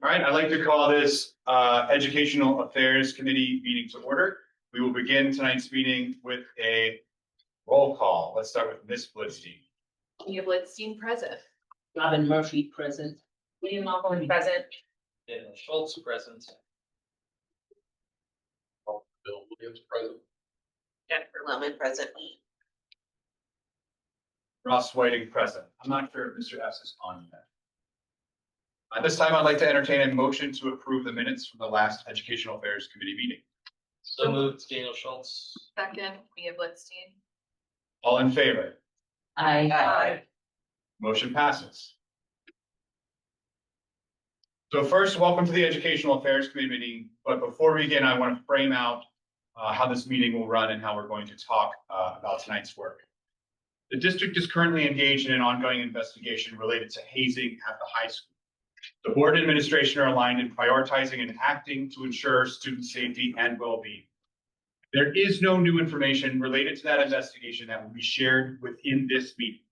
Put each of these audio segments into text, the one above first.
right, I'd like to call this Educational Affairs Committee meeting to order. We will begin tonight's meeting with a roll call. Let's start with Ms. Blitzstein. Mia Blitzstein, present. Robin Murphy, present. William Malcolm, present. Daniel Schultz, present. Bill Williams, present. Jennifer Lemon, present. Ross Whiting, present. I'm not sure if Mr. S is on yet. At this time, I'd like to entertain a motion to approve the minutes from the last Educational Affairs Committee meeting. So moved, Daniel Schultz. Second, Mia Blitzstein. All in favor? Aye. Motion passes. So first, welcome to the Educational Affairs Committee meeting. But before we begin, I want to frame out how this meeting will run and how we're going to talk about tonight's work. The district is currently engaged in an ongoing investigation related to hazing at the high school. The board and administration are aligned in prioritizing and acting to ensure student safety and well-being. There is no new information related to that investigation that will be shared within this meeting.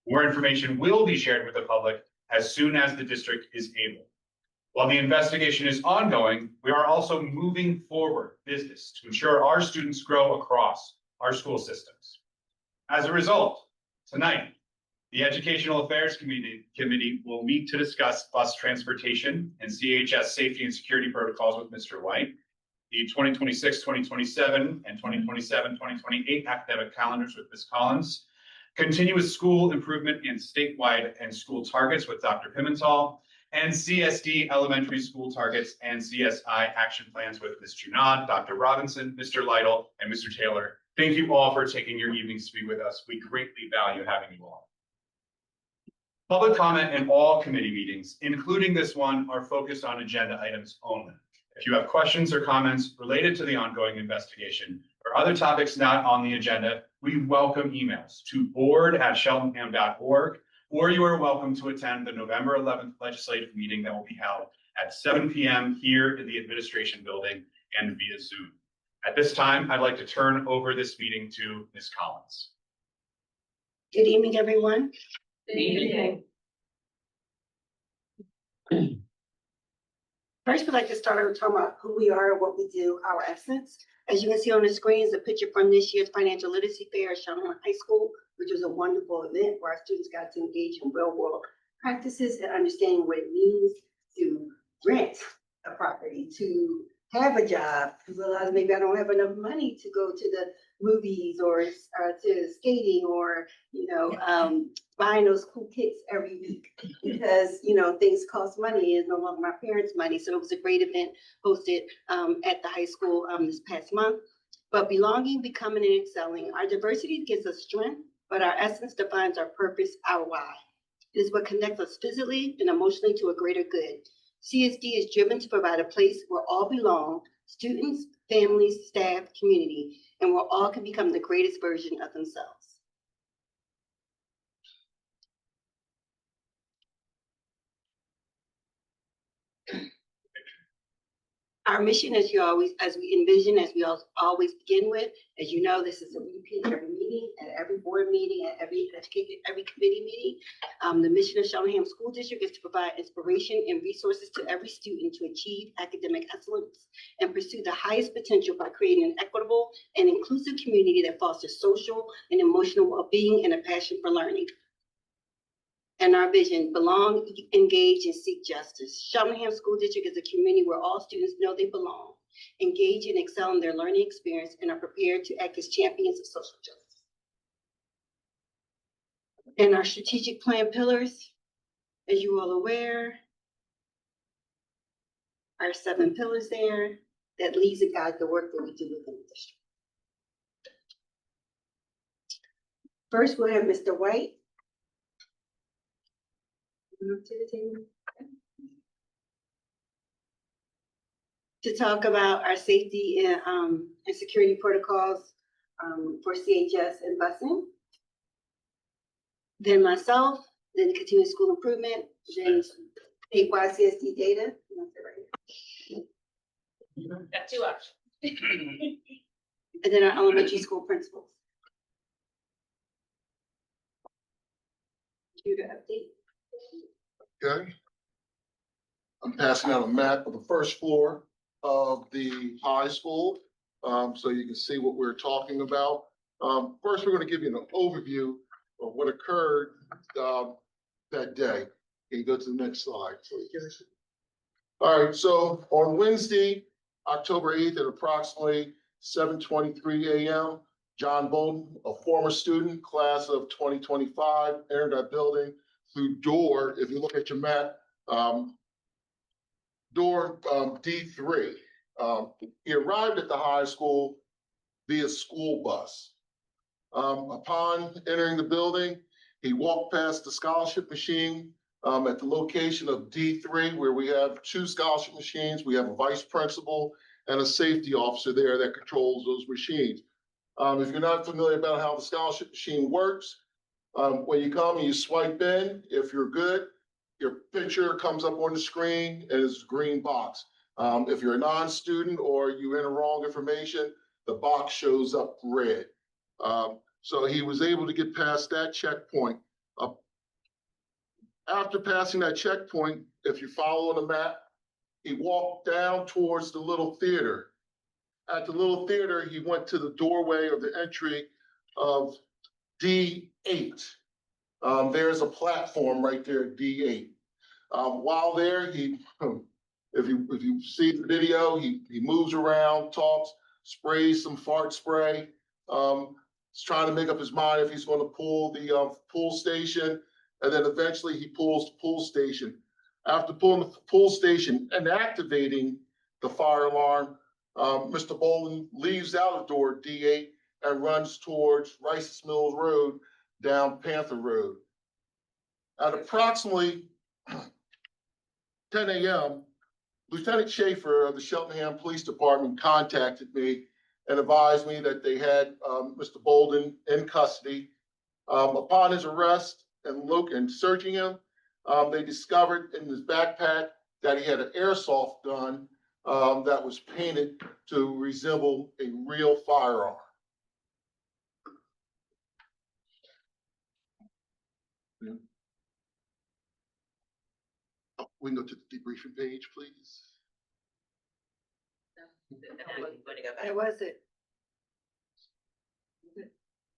More information will be shared with the public as soon as the district is able. While the investigation is ongoing, we are also moving forward business to ensure our students grow across our school systems. As a result, tonight, the Educational Affairs Committee will meet to discuss bus transportation and CHS safety and security protocols with Mr. White, the 2026-2027 and 2027-2028 academic calendars with Ms. Collins, continuous school improvement and statewide and school targets with Dr. Pimental, and CSD elementary school targets and CSI action plans with Ms. Junod, Dr. Robinson, Mr. Lytle, and Mr. Taylor. Thank you all for taking your evenings to be with us. We greatly value having you all. Public comment in all committee meetings, including this one, are focused on agenda items only. If you have questions or comments related to the ongoing investigation or other topics not on the agenda, we welcome emails to board@cheltenham.org, or you are welcome to attend the November 11th legislative meeting that will be held at 7 p.m. here in the administration building and via Zoom. At this time, I'd like to turn over this meeting to Ms. Collins. Good evening, everyone. Good evening. First, we'd like to start over talking about who we are, what we do, our essence. As you can see on the screen is a picture from this year's Financial Literacy Fair at Charlene High School, which was a wonderful event where our students got to engage in real-world practices and understanding what it means to rent a property, to have a job, to realize maybe I don't have enough money to go to the movies or to skating or, buying those cool kits every week because, things cost money. It's no longer my parents' money. So it was a great event hosted at the high school this past month. But belonging, becoming, and excelling, our diversity gives us strength, but our essence defines our purpose, our why. It is what connects us physically and emotionally to a greater good. CSD is driven to provide a place where all belong, students, families, staff, community, and where all can become the greatest version of themselves. Our mission, as we envision, as we always begin with, as you know, this is a repeat every meeting, at every board meeting, at every committee meeting. The mission of Cheltenham School District is to provide inspiration and resources to every student to achieve academic excellence and pursue the highest potential by creating an equitable and inclusive community that fosters social and emotional well-being and a passion for learning. And our vision, belong, engage, and seek justice. Cheltenham School District is a community where all students know they belong, engage and excel in their learning experience, and are prepared to act as champions of social justice. And our strategic plan pillars, as you all aware, our 7 pillars there that leads and guides the work that we do within the district. First, we'll have Mr. White. To talk about our safety and security protocols for CHS and busing. Then myself, then continuous school improvement, then statewide CSD data. Got 2 options. And then our elementary school principals. Computer update. Okay. I'm passing out a map of the first floor of the high school, so you can see what we're talking about. First, we're going to give you an overview of what occurred that day. Can you go to the next slide, please? All right, so on Wednesday, October 8th at approximately 7:23 a.m., John Bolden, a former student, class of 2025, entered that building through door, if you look at your map, door D3. He arrived at the high school via school bus. Upon entering the building, he walked past the scholarship machine at the location of D3, where we have 2 scholarship machines. We have a vice principal and a safety officer there that controls those machines. If you're not familiar about how the scholarship machine works, when you come and you swipe in, if you're good, your picture comes up on the screen and it's a green box. If you're a non-student or you enter wrong information, the box shows up red. So he was able to get past that checkpoint. After passing that checkpoint, if you follow on the map, he walked down towards the little theater. At the little theater, he went to the doorway of the entry of D8. There's a platform right there at D8. While there, if you see the video, he moves around, talks, sprays some fart spray. He's trying to make up his mind if he's going to pull the pull station, and then eventually he pulls the pull station. After pulling the pull station and activating the fire alarm, Mr. Bolden leaves out of door D8 and runs towards Rice's Mills Road down Panther Road. At approximately 10 a.m., Lieutenant Schaefer of the Cheltenham Police Department contacted me and advised me that they had Mr. Bolden in custody. Upon his arrest and searching him, they discovered in his backpack that he had an airsoft gun that was painted to resemble a real firearm. We can go to the debriefing page, please. That was it.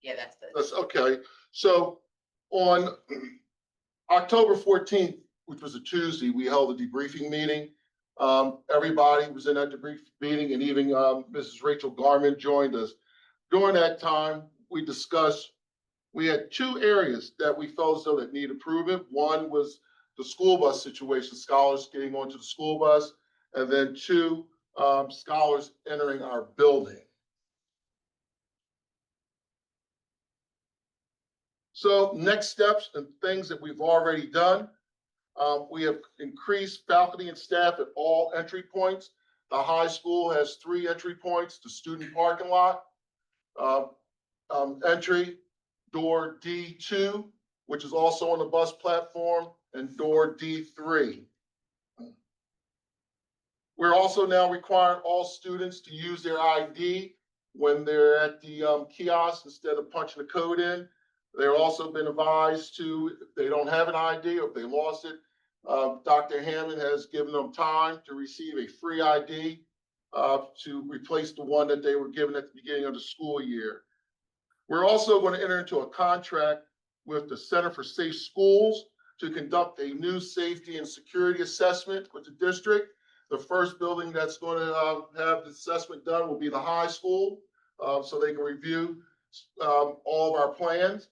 Yeah, that's the. That's okay. So on October 14th, which was a Tuesday, we held a debriefing meeting. Everybody was in that debrief meeting, and even Mrs. Rachel Garman joined us. During that time, we discussed, we had 2 areas that we felt as though that need improvement. One was the school bus situation, scholars getting onto the school bus, and then 2, scholars entering our building. So next steps and things that we've already done. We have increased faculty and staff at all entry points. The high school has 3 entry points: the student parking lot, entry, door D2, which is also on the bus platform, and door D3. We're also now requiring all students to use their ID when they're at the kiosk instead of punching the code in. They've also been advised to, if they don't have an ID or if they lost it, Dr. Hammond has given them time to receive a free ID to replace the one that they were given at the beginning of the school year. We're also going to enter into a contract with the Center for Safe Schools to conduct a new safety and security assessment with the district. The first building that's going to have the assessment done will be the high school, so they can review all of our plans.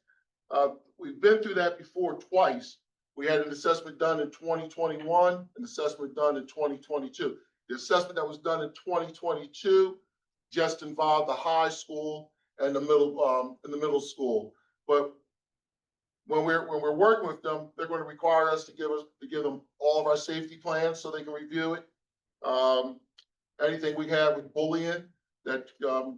We've been through that before twice. We had an assessment done in 2021, an assessment done in 2022. The assessment that was done in 2022 just involved the high school and the middle school. But when we're working with them, they're going to require us to give them all of our safety plans so they can review it. Anything we have with bullying that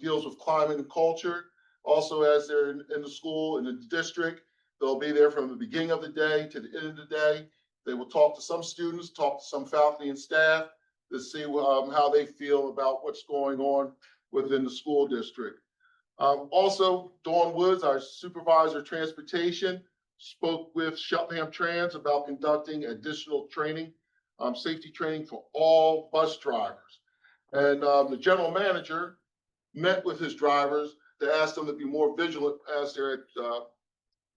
deals with climate and culture. Also, as they're in the school, in the district, they'll be there from the beginning of the day to the end of the day. They will talk to some students, talk to some faculty and staff to see how they feel about what's going on within the school district. Also, Dawn Woods, our supervisor of transportation, spoke with Cheltenham Trans about conducting additional training safety training for all bus drivers. And the general manager met with his drivers to ask them to be more vigilant as they're at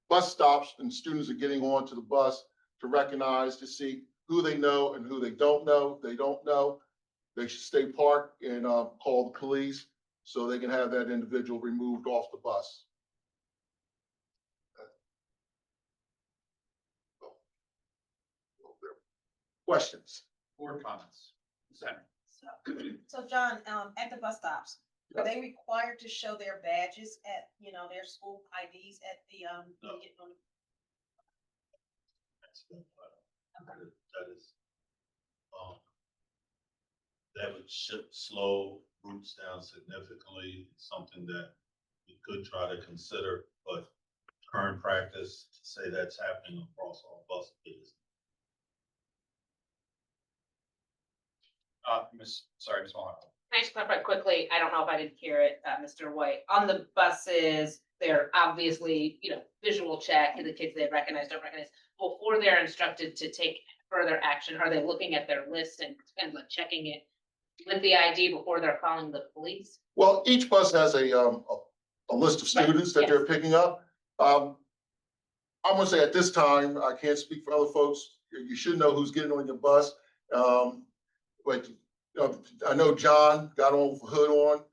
bus stops and students are getting onto the bus, to recognize, to see who they know and who they don't know. If they don't know, they should stay parked and call the police so they can have that individual removed off the bus. Questions? Board comments. Senator. So John, at the bus stops, are they required to show their badges at, their school IDs at the, when you get on? That is, that would slow routes down significantly, something that we could try to consider, but current practice to say that's happening across all bus is. Ms. Wallach. Can I just clarify quickly? I don't know if I didn't hear it, Mr. White. On the buses, they're obviously, visual check, the kids they recognize, don't recognize. Before they're instructed to take further action, are they looking at their list and like checking it with the ID before they're calling the police? Well, each bus has a list of students that they're picking up. I'm gonna say at this time, I can't speak for other folks. You should know who's getting on your bus. But I know John got on with a hood on.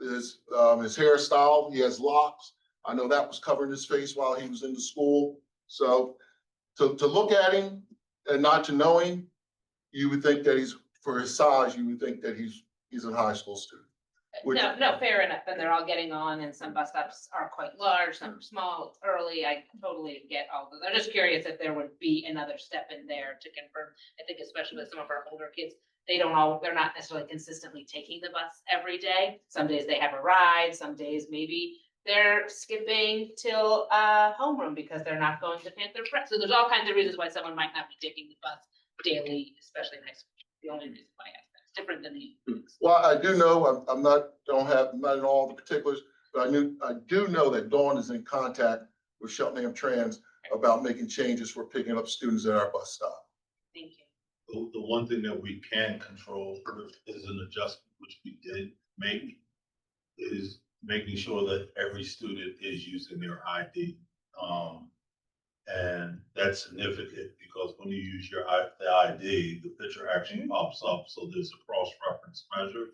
His hairstyle, he has locks. I know that was covering his face while he was in the school. So to look at him and not to know him, you would think that for his size, you would think that he's a high school student. No, fair enough. And they're all getting on, and some bus stops are quite large, some are small, it's early. I totally get all of this. I'm just curious if there would be another step in there to confirm. I think especially with some of our older kids, they're not necessarily consistently taking the bus every day. Some days they have a ride, some days maybe they're skipping till homeroom because they're not going to Panther Prep. So there's all kinds of reasons why someone might not be taking the bus daily, especially in high school. The only reason why I ask that. It's different than the. Well, I do know, I'm not in all the particulars, but I do know that Dawn is in contact with Cheltenham Trans about making changes for picking up students at our bus stop. Thank you. The one thing that we can control is an adjustment, which we did make, is making sure that every student is using their ID. And that's significant because when you use the ID, the picture actually pops up. So there's a cross-reference measure.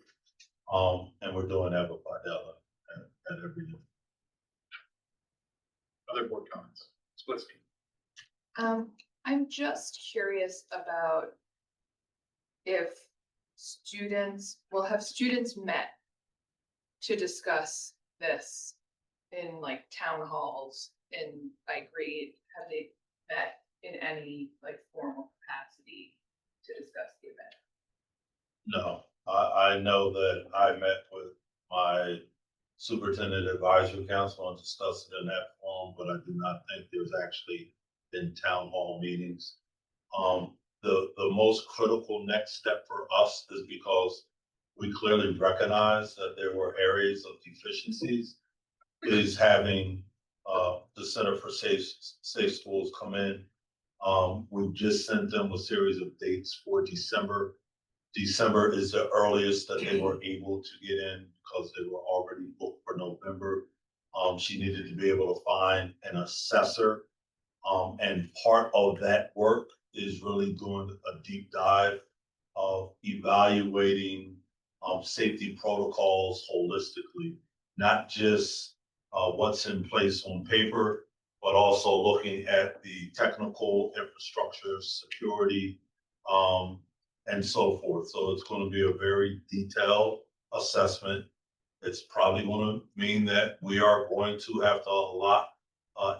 And we're doing that with Videla at every level. Other board comments. Splitsky. I'm just curious about if have students met to discuss this in like town halls by grade? Have they met in any like formal capacity to discuss the event? No, I know that I met with my superintendent advisory council and discussed it in that forum, but I do not think there's actually been town hall meetings. The most critical next step for us is because we clearly recognize that there were areas of deficiencies, is having the Center for Safe Schools come in. We've just sent them a series of dates for December. December is the earliest that they were able to get in because they were already booked for November. She needed to be able to find an assessor. And part of that work is really doing a deep dive of evaluating safety protocols holistically, not just what's in place on paper, but also looking at the technical infrastructure, security, and so forth. So it's going to be a very detailed assessment. It's probably going to mean that we are going to have to allot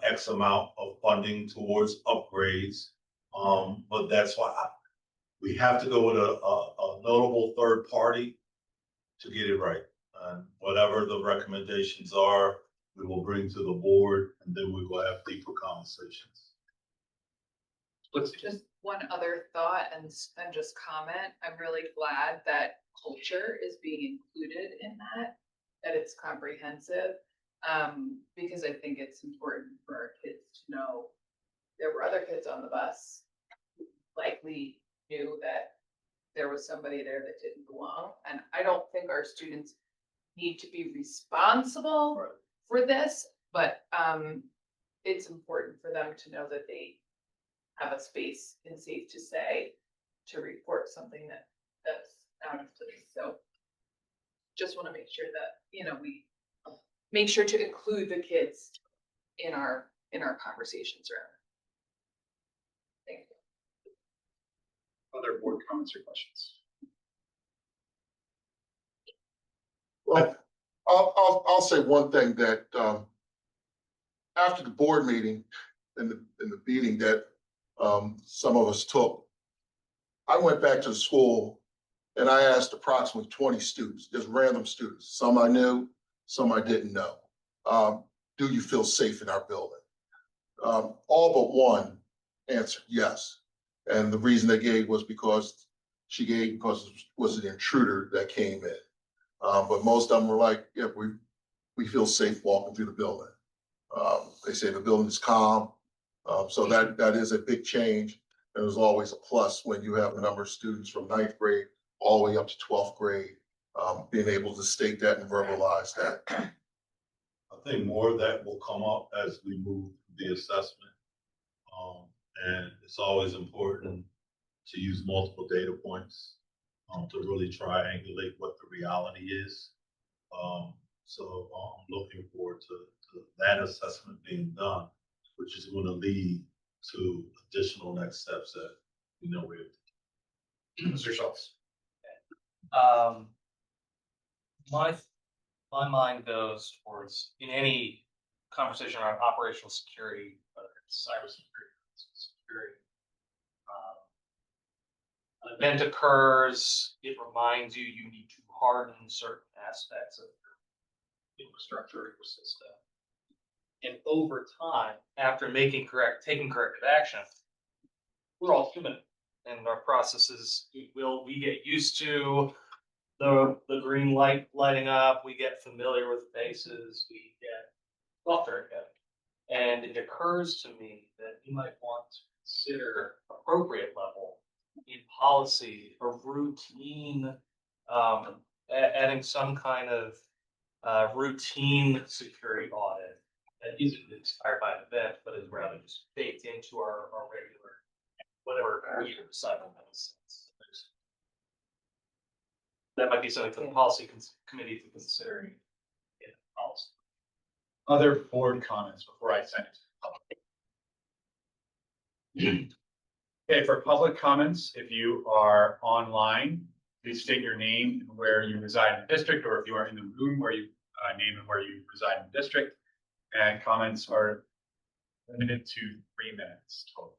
X amount of funding towards upgrades. But that's why we have to go with a notable third party to get it right. And whatever the recommendations are, we will bring to the board, and then we will have deeper conversations. Just one other thought and just comment. I'm really glad that culture is being included in that it's comprehensive. Because I think it's important for our kids to know there were other kids on the bus who likely knew that there was somebody there that didn't belong. And I don't think our students need to be responsible for this, but it's important for them to know that they have a space and safe to say, to report something that's out of place. So just want to make sure that, we make sure to include the kids in our conversations around it. Thank you. Other board comments or questions? Well, I'll say one thing that, after the board meeting and the meeting that, some of us took, I went back to the school and I asked approximately 20 students, just random students. Some I knew, some I didn't know. Do you feel safe in our building? All but one answered yes. And the reason they gave was because it was an intruder that came in. But most of them were like, yeah, we feel safe walking through the building. They say the building is calm. So that is a big change. And there's always a plus when you have a number of students from 9th grade all the way up to 12th grade, being able to state that and verbalize that. I think more of that will come up as we move through the assessment. And it's always important to use multiple data points to really triangulate what the reality is. So I'm looking forward to that assessment being done, which is going to lead to additional next steps that we know we're. Mr. Schultz. My mind goes towards, in any conversation around operational security, whether it's cybersecurity, security, an event occurs, it reminds you need to harden certain aspects of your infrastructure ecosystem. And over time, after taking corrective action, we're all human, and our processes, we get used to the green light lighting up, we get familiar with faces, we get softer again. And it occurs to me that you might want to consider appropriate level in policy or routine, adding some kind of routine security audit that isn't inspired by an event, but is rather just baked into our regular, whatever we decide on that sense. That might be something for the policy committee to consider in policy. Other board comments before I send it to the public? Okay, for public comments, if you are online, please state your name and where you reside in the district, or if you are in the room, where you name and where you reside in the district. And comments are limited to 3 minutes total.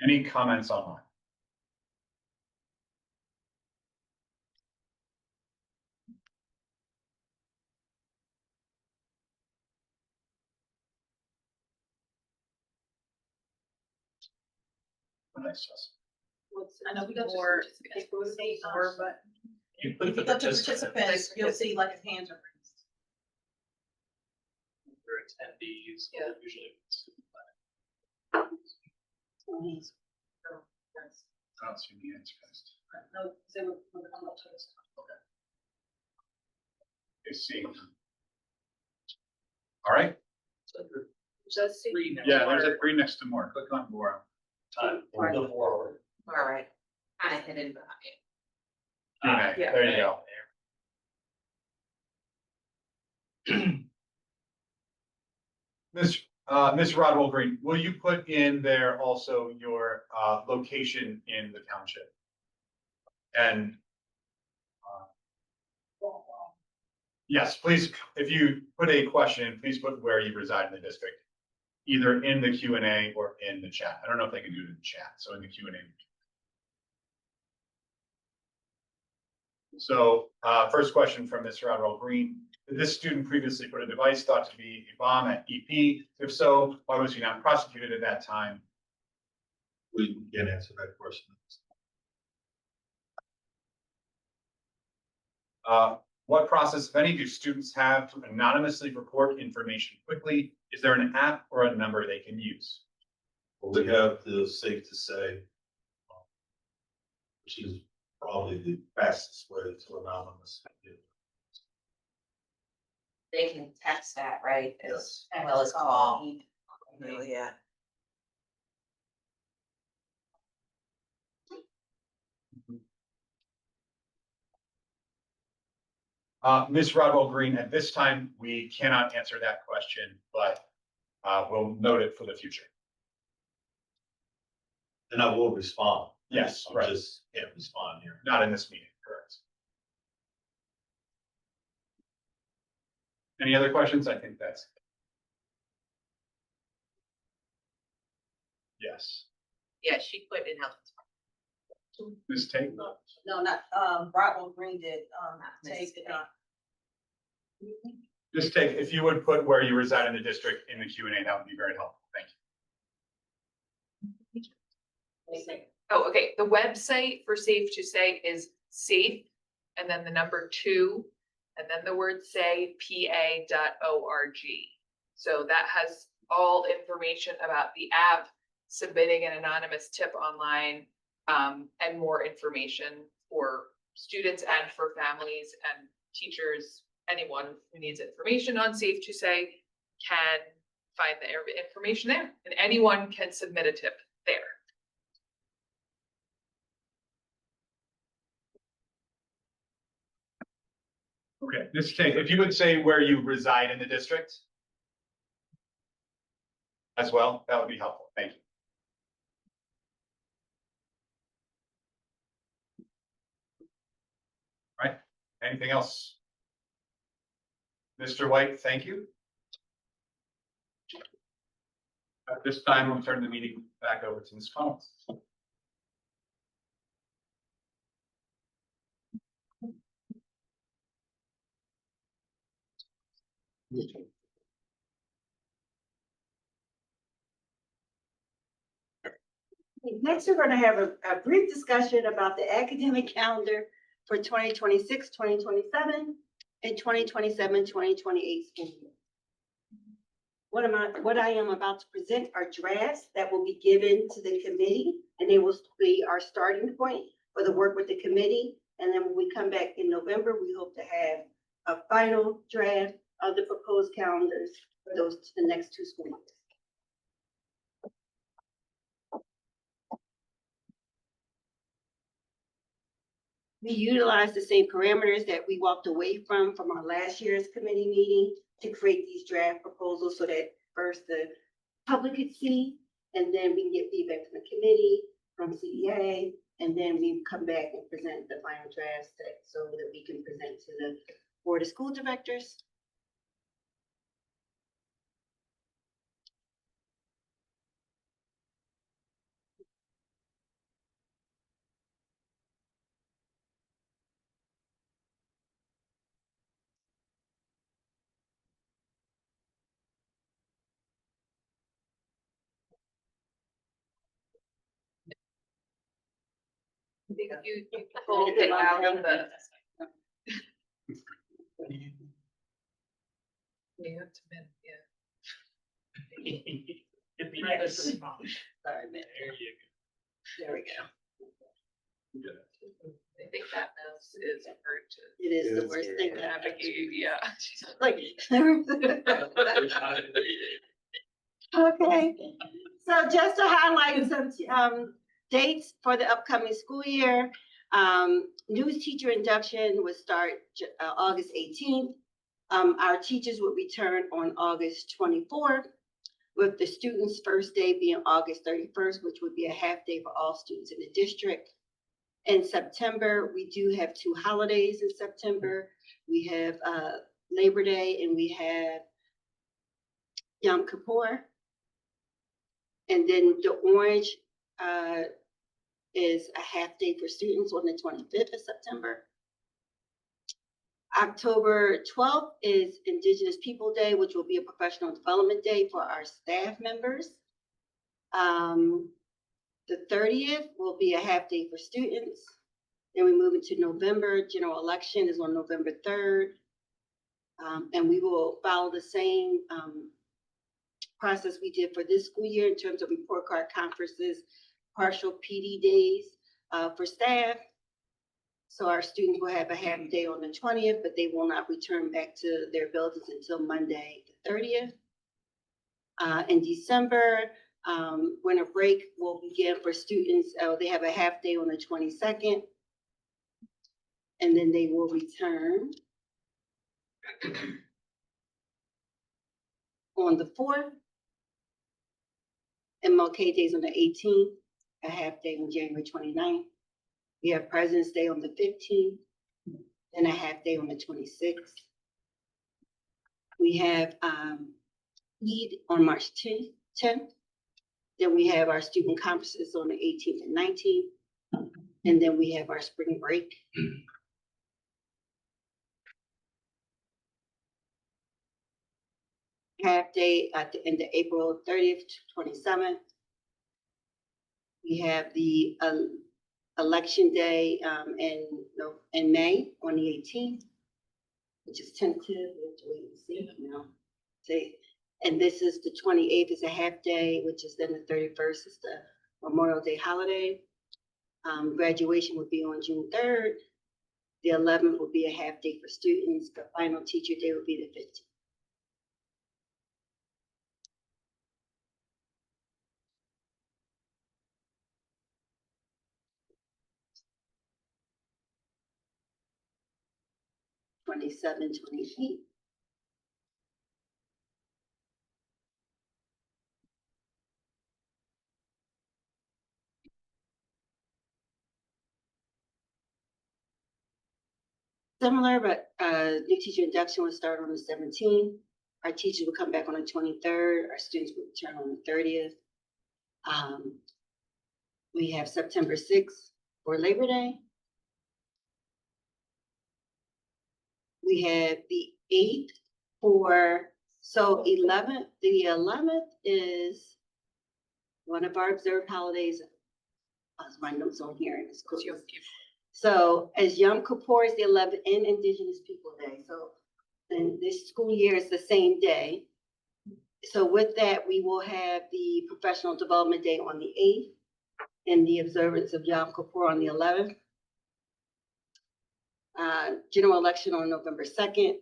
Any comments online? Nice, Justin. I know we go to More- but You if put you the go to participants, participants, you'll see like his hands are raised. your attendees, Yeah. usually. I don't see the answer. No, they were come up to us. Okay, see. All right. Just see. Yeah, there's a 3 next to more. Click on more. Time for the forward. All right. Kind of hidden behind. Okay, yeah. there you go. Ms. Rodwell Green, will you put in there also your location in the township? And yes, please, if you put a question, please put where you reside in the district, either in the Q&A or in the chat. I don't know if they can do it in the chat, so in the Q&A. So first question from Ms. Rodwell Green. Did this student previously put a device thought to be a bomb at EP? If so, why was he not prosecuted at that time? We can answer that question. What process, if any, do students have to anonymously report information quickly? Is there an app or a number they can use? Well, we have the Safe to Say which is probably the fastest way to anonymous. They can text that, right? Yes. As well as call. Yeah. Ms. Rodwell Green, at this time, we cannot answer that question, but we'll note it for the future. And I will respond. Yes, I right. just can't respond here. Not in this meeting, correct. Any other questions? I think that's. Yes. Yeah, she put in health. Ms. Tate? No, not, Bravo Green did, Miss take it, Ms. Tate, if you would put where you reside in the district in the Q&A, that would be very helpful. Thank you. Oh, okay, the website for Safe to Say is safe, and then the number 2, and then the word say, pa.org. So that has all information about the app, submitting an anonymous tip online, and more information for students and for families and teachers. Anyone who needs information on Safe to Say can find the information there, and anyone can submit a tip there. Okay, Ms. Tate, if you would say where you reside in the district as well, that would be helpful. Thank you. All right, anything else? Mr. White, thank you. At this time, we'll turn the meeting back over to Ms. Collins. Next, we're going to have a brief discussion about the academic calendar for 2026, 2027, and 2027, 2028 school year. What I am about to present are drafts that will be given to the committee, and they will be our starting point for the work with the committee. And then when we come back in November, we hope to have a final draft of the proposed calendars for the next 2 school years. We utilize the same parameters that we walked away from our last year's committee meeting to create these draft proposals so that first the public could see, and then we can get feedback from the committee, from CEA, and then we come back and present the final draft so that we can present to the Board of School Directors. I think you pulled it out of the. Yeah, it's been, yeah. Sorry, man. There we go. I think that mouse is hard to It is the worst thing to happen. navigate, yeah. Like, okay, so just to highlight some dates for the upcoming school year, new teacher induction would start August 18th. Our teachers would return on August 24th, with the students' first day being August 31st, which would be a half day for all students in the district. In September, we do have 2 holidays in September. We have Labor Day and we have Yom Kippur. And then the orange is a half day for students on the 25th of September. October 12th is Indigenous People Day, which will be a professional development day for our staff members. The 30th will be a half day for students. Then we move into November. General election is on November 3rd. And we will follow the same process we did for this school year in terms of report card conferences, partial PD days. for staff. So our students will have a half day on the 20th, but they will not return back to their buildings until Monday, the 30th. In December, winter break will begin for students. They have a half day on the 22nd. And then they will return on the 4th. MLK Days on the 18th, a half day on January 29th. We have President's Day on the 15th, and a half day on the 26th. We have Eid on March 10th. Then we have our student conferences on the 18th and 19th. And then we have our spring break. Half day at the end of April 30th to 27th. We have the election day in May on the 18th, which is tentative. We have to wait and see. See. And this is the 28th is a half day, which is then the 31st is the Memorial Day holiday. Graduation would be on June 3rd. The 11th will be a half day for students. The final teacher day will be the 15th. '27, '28. Similar, but new teacher induction will start on the 17th. Our teachers will come back on the 23rd. Our students will return on the 30th. We have September 6th for Labor Day. We have the 8th for, so 11th, the 11th is one of our observed holidays. My notes on here. So as Yom Kippur is the 11th and Indigenous People Day. So then this school year is the same day. So with that, we will have the Professional Development Day on the 8th and the observance of Yom Kippur on the 11th. General election on November 2nd.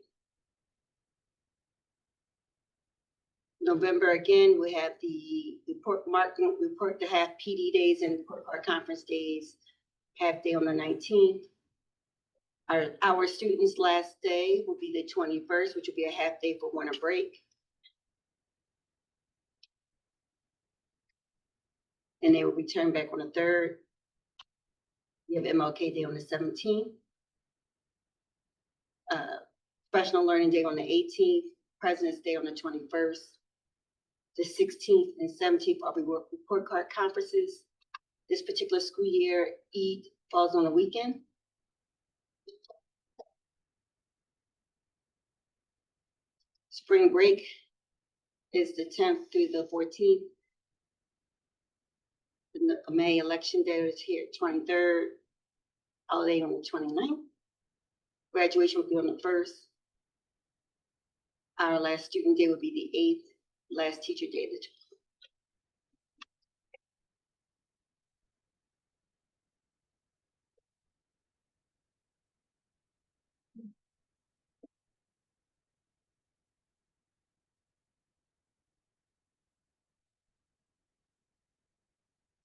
November again, we have the report to have PD days and report card conference days, half day on the 19th. Our students' last day will be the 21st, which will be a half day for winter break. And they will return back on the 3rd. We have MLK Day on the 17th. Professional Learning Day on the 18th. President's Day on the 21st. The 16th and 17th are report card conferences. This particular school year, Eid falls on a weekend. Spring break is the 10th through the 14th. The May election day is here, 23rd. Holiday on the 29th. Graduation will be on the 1st. Our last student day will be the 8th. Last teacher day, the 12th.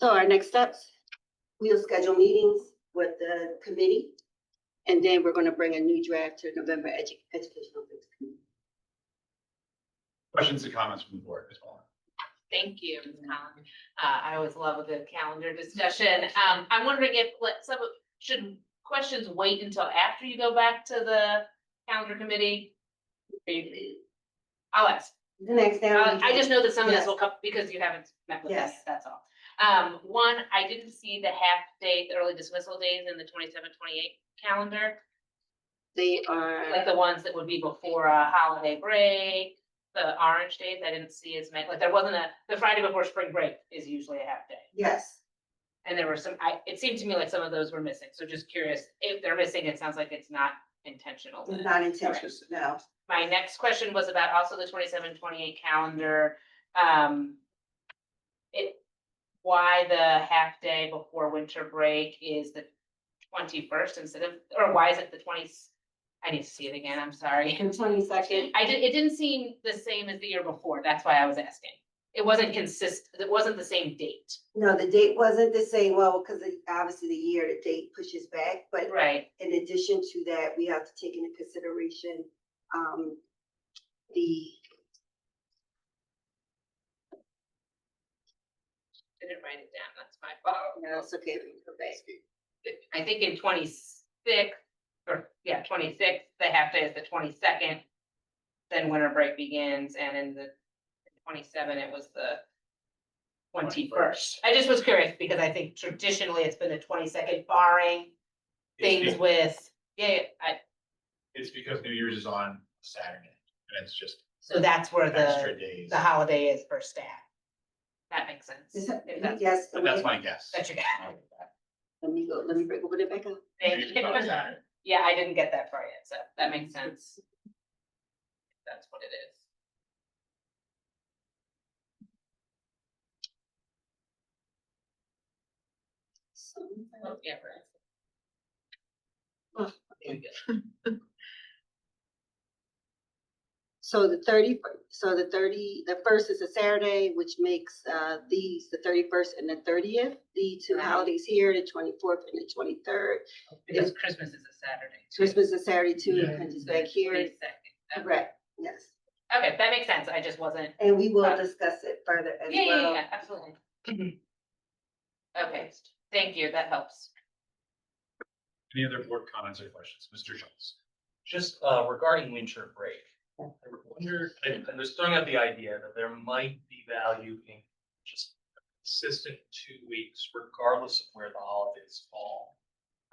So our next steps, we'll schedule meetings with the committee, and then we're going to bring a new draft to November Educational Affairs Committee. Questions and comments from the board as well? Thank you, Ms. Collins. I always love a good calendar discussion. I'm wondering if should questions wait until after you go back to the calendar committee? I'll ask. The next down. I just know that some of this Yes. will come because you haven't met with us, Yes. that's all. One, I didn't see the half day, the early dismissal days in the 27-28 calendar, They are. like the ones that would be before a holiday break. The orange days, I didn't see as many, like there wasn't the Friday before spring break is usually a half day. Yes. And there were some, it seemed to me like some of those were missing, so just curious, if they're missing, it sounds like it's not intentional. then. Not intentional, no. My next question was about also the 27-28 calendar. why the half day before winter break is the 21st instead of, or why is it the 20th? I need to see it again, I'm sorry. 22nd. It didn't seem the same as the year before, that's why I was asking. It wasn't it wasn't the same date. No, the date wasn't the same, well, because obviously the date pushes back, but Right. in addition to that, we have to take into consideration, the, Didn't write it down, that's my fault. no, it's okay, we can go back. I think in 26th, or yeah, 26th, the half day is the 22nd. Then winter break begins, and in the 27, it was the 21st. I just was curious because I think traditionally it's been the 22nd, barring things with, It's because New Year's is on Saturday, and it's just so that's where extra days. the holiday is for staff. That makes sense. Is that- If that's- Yes. But that's my guess. That's your guess. Let me open it back up. Thank Maybe it's on you. Saturday. Yeah, I didn't get that far yet, so that makes sense. That's what it is. Oh, yeah, right. So the first is a Saturday, which makes, these, the 31st and the 30th, the two Right. holidays here, the 24th and the 23rd. Because Christmas is a Saturday. too. Christmas is Saturday too, Yeah. it punches back here. 22nd. Correct, yes. Okay, that makes sense. I just wasn't. And we will discuss it further as Yeah, well. yeah, absolutely. Okay, thank you. That helps. Any other board comments or questions? Mr. Schultz? Just regarding winter break, I wonder, and I'm just throwing out the idea that there might be value in just a consistent 2 weeks, regardless of where the holidays fall.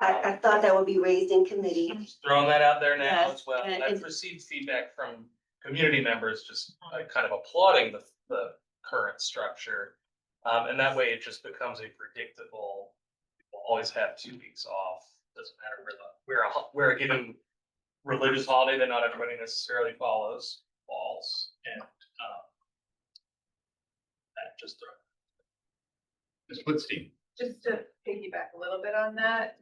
I thought that would be raised in committee. Just throwing that out there now Yes, as well. and- I've received feedback from community members, just kind of applauding the current structure. And that way it just becomes a predictable, we'll always have 2 weeks off. Doesn't matter where a given religious holiday that not everybody necessarily falls. And that just Ms. Blitzstein? Just to piggyback a little bit on that,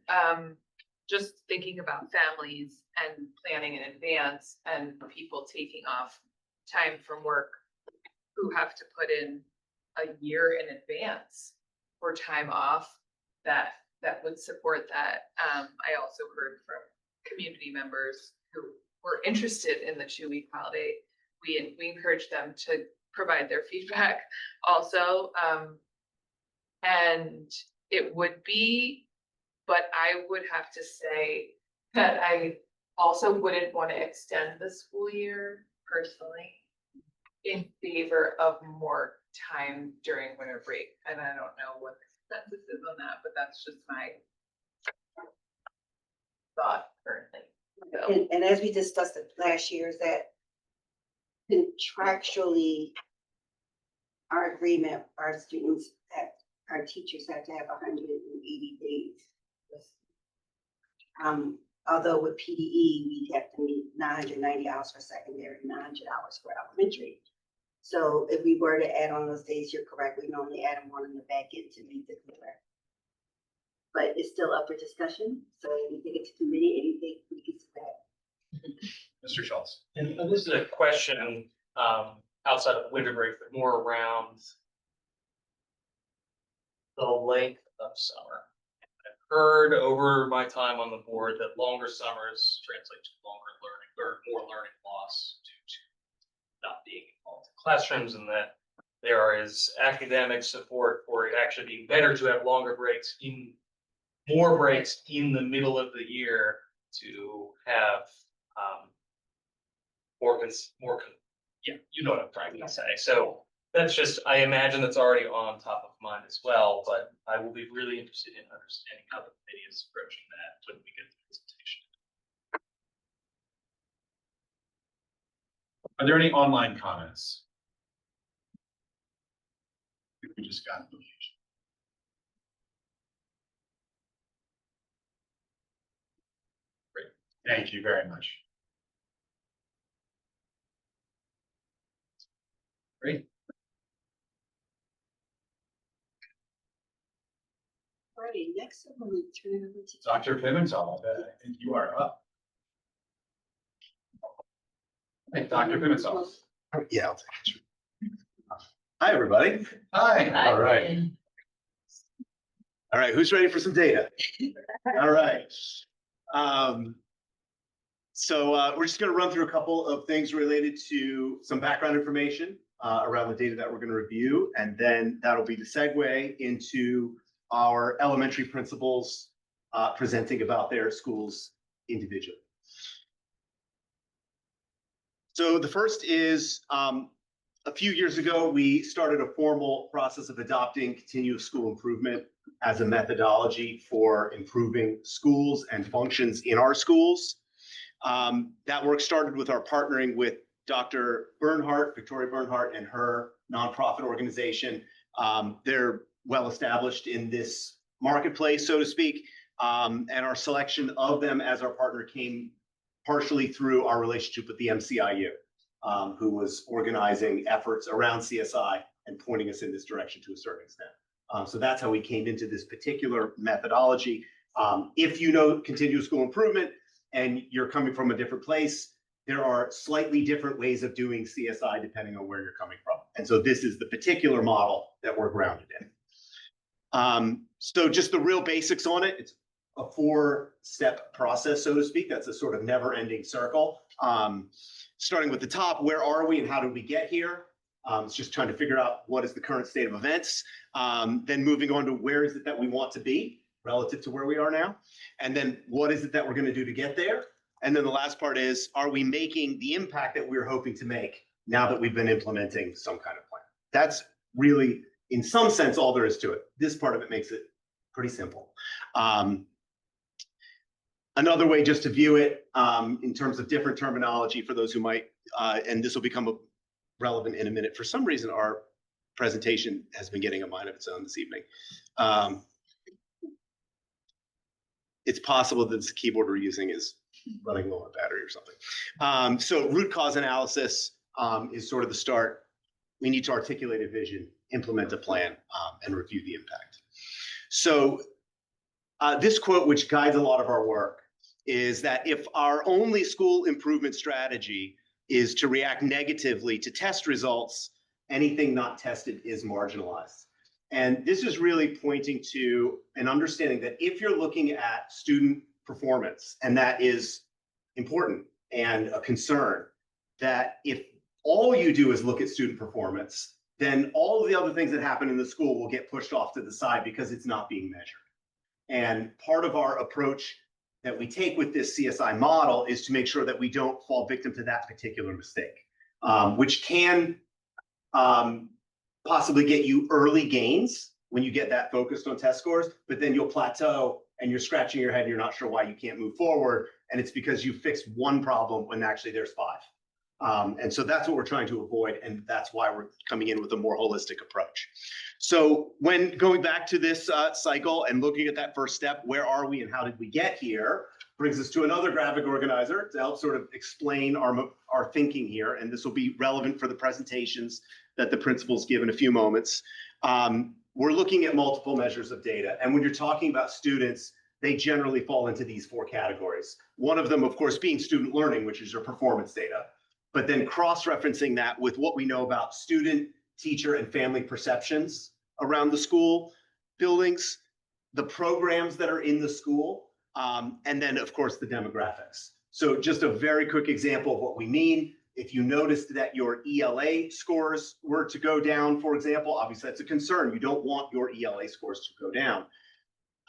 just thinking about families and planning in advance and people taking off time from work who have to put in a year in advance for time off, that would support that. I also heard from community members who were interested in the 2-week holiday. We encourage them to provide their feedback also. And it would be, but I would have to say that I also wouldn't want to extend the school year personally in favor of more time during winter break. And I don't know what the consensus is on that, but that's just my thought currently. So, And as we discussed it last year, is that contractually, our agreement, our students, our teachers have to have 180 days. Although with PDE, we have to meet 990 hours for secondary, 900 hours for elementary. So if we were to add on those days, you're correct, we normally add them on in the back end to make the correct. But it's still up for discussion, so we take it to committee, anything we can see that. Mr. Schultz? And this is a question outside of winter break, but more around the length of summer. I've heard over my time on the board that longer summers translate to longer learning or more learning loss due to not being involved in classrooms, and that there is academic support for it actually being better to have more breaks in the middle of the year to have you know what I'm trying to say. So that's just, I imagine that's already on top of mind as well, but I will be really interested in understanding how the committee is approaching that when we get the presentation. Are there any online comments? I think we just got notification. Great, thank you very much. Great. righty, next I'm going to turn it over to. Dr. Pimentel, I think you are up. Hey, Dr. Pimentel. Yeah. I'll take it. Hi, everybody. Hi. All right. All right, who's ready for some data? All right. So we're just going to run through a couple of things related to some background information around the data that we're going to review, and then that'll be the segue into our elementary principals presenting about their schools individually. So the first is a few years ago, we started a formal process of adopting continuous school improvement as a methodology for improving schools and functions in our schools. That work started with our partnering with Dr. Bernhardt, Victoria Bernhardt, and her nonprofit organization. They're well established in this marketplace, so to speak, and our selection of them as our partner came partially through our relationship with the MCIU, who was organizing efforts around CSI and pointing us in this direction to a certain extent. So that's how we came into this particular methodology. If you know continuous school improvement and you're coming from a different place, there are slightly different ways of doing CSI depending on where you're coming from. And so this is the particular model that we're grounded in. So just the real basics on it, it's a 4-step process, so to speak. That's a sort of never-ending circle. Starting with the top, where are we and how did we get here? It's just trying to figure out what is the current state of events. Then moving on to where is it that we want to be relative to where we are now? And then what is it that we're going to do to get there? And then the last part is, are we making the impact that we're hoping to make now that we've been implementing some kind of plan? That's really, in some sense, all there is to it. This part of it makes it pretty simple. Another way just to view it in terms of different terminology for those who might, and this will become relevant in a minute. For some reason, our presentation has been getting a mind of its own this evening. It's possible that this keyboard we're using is running low on battery or something. So root cause analysis is sort of the start. We need to articulate a vision, implement a plan, and review the impact. So this quote, which guides a lot of our work, is that if our only school improvement strategy is to react negatively to test results, anything not tested is marginalized. And this is really pointing to an understanding that if you're looking at student performance, and that is important and a concern, that if all you do is look at student performance, then all of the other things that happen in the school will get pushed off to the side because it's not being measured. And part of our approach that we take with this CSI model is to make sure that we don't fall victim to that particular mistake, which can possibly get you early gains when you get that focused on test scores, but then you'll plateau and you're scratching your head and you're not sure why you can't move forward. And it's because you fixed one problem when actually there's 5. And so that's what we're trying to avoid. And that's why we're coming in with a more holistic approach. So when going back to this cycle and looking at that first step, where are we and how did we get here, brings us to another graphic organizer to help sort of explain our thinking here. And this will be relevant for the presentations that the principals give in a few moments. We're looking at multiple measures of data. And when you're talking about students, they generally fall into these 4 categories. One of them, of course, being student learning, which is your performance data, but then cross-referencing that with what we know about student, teacher, and family perceptions around the school buildings, the programs that are in the school, and then, of course, the demographics. So just a very quick example of what we mean. If you noticed that your ELA scores were to go down, for example, obviously that's a concern. You don't want your ELA scores to go down.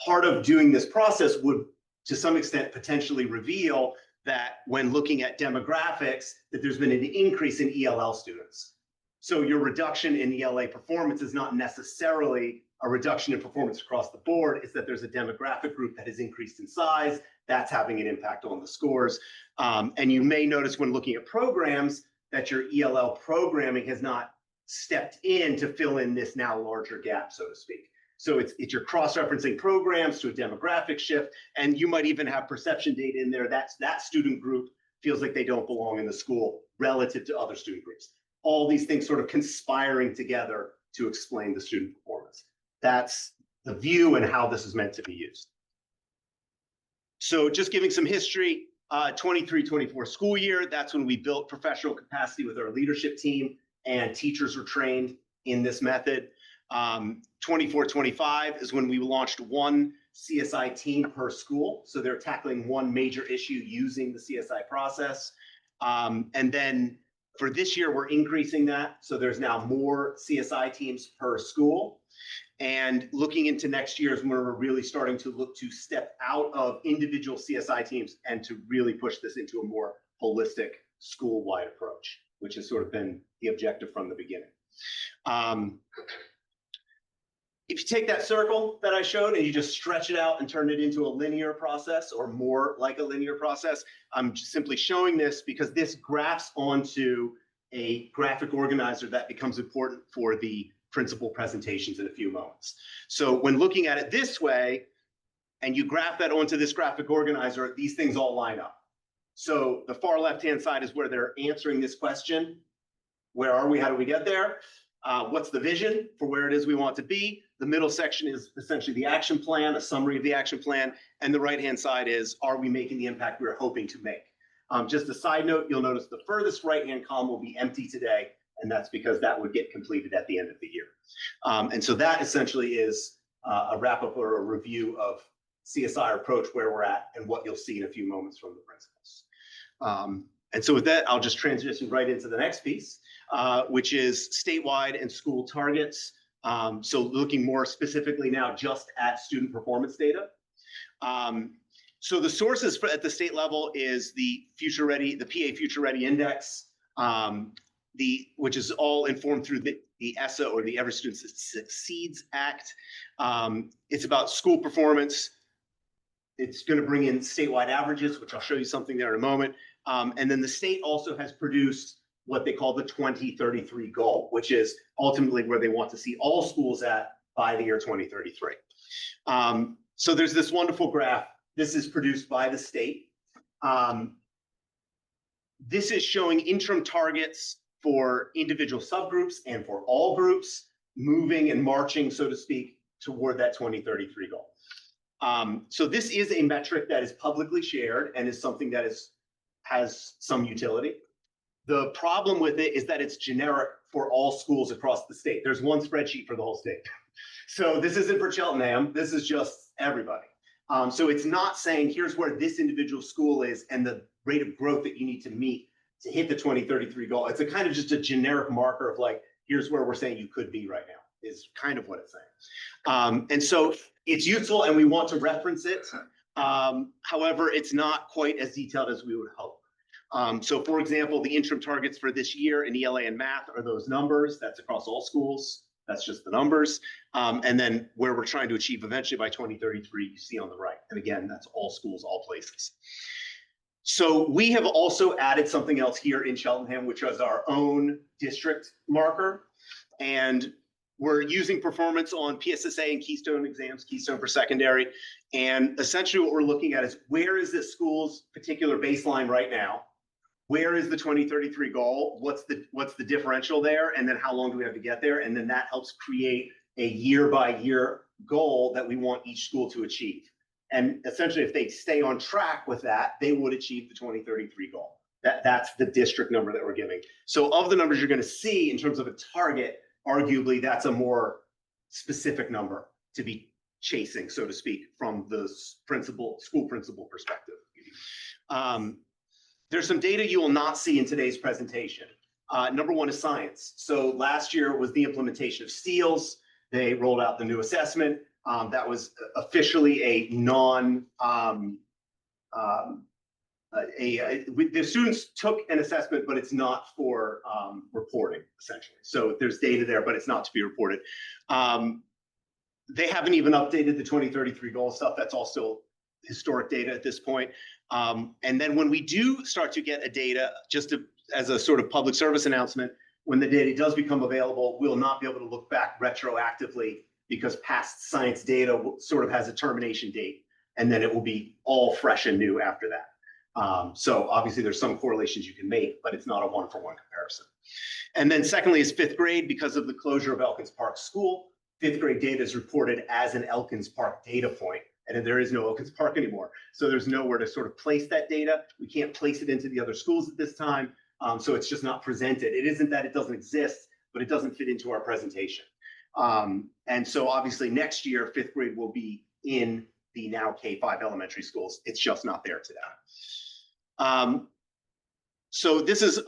Part of doing this process would, to some extent, potentially reveal that when looking at demographics, that there's been an increase in ELL students. So your reduction in ELA performance is not necessarily a reduction in performance across the board. It's that there's a demographic group that has increased in size. That's having an impact on the scores. And you may notice when looking at programs that your ELL programming has not stepped in to fill in this now larger gap, so to speak. So it's your cross-referencing programs to a demographic shift, and you might even have perception data in there. That student group feels like they don't belong in the school relative to other student groups. All these things sort of conspiring together to explain the student performance. That's the view and how this is meant to be used. So just giving some history, 23-24 school year, that's when we built professional capacity with our leadership team, and teachers were trained in this method. 24-25 is when we launched one CSI team per school. So they're tackling one major issue using the CSI process. And then for this year, we're increasing that. So there's now more CSI teams per school. And looking into next year is when we're really starting to look to step out of individual CSI teams and to really push this into a more holistic school-wide approach, which has sort of been the objective from the beginning. If you take that circle that I showed and you just stretch it out and turn it into a linear process or more like a linear process, I'm just simply showing this because this graphs onto a graphic organizer that becomes important for the principal presentations in a few moments. So when looking at it this way, and you graph that onto this graphic organizer, these things all line up. So the far left-hand side is where they're answering this question. Where are we? How do we get there? What's the vision for where it is we want to be? The middle section is essentially the action plan, a summary of the action plan. And the right-hand side is, are we making the impact we're hoping to make? Just a side note, you'll notice the furthest right-hand column will be empty today. And that's because that would get completed at the end of the year. And so that essentially is a wrap-up or a review of CSI approach, where we're at, and what you'll see in a few moments from the principals. And so with that, I'll just transition right into the next piece, which is statewide and school targets. So looking more specifically now just at student performance data. So the sources at the state level is the Future Ready, the PA Future Ready Index, which is all informed through the ESSA, or the Every Student Succeeds Act. It's about school performance. It's going to bring in statewide averages, which I'll show you something there in a moment. And then the state also has produced what they call the 2033 goal, which is ultimately where they want to see all schools at by the year 2033. So there's this wonderful graph. This is produced by the state. This is showing interim targets for individual subgroups and for all groups, moving and marching, so to speak, toward that 2033 goal. So this is a metric that is publicly shared and is something that has some utility. The problem with it is that it's generic for all schools across the state. There's one spreadsheet for the whole state. So this isn't for Cheltenham. This is just everybody. So it's not saying here's where this individual school is and the rate of growth that you need to meet to hit the 2033 goal. It's a kind of just a generic marker of like, here's where we're saying you could be right now, is kind of what it's saying. And so it's useful and we want to reference it. However, it's not quite as detailed as we would hope. So for example, the interim targets for this year in ELA and math are those numbers. That's across all schools. That's just the numbers. And then where we're trying to achieve eventually by 2033, you see on the right. And again, that's all schools, all places. So we have also added something else here in Cheltenham, which is our own district marker. And we're using performance on PSSA and Keystone exams, Keystone for secondary. And essentially what we're looking at is, where is this school's particular baseline right now? Where is the 2033 goal? What's the differential there? And then how long do we have to get there? And then that helps create a year by year goal that we want each school to achieve. And essentially, if they stay on track with that, they would achieve the 2033 goal. That's the district number that we're giving. So of the numbers you're going to see in terms of a target, arguably that's a more specific number to be chasing, so to speak, from the school principal perspective. There's some data you will not see in today's presentation. Number one is science. So last year was the implementation of SEALS. They rolled out the new assessment. That was officially a the students took an assessment, but it's not for reporting, essentially. So there's data there, but it's not to be reported. They haven't even updated the 2033 goal stuff. That's all still historic data at this point. And then when we do start to get a data, as a sort of public service announcement, when the data does become available, we'll not be able to look back retroactively, because past science data sort of has a termination date, and then it will be all fresh and new after that. So obviously there's some correlations you can make, but it's not a one-for-one comparison. And then secondly is fifth grade. Because of the closure of Elkins Park School, fifth grade data is reported as an Elkins Park data point, and there is no Elkins Park anymore. So there's nowhere to sort of place that data. We can't place it into the other schools at this time. So it's just not presented. It isn't that it doesn't exist, but it doesn't fit into our presentation. And so obviously next year, fifth grade will be in the now K-5 elementary schools. It's just not there today. So this is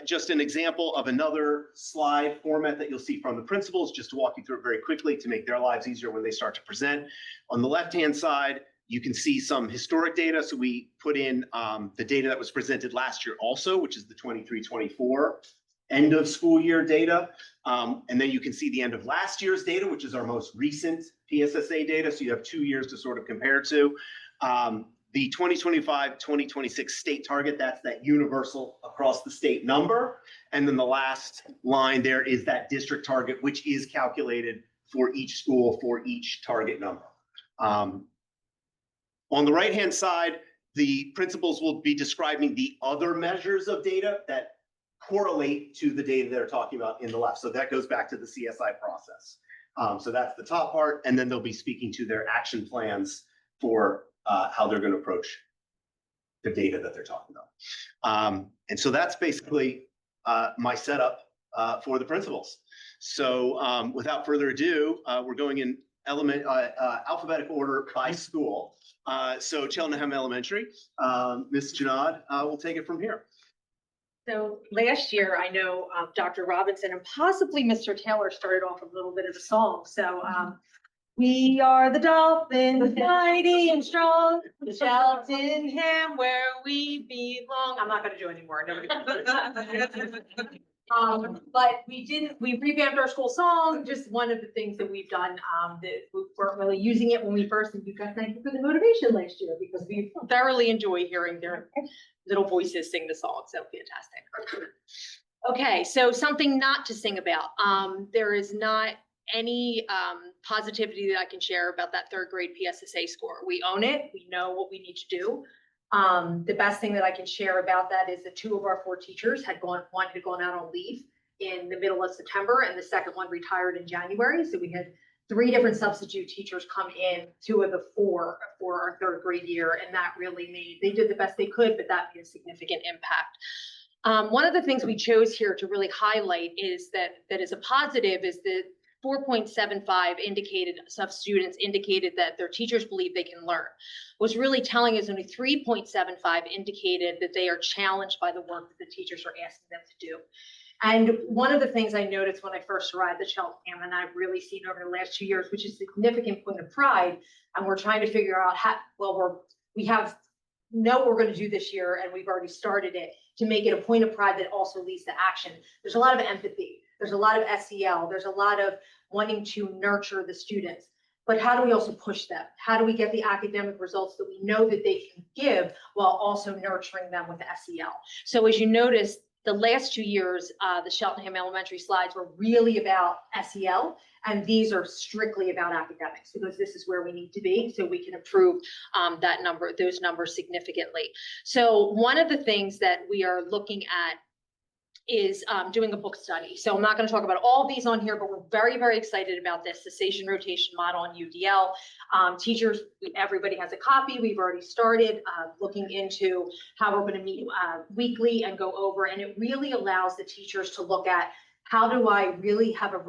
just an example of another slide format that you'll see from the principals, just to walk you through it very quickly to make their lives easier when they start to present. On the left-hand side, you can see some historic data. So we put in the data that was presented last year also, which is the 23-24 end of school year data. And then you can see the end of last year's data, which is our most recent PSSA data. So you have 2 years to sort of compare to. The 2025-2026 state target, that's that universal across the state number. And then the last line there is that district target, which is calculated for each school for each target number. On the right-hand side, the principals will be describing the other measures of data that correlate to the data they're talking about in the left. So that goes back to the CSI process. So that's the top part. And then they'll be speaking to their action plans for how they're going to approach the data that they're talking about. And so that's basically my setup for the principals. So without further ado, we're going in alphabetical order by school. So Cheltenham Elementary, Ms. Janad will take it from here. So last year, I know Dr. Robinson and possibly Mr. Taylor started off a little bit of a song. So we are the Dolphins, mighty and strong, Cheltenham, where we belong. I'm not going to do anymore. Nobody. But we revamped our school song. Just one of the things that we've done that we weren't really using it when we first, and you guys, thank you for the motivation last year, because we thoroughly enjoy hearing their little voices sing the song. So fantastic. Okay, so something not to sing about. There is not any positivity that I can share about that third grade PSSA score. We own it. We know what we need to do. The best thing that I can share about that is that 2 of our 4 teachers one had gone out on leave in the middle of September, and the second one retired in January. So we had 3 different substitute teachers come in, 2 of the 4 for our third grade year. And that really they did the best they could, but that made a significant impact. One of the things we chose here to really highlight is that is a positive is that 4.75 indicated, some students indicated that their teachers believe they can learn. What's really telling is only 3.75 indicated that they are challenged by the work that the teachers are asking them to do. And one of the things I noticed when I first arrived at Cheltenham, and I've really seen over the last 2 years, which is a significant point of pride, and we're trying to figure out how, we know what we're going to do this year, and we've already started it, to make it a point of pride that also leads to action. There's a lot of empathy. There's a lot of SEL. There's a lot of wanting to nurture the students. But how do we also push them? How do we get the academic results that we know that they can give while also nurturing them with SEL? So as you notice, the last 2 years, the Cheltenham Elementary slides were really about SEL, and these are strictly about academics, because this is where we need to be so we can improve those numbers significantly. So one of the things that we are looking at is doing a book study. So I'm not going to talk about all these on here, but we're very, very excited about this cessation rotation model on UDL. Teachers, everybody has a copy. We've already started looking into how we're going to meet weekly and go over, and it really allows the teachers to look at how do I really have a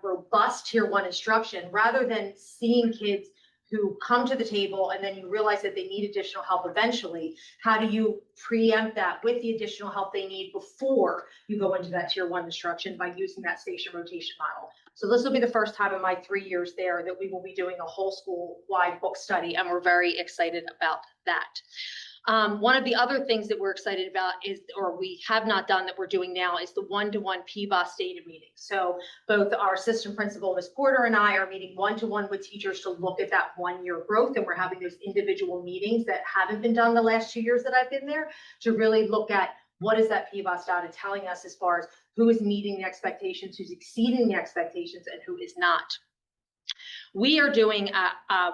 robust tier 1 instruction, rather than seeing kids who come to the table and then you realize that they need additional help eventually. How do you preempt that with the additional help they need before you go into that tier 1 instruction by using that station rotation model? So this will be the first time in my 3 years there that we will be doing a whole school-wide book study, and we're very excited about that. One of the other things that we're excited about is, or we have not done that we're doing now, is the one-to-one PBOS data meeting. So both our assistant principal, Ms. Porter, and I are meeting one-to-one with teachers to look at that 1-year growth. And we're having those individual meetings that haven't been done the last 2 years that I've been there, to really look at what is that PBOS data telling us as far as who is meeting the expectations, who's exceeding the expectations, and who is not. We are doing,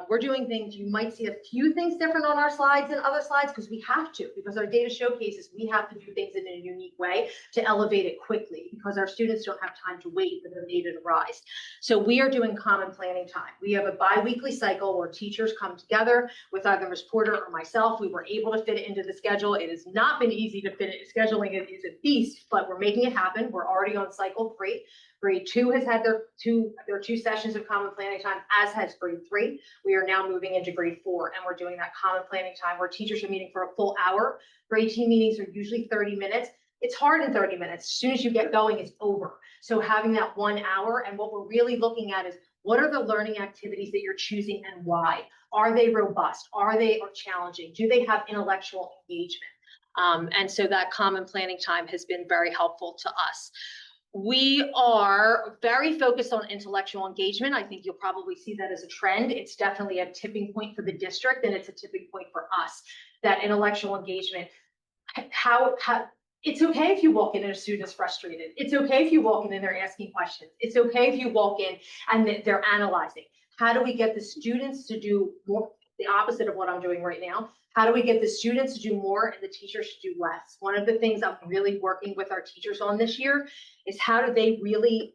we're doing things, you might see a few things different on our slides than other slides because we have to, because our data showcases, we have to do things in a unique way to elevate it quickly because our students don't have time to wait for their data to rise. So we are doing common planning time. We have a bi-weekly cycle where teachers come together with either Ms. Porter or myself. We were able to fit it into the schedule. It has not been easy to fit it. Scheduling it is a beast, but we're making it happen. We're already on cycle 3. Grade 2 has had their two sessions of common planning time, as has grade 3. We are now moving into grade 4, and we're doing that common planning time where teachers are meeting for a full hour. Grade team meetings are usually 30 minutes. It's hard in 30 minutes. As soon as you get going, it's over. So having that 1 hour, and what we're really looking at is what are the learning activities that you're choosing and why? Are they robust? Are they challenging? Do they have intellectual engagement? And so that common planning time has been very helpful to us. We are very focused on intellectual engagement. I think you'll probably see that as a trend. It's definitely a tipping point for the district, and it's a tipping point for us, that intellectual engagement. It's okay if you walk in and a student is frustrated. It's okay if you walk in and they're asking questions. It's okay if you walk in and they're analyzing. How do we get the students to do more, the opposite of what I'm doing right now? How do we get the students to do more and the teachers to do less? One of the things I'm really working with our teachers on this year is how are they really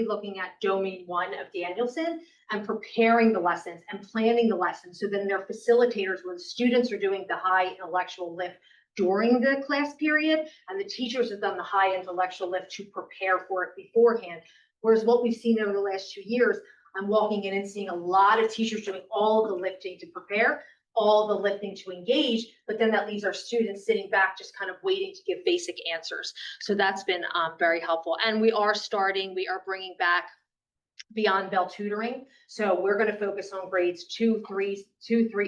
looking at domain 1 of Danielson and preparing the lessons and planning the lessons. So then they're facilitators where the students are doing the high intellectual lift during the class period, and the teachers have done the high intellectual lift to prepare for it beforehand. Whereas what we've seen over the last 2 years, I'm walking in and seeing a lot of teachers doing all of the lifting to prepare, all the lifting to engage, but then that leaves our students sitting back just kind of waiting to give basic answers. So that's been very helpful. And we are bringing back Beyond Bell tutoring. So we're going to focus on grades 2, 3,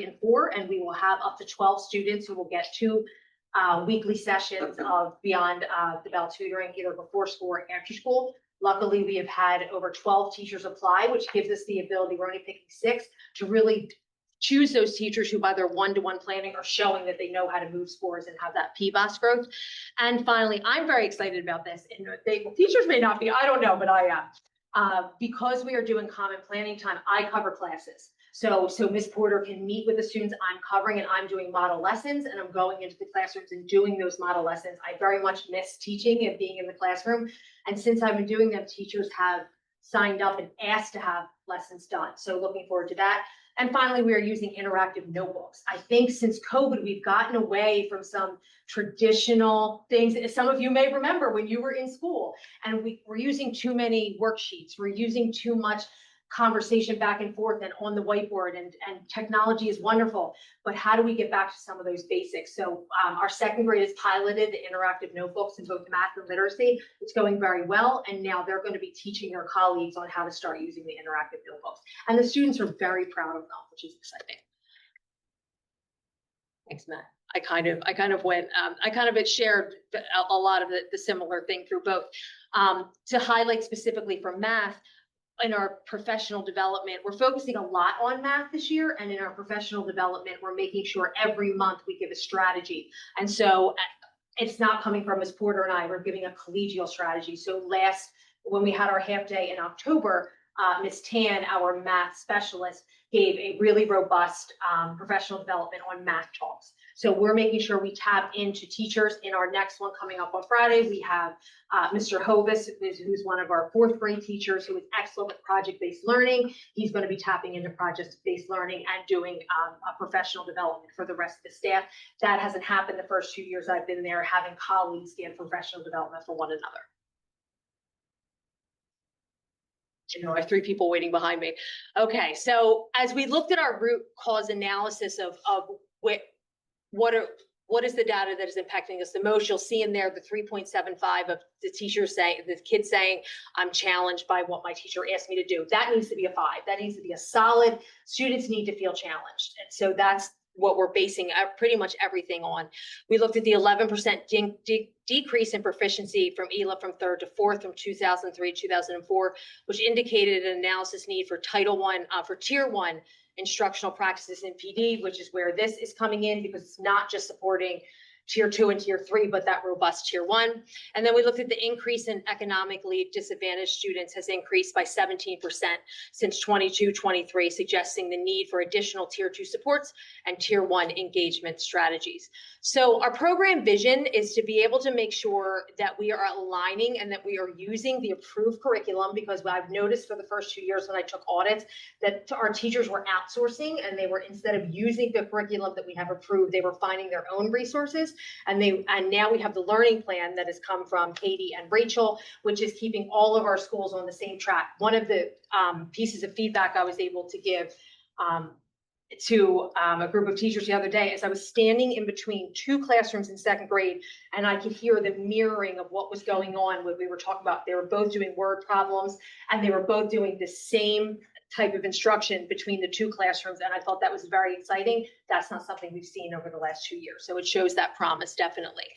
and 4, and we will have up to 12 students who will get 2 weekly sessions of Beyond the Bell tutoring, either before school or after school. Luckily, we have had over 12 teachers apply, which gives us the ability, we're only picking 6, to really choose those teachers who by their one-to-one planning are showing that they know how to move scores and have that PBOS growth. And finally, I'm very excited about this. And teachers may not be, I don't know, but I am. Because we are doing common planning time, I cover classes. So Ms. Porter can meet with the students I'm covering, and I'm doing model lessons, and I'm going into the classrooms and doing those model lessons. I very much miss teaching and being in the classroom. And since I've been doing them, teachers have signed up and asked to have lessons done. So looking forward to that. And finally, we are using interactive notebooks. I think since COVID, we've gotten away from some traditional things. Some of you may remember when you were in school, and we're using too many worksheets. We're using too much conversation back and forth and on the whiteboard, and technology is wonderful, but how do we get back to some of those basics? So our second grade has piloted the interactive notebooks in both math and literacy. It's going very well, and now they're going to be teaching their colleagues on how to start using the interactive notebooks. And the students are very proud of them, which is exciting. Thanks, Matt. I kind of shared a lot of the similar thing through both. To highlight specifically for math, in our professional development, we're focusing a lot on math this year, and in our professional development, we're making sure every month we give a strategy. And so it's not coming from Ms. Porter and I, we're giving a collegial strategy. So when we had our half day in October, Ms. Tan, our math specialist, gave a really robust professional development on math talks. So we're making sure we tap into teachers. In our next one coming up on Friday, we have Mr. Hovis, who's one of our 4th grade teachers who is excellent with project-based learning. He's going to be tapping into project-based learning and doing a professional development for the rest of the staff. That hasn't happened the first 2 years I've been there, having colleagues give professional development for one another. I have 3 people waiting behind me. Okay, so as we looked at our root cause analysis of what is the data that is impacting us the most, you'll see in there the 3.75 of the teachers saying, the kids saying, I'm challenged by what my teacher asked me to do. That needs to be a 5. That needs to be a solid, students need to feel challenged. And so that's what we're basing pretty much everything on. We looked at the 11% decrease in proficiency from ELA from 3rd to 4th from 2003 to 2004, which indicated an analysis need for Title I, for Tier 1 instructional practices in PD, which is where this is coming in, because it's not just supporting tier 2 and tier 3, but that robust tier 1. And then we looked at the increase in economically disadvantaged students has increased by 17% since 22-23, suggesting the need for additional tier 2 supports and tier 1 engagement strategies. So our program vision is to be able to make sure that we are aligning and that we are using the approved curriculum, because I've noticed for the first 2 years when I took audits that our teachers were outsourcing, and they were, instead of using the curriculum that we have approved, they were finding their own resources. And now we have the learning plan that has come from Katie and Rachel, which is keeping all of our schools on the same track. One of the pieces of feedback I was able to give to a group of teachers the other day as I was standing in between 2 classrooms in 2nd grade, and I could hear the mirroring of what was going on when we were talking about. They were both doing word problems, and they were both doing the same type of instruction between the 2 classrooms, and I thought that was very exciting. That's not something we've seen over the last 2 years, so it shows that promise, definitely.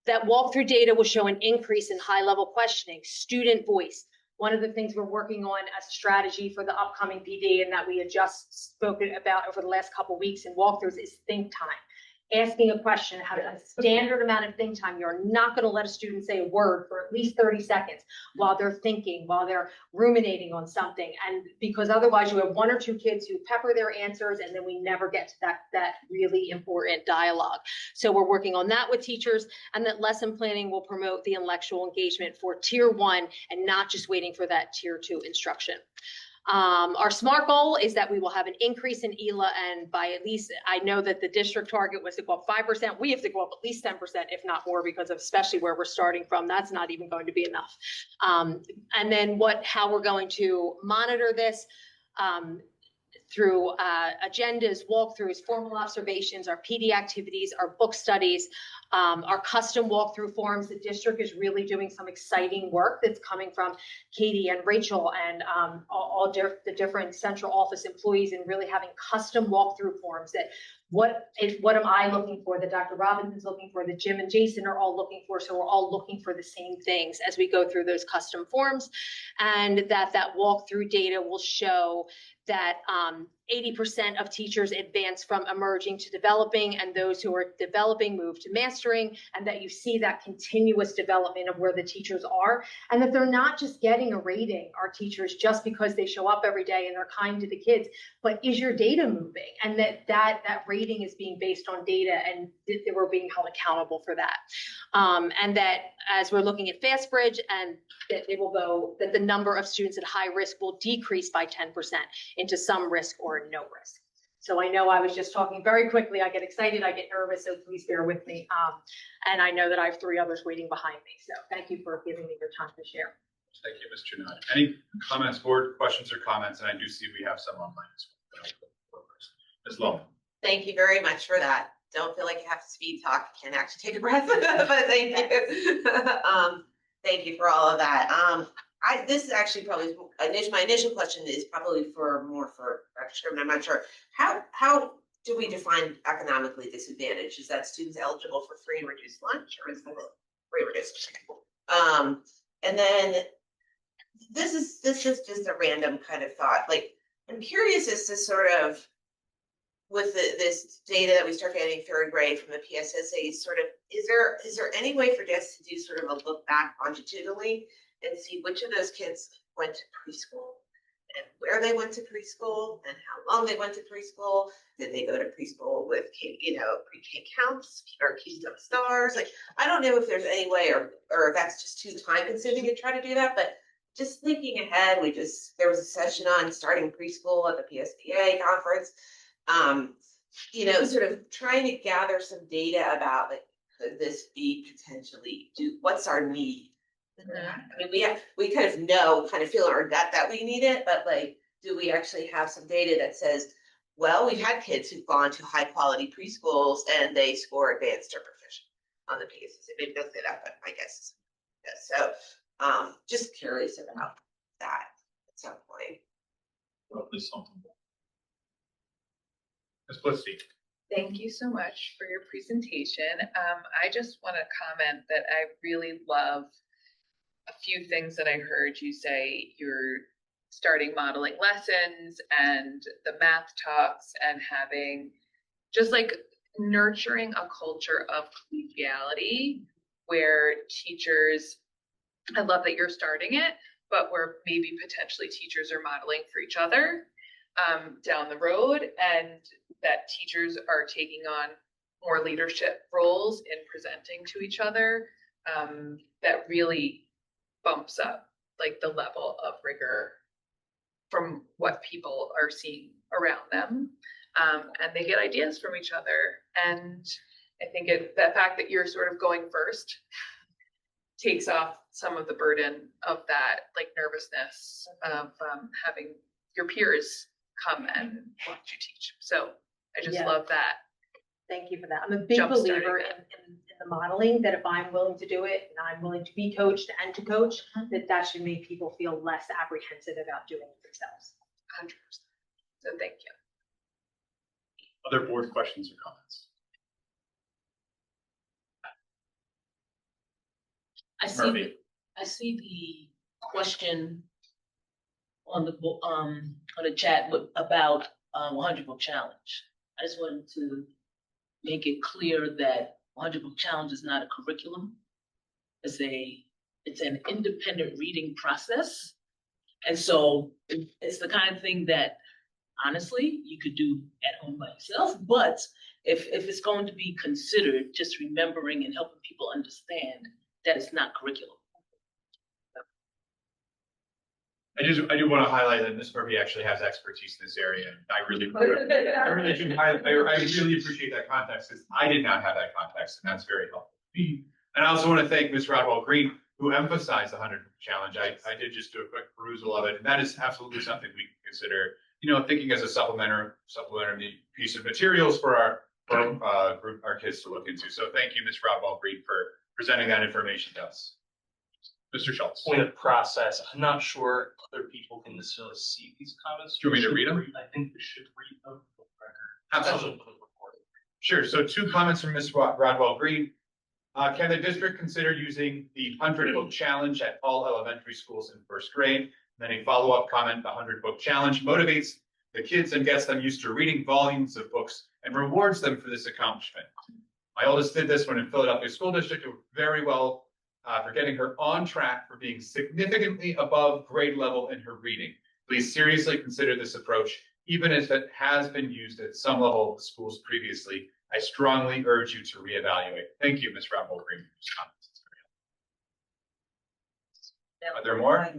That walkthrough data will show an increase in high-level questioning, student voice. One of the things we're working on as a strategy for the upcoming PD, and that we had just spoken about over the last couple of weeks in walkthroughs, is think time. Asking a question, have a standard amount of think time. You're not going to let a student say a word for at least 30 seconds while they're thinking, while they're ruminating on something. And because otherwise you have 1 or 2 kids who pepper their answers, and then we never get to that really important dialogue. So we're working on that with teachers, and that lesson planning will promote the intellectual engagement for tier 1 and not just waiting for that tier 2 instruction. Our SMART goal is that we will have an increase in ELA, and by at least, I know that the district target was to go up 5%. We have to go up at least 10%, if not more, because of especially where we're starting from, that's not even going to be enough. And then how we're going to monitor this, through agendas, walkthroughs, formal observations, our PD activities, our book studies, our custom walkthrough forums. The district is really doing some exciting work that's coming from Katie and Rachel and the different central office employees, and really having custom walkthrough forums that what am I looking for, that Dr. Robinson's looking for, that Jim and Jason are all looking for. So we're all looking for the same things as we go through those custom forms, and that walkthrough data will show that 80% of teachers advance from emerging to developing, and those who are developing move to mastering, and that you see that continuous development of where the teachers are, and that they're not just getting a rating, our teachers, just because they show up every day and they're kind to the kids, but is your data moving? And that rating is being based on data, and that we're being held accountable for that. And that as we're looking at FastBridge, and that that the number of students at high risk will decrease by 10% into some risk or no risk. So I know I was just talking very quickly. I get excited, I get nervous, so please bear with me. And I know that I have 3 others waiting behind me. So thank you for giving me your time to share. Thank you, Ms. Junod. Any comments, board questions or comments? And I do see we have some online as well. Ms. Lowe. Thank you very much for that. Don't feel like you have to speed talk. You can actually take a breath, but thank you. Thank you for all of that. This is actually probably my initial question is probably more for Dr. Sherman. I'm not sure. How do we define economically disadvantaged? Is that students eligible for free and reduced lunch, or is it free reduced? And then this is just a random kind of thought. Like, I'm curious as to sort of, with this data that we start getting 3rd grade from the PSSA, sort of, is there any way for us to do sort of a look back longitudinally and see which of those kids went to preschool and where they went to preschool and how long they went to preschool? Did they go to preschool with, pre-K counts or Keystone Stars? Like, I don't know if there's any way, or if that's just too time consuming to try to do that, but just thinking ahead, there was a session on starting preschool at the PSBA conference. Sort of trying to gather some data about, like, could this be potentially what's our need? I mean, we kind of feel in our gut that we need it, but like, do we actually have some data that says, well, we've had kids who've gone to high quality preschools and they score advanced or proficient on the PSSA. Maybe don't say that, but I guess. Yeah, so just curious about that at some point. Probably something. Ms. Blitzstein. Thank you so much for your presentation. I just want to comment that I really love a few things that I heard you say. You're starting modeling lessons and the math talks, and having just like nurturing a culture of collegiality where teachers, I love that you're starting it, but where maybe potentially teachers are modeling for each other down the road, and that teachers are taking on more leadership roles in presenting to each other, that really bumps up like the level of rigor from what people are seeing around them. And they get ideas from each other. And I think the fact that you're sort of going first takes off some of the burden of that, like nervousness of having your peers come and watch you teach. So I just Yeah. love that. Thank you for that. I'm a big Jump-starting believer in the modeling, that if I'm willing to do it and I'm willing to be coached and to coach, that should make people feel less apprehensive about doing it themselves. 100%. So thank you. Other board questions or comments? Murphy. I see the question on the chat about 100 book challenge. I just wanted to make it clear that 100 book challenge is not a curriculum. It's an independent reading process. And so it's the kind of thing that honestly you could do at home by yourself. But if it's going to be considered, just remembering and helping people understand that it's not curriculum. I do want to highlight that Ms. Murphy actually has expertise in this area. And I really appreciate that context, because I did not have that context, and that's very helpful to me. And I also want to thank Ms. Rodwell Green, who emphasized the 100 challenge. I did just do a quick perusal of it, and that is absolutely something we can consider, thinking as a supplementary piece of materials for our group, our kids to look into. So thank you, Ms. Rodwell Green, for presenting that information to us. Mr. Schultz. Point of process, I'm not sure other people can necessarily see these comments. Do you want me to read them? I think we should read them for the record. Absolutely. Sure. So 2 comments from Ms. Rodwell Green. Can the district consider using the 100 book challenge at all elementary schools in first grade? Then a follow-up comment: the 100 book challenge motivates the kids and gets them used to reading volumes of books and rewards them for this accomplishment. My oldest did this when in Philadelphia School District. It worked very well for getting her on track for being significantly above grade level in her reading. Please seriously consider this approach, even if it has been used at some level of the schools previously. I strongly urge you to reevaluate. Thank you, Ms. Rodwell Green, for your comments. Are there more?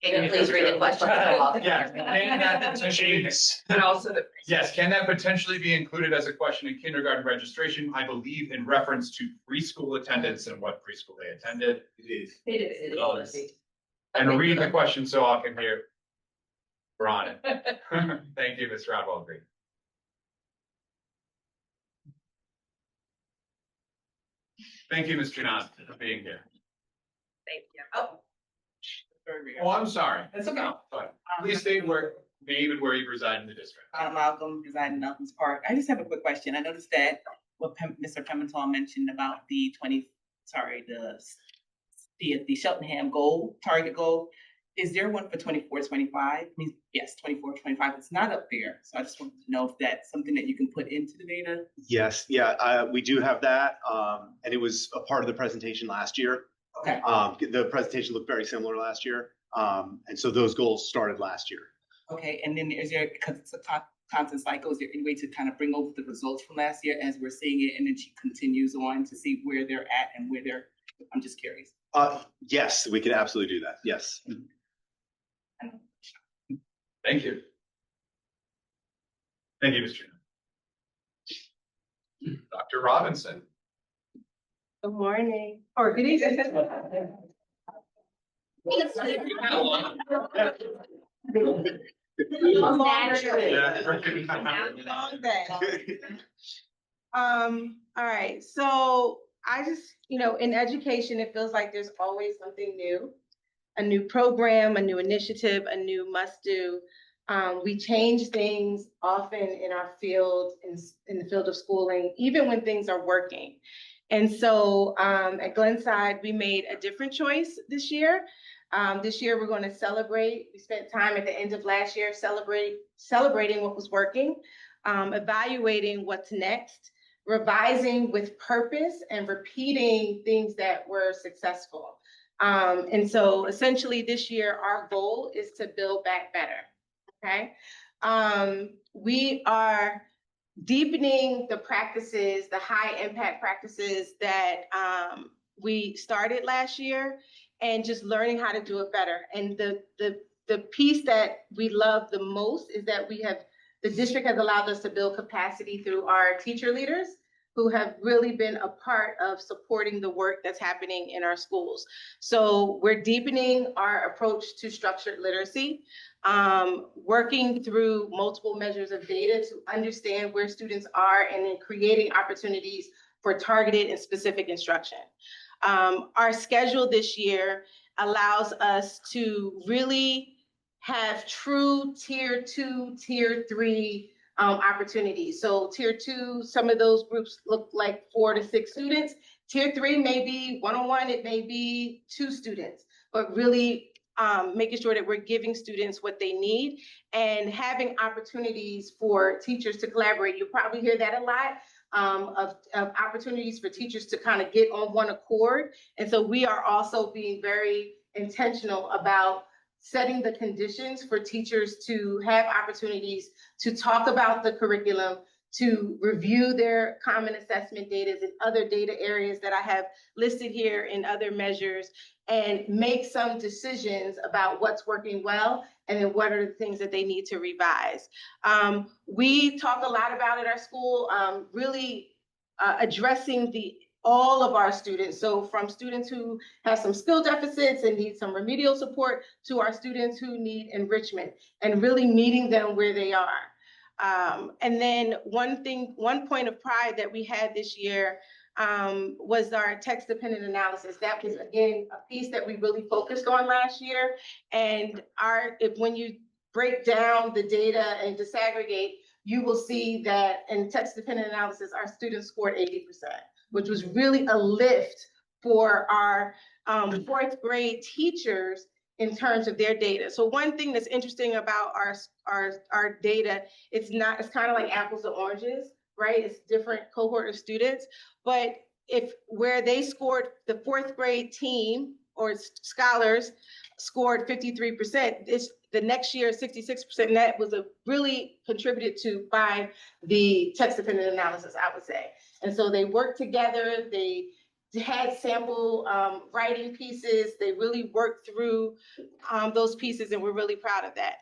Can you please read the question? Yeah. Can that potentially, And also yes, can that potentially be included as a question in kindergarten registration? I believe in reference to preschool attendance and what preschool they attended. It is. And read the question so I can hear. We're on it. Thank you, Ms. Rodwell Green. Thank you, Ms. Janot, for being here. thank you. Oh, I'm sorry. It's okay. Please state name and where you reside in the district. Malcolm, reside in Elkins Park. I just have a quick question. I noticed that what Mr. Pimentel mentioned about the Cheltenham goal, target goal. Is there one for 24-25? Yes, 24-25. It's not up there. So I just wanted to know if that's something that you can put into the data. Yes, yeah, we do have that. And it was a part of the presentation last year. Okay. The presentation looked very similar last year. And so those goals started last year. Okay, and then is there, because it's a constant cycle, is there any way to kind of bring over the results from last year as we're seeing it, and then she continues on to see where they're at and where I'm just curious. Yes, we can absolutely do that. Yes. Thank you. Thank you, Mr. Dr. Robinson. Good morning. Or good evening. Long day. All right, so I just, in education, it feels like there's always something new, a new program, a new initiative, a new must-do. We change things often in our field, in the field of schooling, even when things are working. And so at Glenside, we made a different choice this year. This year, we're going to celebrate. We spent time at the end of last year celebrating what was working. evaluating what's next, revising with purpose, and repeating things that were successful. And so essentially this year, our goal is to build back better, okay? We are deepening the practices, the high impact practices that we started last year, and just learning how to do it better. And the piece that we love the most is that the district has allowed us to build capacity through our teacher leaders, who have really been a part of supporting the work that's happening in our schools. So we're deepening our approach to structured literacy, working through multiple measures of data to understand where students are, and then creating opportunities for targeted and specific instruction. Our schedule this year allows us to really have true tier 2, tier 3 opportunities. So tier 2, some of those groups look like 4 to 6 students. Tier 3 may be one-on-one, it may be 2 students, but really making sure that we're giving students what they need and having opportunities for teachers to collaborate. You probably hear that a lot, of opportunities for teachers to kind of get on one accord. And so we are also being very intentional about setting the conditions for teachers to have opportunities to talk about the curriculum, to review their common assessment data and other data areas that I have listed here in other measures, and make some decisions about what's working well and then what are the things that they need to revise. We talk a lot about at our school, really addressing all of our students. So from students who have some skill deficits and need some remedial support, to our students who need enrichment, and really meeting them where they are. And then one point of pride that we had this year was our text dependent analysis. That was, again, a piece that we really focused on last year. And when you break down the data and disaggregate, you will see that in text dependent analysis, our students scored 80%, which was really a lift for our 4th grade teachers in terms of their data. So one thing that's interesting about our data, it's kind of like apples and oranges, right? It's different cohort of students, but where they scored, the 4th grade team or scholars scored 53%, the next year 66%, and that was really contributed to by the text dependent analysis, I would say. And so they worked together, they had sample writing pieces, they really worked through those pieces, and we're really proud of that.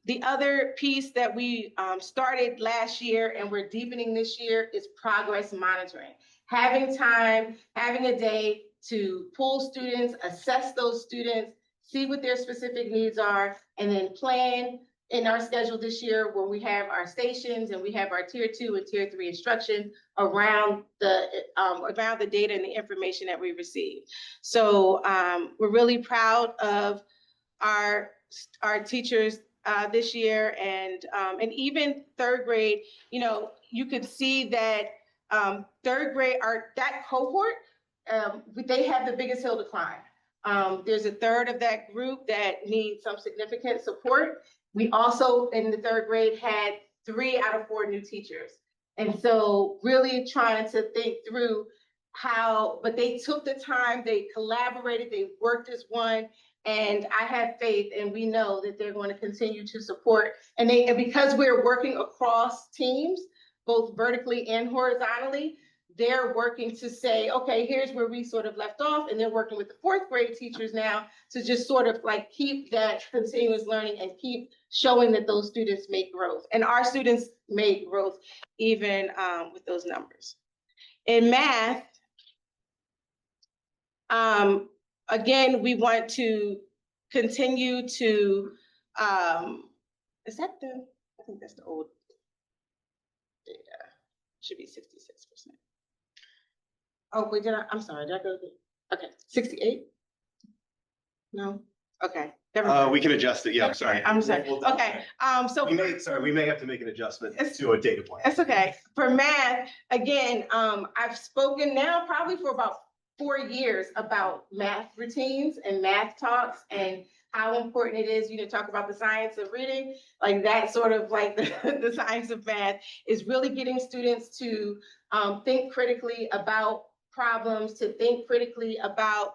The other piece that we started last year and we're deepening this year is progress monitoring. Having time, having a day to pull students, assess those students, see what their specific needs are, and then plan in our schedule this year where we have our stations and we have our tier 2 and tier 3 instruction around the data and the information that we receive. So we're really proud of our teachers this year, and even 3rd grade. You could see that 3rd grade, that cohort, they have the biggest hill to climb. There's a third of that group that needs some significant support. We also, in the 3rd grade, had 3 out of 4 new teachers. And so really trying to think through but they took the time, they collaborated, they worked as one, and I have faith, and we know that they're going to continue to support. And because we're working across teams, both vertically and horizontally, they're working to say, okay, here's where we sort of left off. And they're working with the 4th grade teachers now to just sort of like keep that continuous learning and keep showing that those students make growth. And our students make growth even with those numbers. In math, again, we want to continue to, I think that's the old data, should be 66%. Oh, wait, I'm sorry, did I go? Okay, 68? No, okay. We can adjust it, yeah, I'm sorry. I'm sorry, okay, so. We may have to make an adjustment to a data point. That's okay. For math, again, I've spoken now probably for about 4 years about math routines and math talks, and how important it is, talk about the science of reading, like that sort of like the science of math is really getting students to think critically about problems, to think critically about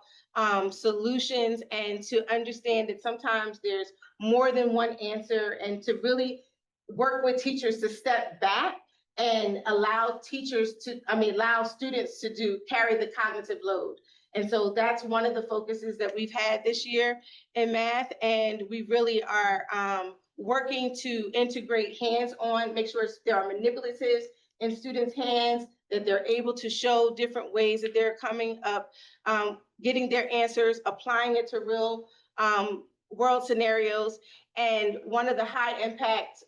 solutions, and to understand that sometimes there's more than one answer, and to really work with teachers to step back and allow students to carry the cognitive load. And so that's one of the focuses that we've had this year in math. And we really are working to integrate hands-on, make sure there are manipulatives in students' hands, that they're able to show different ways that they're coming up, getting their answers, applying it to real world scenarios. And one of the high impact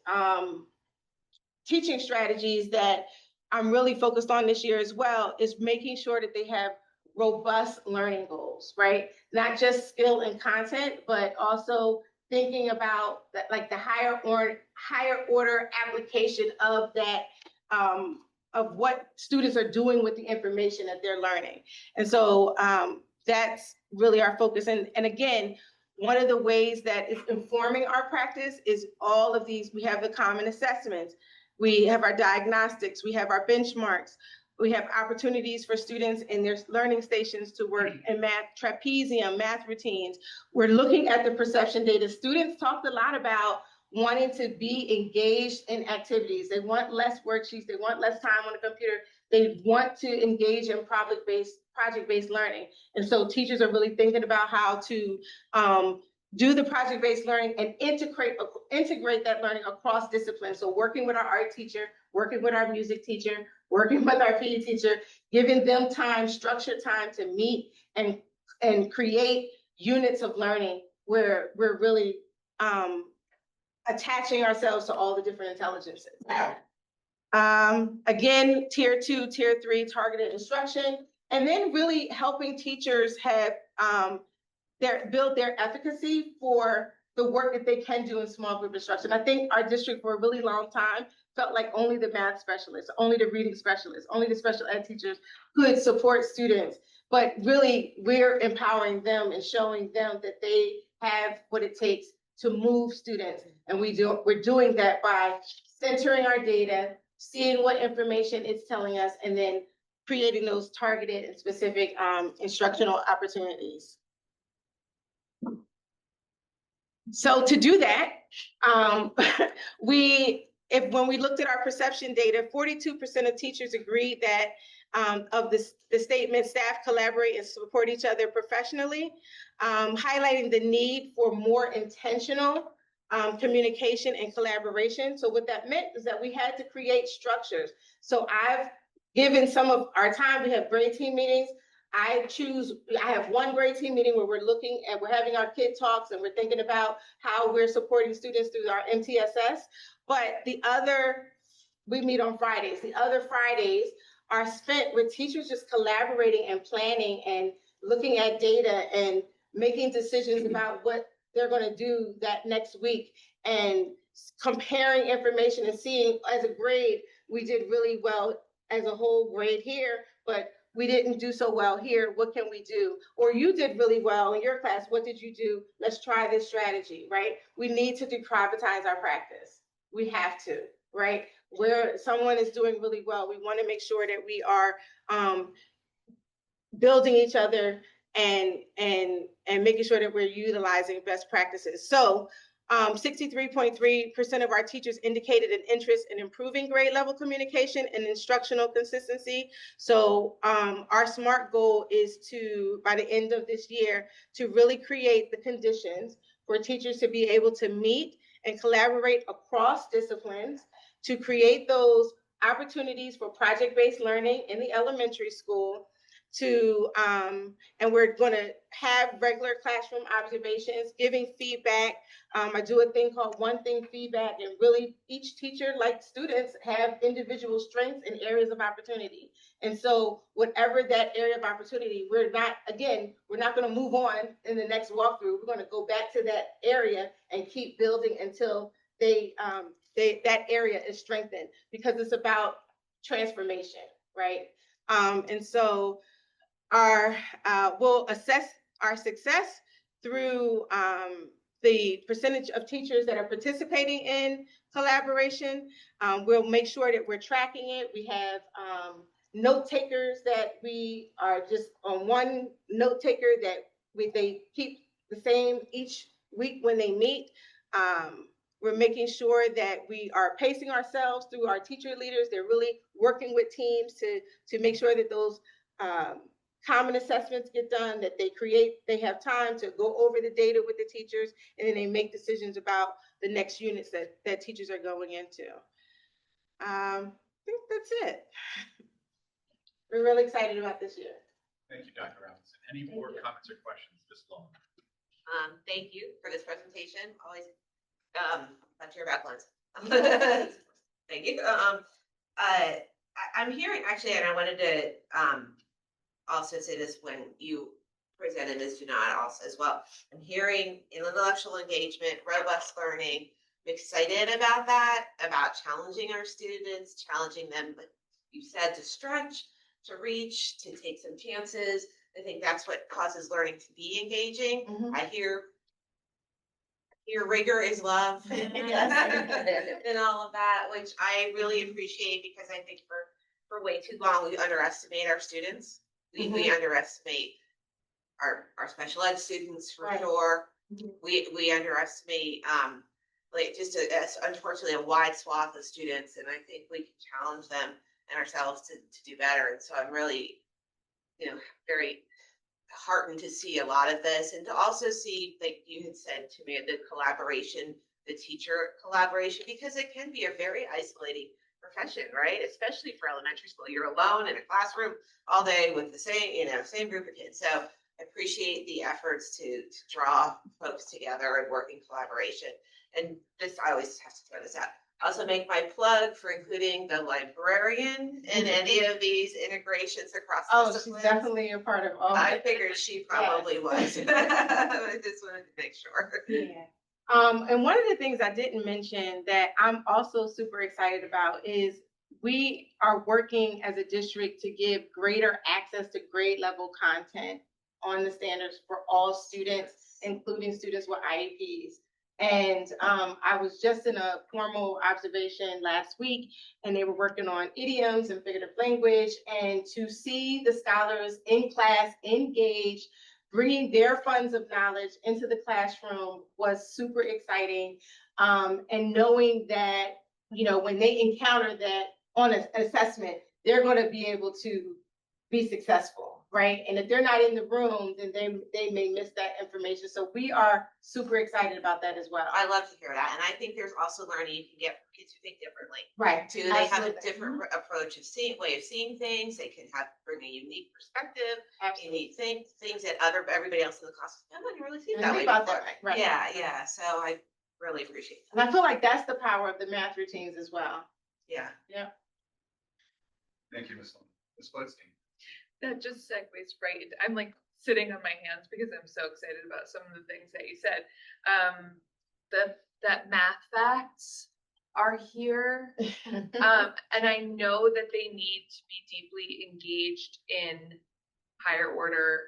teaching strategies that I'm really focused on this year as well is making sure that they have robust learning goals, right? Not just skill and content, but also thinking about that, like the higher order application of that, of what students are doing with the information that they're learning. And so that's really our focus. And again, one of the ways that is informing our practice is all of these. We have the common assessments, we have our diagnostics, we have our benchmarks, we have opportunities for students in their learning stations to work in math, trapezium, math routines. We're looking at the perception data. Students talked a lot about wanting to be engaged in activities. They want less worksheets, they want less time on the computer. They want to engage in project-based learning. And so teachers are really thinking about how to do the project-based learning and integrate that learning across disciplines. So working with our art teacher, working with our music teacher, working with our PE teacher, giving them time, structured time to meet and create units of learning where we're really attaching ourselves to all the different intelligences. Again, tier 2, tier 3 targeted instruction, and then really helping teachers have build their efficacy for the work that they can do in small group instruction. I think our district for a really long time felt like only the math specialists, only the reading specialists, only the special ed teachers could support students. But really, we're empowering them and showing them that they have what it takes to move students. And we're doing that by centering our data, seeing what information it's telling us, and then creating those targeted and specific instructional opportunities. So to do that, when we looked at our perception data, 42% of teachers agreed that of the statement, staff collaborate and support each other professionally, highlighting the need for more intentional communication and collaboration. So what that meant is that we had to create structures. So I've given some of our time, we have grade team meetings. I have one grade team meeting where we're having our kid talks and we're thinking about how we're supporting students through our MTSS. But we meet on Fridays. The other Fridays are spent with teachers just collaborating and planning and looking at data and making decisions about what they're going to do that next week and comparing information and seeing as a grade, we did really well as a whole grade here, but we didn't do so well here. What can we do? Or you did really well in your class. What did you do? Let's try this strategy, right? We need to deprivatize our practice. We have to, right? Where someone is doing really well, we want to make sure that we are building each other and making sure that we're utilizing best practices. So 63.3% of our teachers indicated an interest in improving grade level communication and instructional consistency. So our SMART goal is to, by the end of this year, to really create the conditions for teachers to be able to meet and collaborate across disciplines, to create those opportunities for project-based learning in the elementary school, and we're going to have regular classroom observations, giving feedback. I do a thing called one thing feedback, and really each teacher, like students, have individual strengths and areas of opportunity. And so whatever that area of opportunity, we're not going to move on in the next walkthrough. We're going to go back to that area and keep building until that area is strengthened, because it's about transformation, right? And so we'll assess our success through the percentage of teachers that are participating in collaboration. We'll make sure that we're tracking it. We have note takers that we are just on one note taker that they keep the same each week when they meet. We're making sure that we are pacing ourselves through our teacher leaders. They're really working with teams to make sure that those common assessments get done, that they have time to go over the data with the teachers, and then they make decisions about the next units that teachers are going into. I think that's it. We're really excited about this year. Thank you, Dr. Robinson. Any more comments or questions, Ms. Long? Thank you for this presentation. Always, glad to hear about Glenn's. Thank you. I'm hearing actually, and I wanted to also say this when you presented this to not also as well. I'm hearing intellectual engagement, robust learning. I'm excited about that, about challenging our students, challenging them, like you said, to stretch, to reach, to take some chances. I think that's what causes learning to be engaging. I hear rigor is love and all of that, which I really appreciate, because I think for way too long we underestimate our students. We underestimate our special ed students for sure. We underestimate like just unfortunately a wide swath of students, and I think we can challenge them and ourselves to do better. And so I'm really, very heartened to see a lot of this, and to also see, like you had said to me, the collaboration, the teacher collaboration, because it can be a very isolating profession, right? Especially for elementary school. You're alone in a classroom all day with the same group of kids. So I appreciate the efforts to draw folks together and work in collaboration. And this, I always have to throw this out. Also make my plug for including the librarian in any of these integrations across disciplines. She's definitely a part of all. I figured she probably was. I just wanted to make sure. Yeah. And one of the things I didn't mention that I'm also super excited about is we are working as a district to give greater access to grade level content on the standards for all students, including students with IEPs. And I was just in a formal observation last week, and they were working on idioms and figurative language, and to see the scholars in class engaged, bringing their funds of knowledge into the classroom was super exciting. And knowing that, when they encounter that on an assessment, they're going to be able to be successful, right? And if they're not in the room, then they may miss that information. So we are super excited about that as well. I love to hear that. And I think there's also learning you can get from kids who think differently. Right. Too. They have a different approach of way of seeing things. They can bring a unique perspective, unique things that everybody else in the class haven't really seen that way before. Right. Yeah. So I really appreciate that. And I feel like that's the power of the math routines as well. Yeah. Yeah. Thank you, Ms. Long. Ms. Blitzstein. That just segues right into, I'm like sitting on my hands because I'm so excited about some of the things that you said. That math facts are here. And I know that they need to be deeply engaged in higher order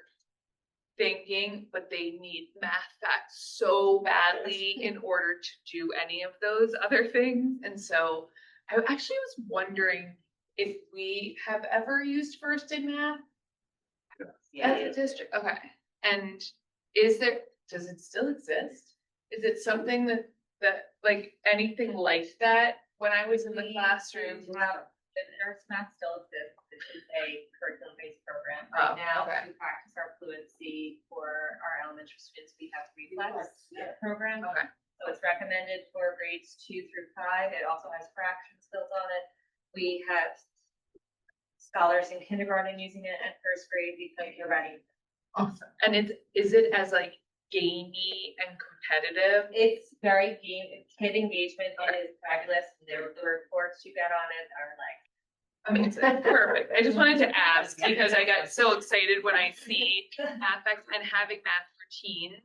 thinking, but they need math facts so badly in order to do any of those other things. And so I actually was wondering if we have ever used first in math as a district. Okay. And does it still exist? Is it something that like anything like that when I was in the classroom? Nurse Math still exists. This is a curriculum-based program. Right now, to practice our fluency for our elementary students, we have reflex program. Okay. So it's recommended for grades 2 through 5. It also has fractions built on it. We have scholars in kindergarten using it at first grade because you're ready. Awesome. And is it as like gamey and competitive? It's very kid engagement. It is fabulous. The reports you get on it are like amazing. Perfect. I just wanted to ask because I got so excited when I see math facts and having math routines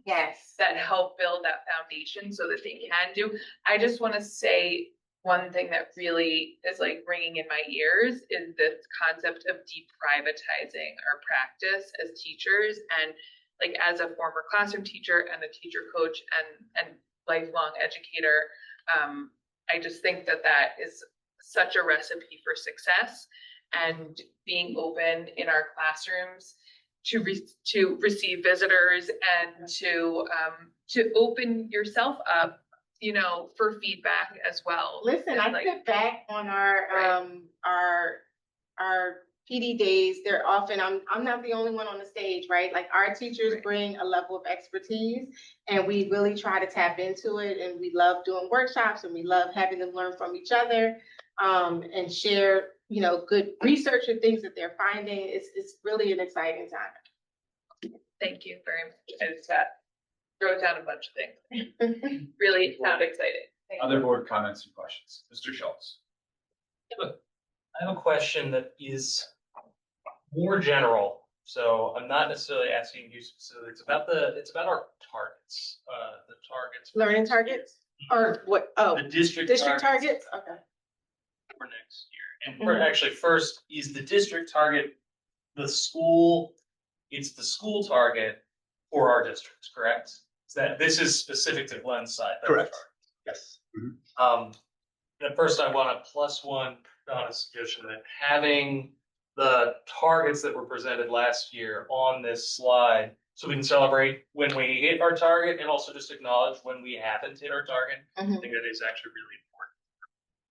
that help build that foundation so that they can do. I just want to say one thing that really is like ringing in my ears is this concept of deprivatizing our practice as teachers and like as a former classroom teacher and a teacher coach and lifelong educator, I just think that that is such a recipe for success, and being open in our classrooms to receive visitors and to open yourself up, you know, for feedback as well. Listen, I sit back on our PD days. They're often, I'm not the only one on the stage, right? Like our teachers bring a level of expertise and we really try to tap into it. And we love doing workshops and we love having them learn from each other and share, you know, good research and things that they're finding. It's really an exciting time. Thank you very much. I just wrote down a bunch of things. Really sound exciting. Thank you. Other board comments and questions? Mr. Schultz. I have a question that is more general, so I'm not necessarily asking you specifically. It's about our targets, the targets. Learning targets or what? Oh, The district targets? Okay. for next year. And for actually first, is the district target the school, it's the school target for our districts, correct? Is that, this is specific to Glenn's side? Correct. Yes. At first I want to +1 on a suggestion that having the targets that were presented last year on this slide, so we can celebrate when we hit our target and also just acknowledge when we haven't hit our target. I think that is actually really important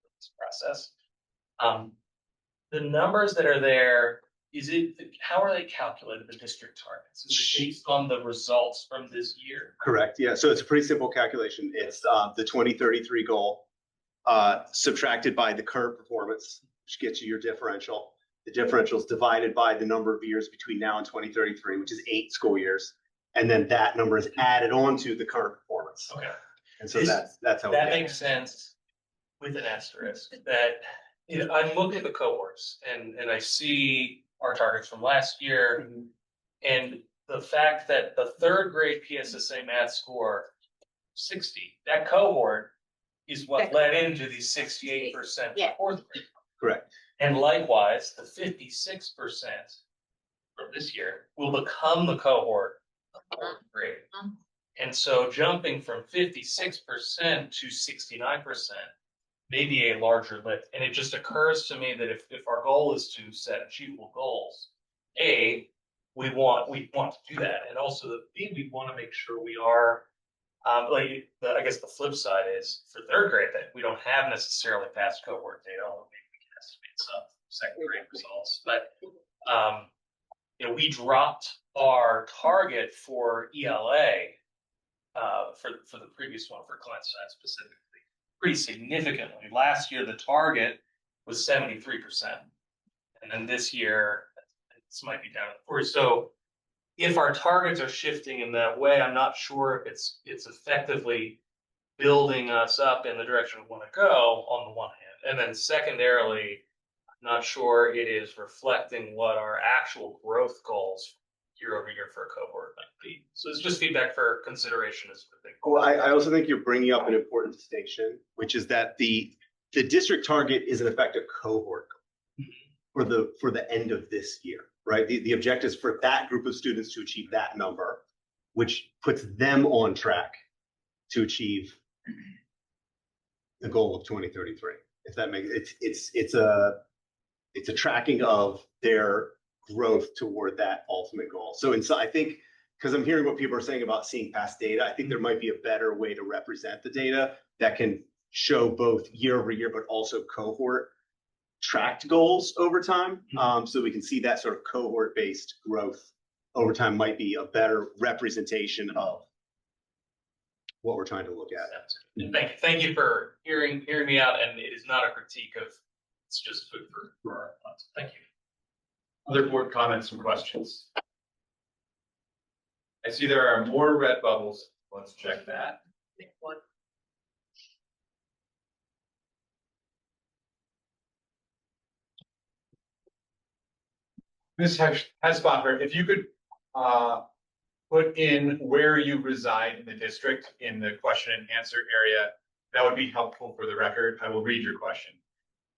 for this process. The numbers that are there, how are they calculated, the district targets? Is it based on the results from this year? Correct. Yeah. So it's a pretty simple calculation. It's the 2033 goal subtracted by the current performance, which gets you your differential. The differential is divided by the number of years between now and 2033, which is 8 school years. And then that number is added on to the current performance. Okay. And so that's how that makes sense with an asterisk that, you know, I'm looking at the cohorts and I see our targets from last year and the fact that the 3rd grade PSSA math score 60, that cohort is what led into the 68% for 4th grade. Correct. And likewise, the 56% from this year will become the cohort of 4th grade. And so jumping from 56% to 69% may be a larger lift. And it just occurs to me that if our goal is to set achievable goals, A, we want to do that. And also B, we want to make sure we are, I guess the flip side is for 3rd grade that we don't have necessarily past cohort data, although maybe we can estimate some 2nd grade results. But you know, we dropped our target for ELA for the previous one for Glenn side specifically pretty significantly. Last year the target was 73%, and then this year this might be down to 40%. So if our targets are shifting in that way, I'm not sure if it's effectively building us up in the direction we want to go on the one hand, and then secondarily, I'm not sure it is reflecting what our actual growth goals year over year for a cohort might be. So it's just feedback for consideration as a thing. Well, I also think you're bringing up an important distinction, which is that the district target is in effect a cohort for the end of this year, right? The objective is for that group of students to achieve that number, which puts them on track to achieve the goal of 2033. If that makes it's a tracking of their growth toward that ultimate goal. So I think, because I'm hearing what people are saying about seeing past data, I think there might be a better way to represent the data that can show both year over year, but also cohort tracked goals over time. So we can see that sort of cohort based growth over time might be a better representation of what we're trying to look at. Thank you for hearing me out, and it is not a critique of, it's just food for our thoughts. Thank you. Other board comments and questions? I see there are more red bubbles. Let's check that. One. Ms. Hesbacher, if you could put in where you reside in the district in the question and answer area, that would be helpful for the record. I will read your question.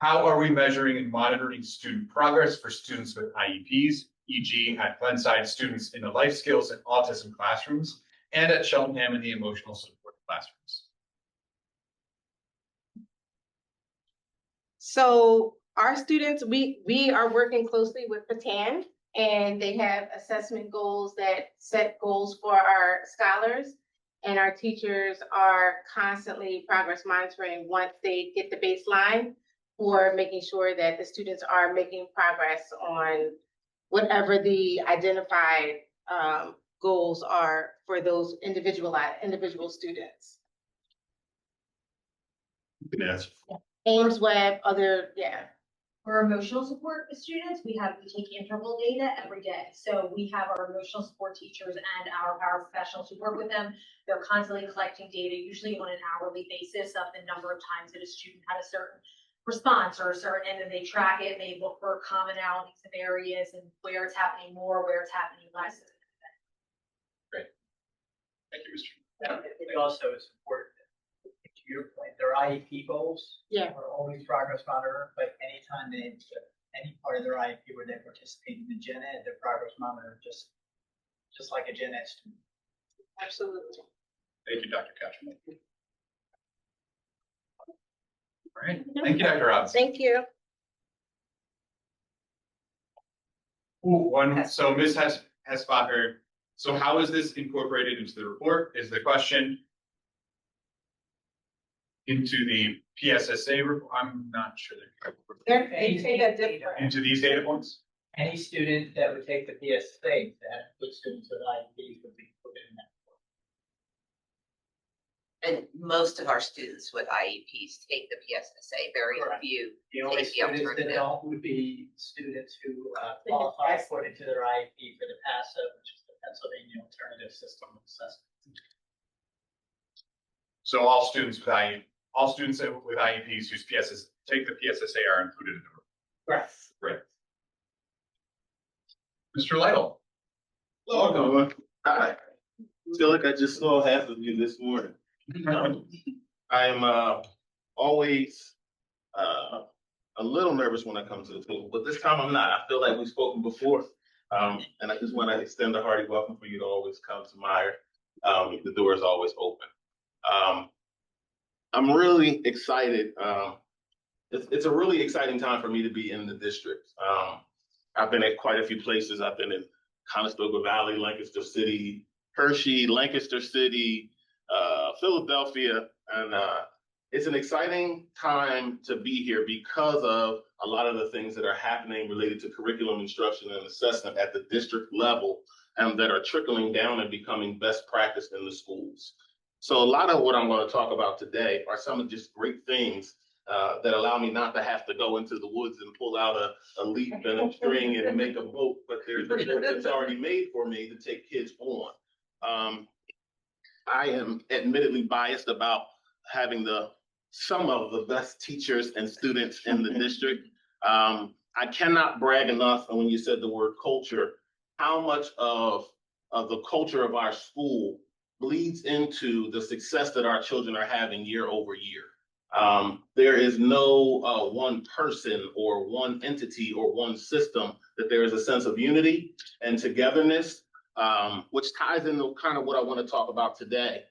How are we measuring and monitoring student progress for students with IEPs? e.g. at Glenside, students in the life skills and autism classrooms, and at Cheltenham in the emotional support classrooms. So our students, we are working closely with Patan, and they have assessment goals that set goals for our scholars. And our teachers are constantly progress monitoring once they get the baseline for making sure that the students are making progress on whatever the identified goals are for those individual students. You can answer. Ames Web, For emotional support with students, we take interval data every day. So we have our emotional support teachers and our paraprofessionals who work with them. They're constantly collecting data, usually on an hourly basis, of the number of times that a student had a certain response or a certain, and then they track it, and they look for commonalities of areas and where it's happening more, where it's happening less. Great. Thank you, Mr. It also is important, to your point, their IEP goals are always progress monitor, but anytime they, any part of their IEP where they participate in the gen ed, their progress monitor, just like a gen ed student. Absolutely. Thank you, Dr. Katchman. All right, thank you, Dr. Robinson. Thank you. So Ms. Hesbacher, so how is this incorporated into the report is the question? Into the PSSA report? I'm not sure. They say that different. Into these data points? Any student that would take the PSA, that good students with IEPs would be put in that. And most of our students with IEPs take the PSSA, very Correct. few The only take the students that alternative. don't would be students who qualify according to their IEP for the PASA, which is the Pennsylvania Alternative System of Assessment. So all students with IEPs whose take the PSSA are included in the report. Correct. Right. Mr. Lytle. Welcome. Hi. Feel like I just saw half of you this morning. I'm always a little nervous when I come to the table, but this time I'm not. I feel like we've spoken before. And I just want to extend a hearty welcome for you to always come to Meyer. The door is always open. I'm really excited. It's a really exciting time for me to be in the district. I've been at quite a few places. I've been in Conestoga Valley, Lancaster City, Hershey, Lancaster City, Philadelphia, and it's an exciting time to be here because of a lot of the things that are happening related to curriculum instruction and assessment at the district level and that are trickling down and becoming best practice in the schools. So a lot of what I'm going to talk about today are some of just great things that allow me not to have to go into the woods and pull out a leaf and a string and make a boat, but there's a boat that's already made for me to take kids on. I am admittedly biased about having some of the best teachers and students in the district. I cannot brag enough, and when you said the word culture, how much of the culture of our school bleeds into the success that our children are having year over year. There is no one person or one entity or one system, that there is a sense of unity and togetherness, which ties into kind of what I want to talk about today.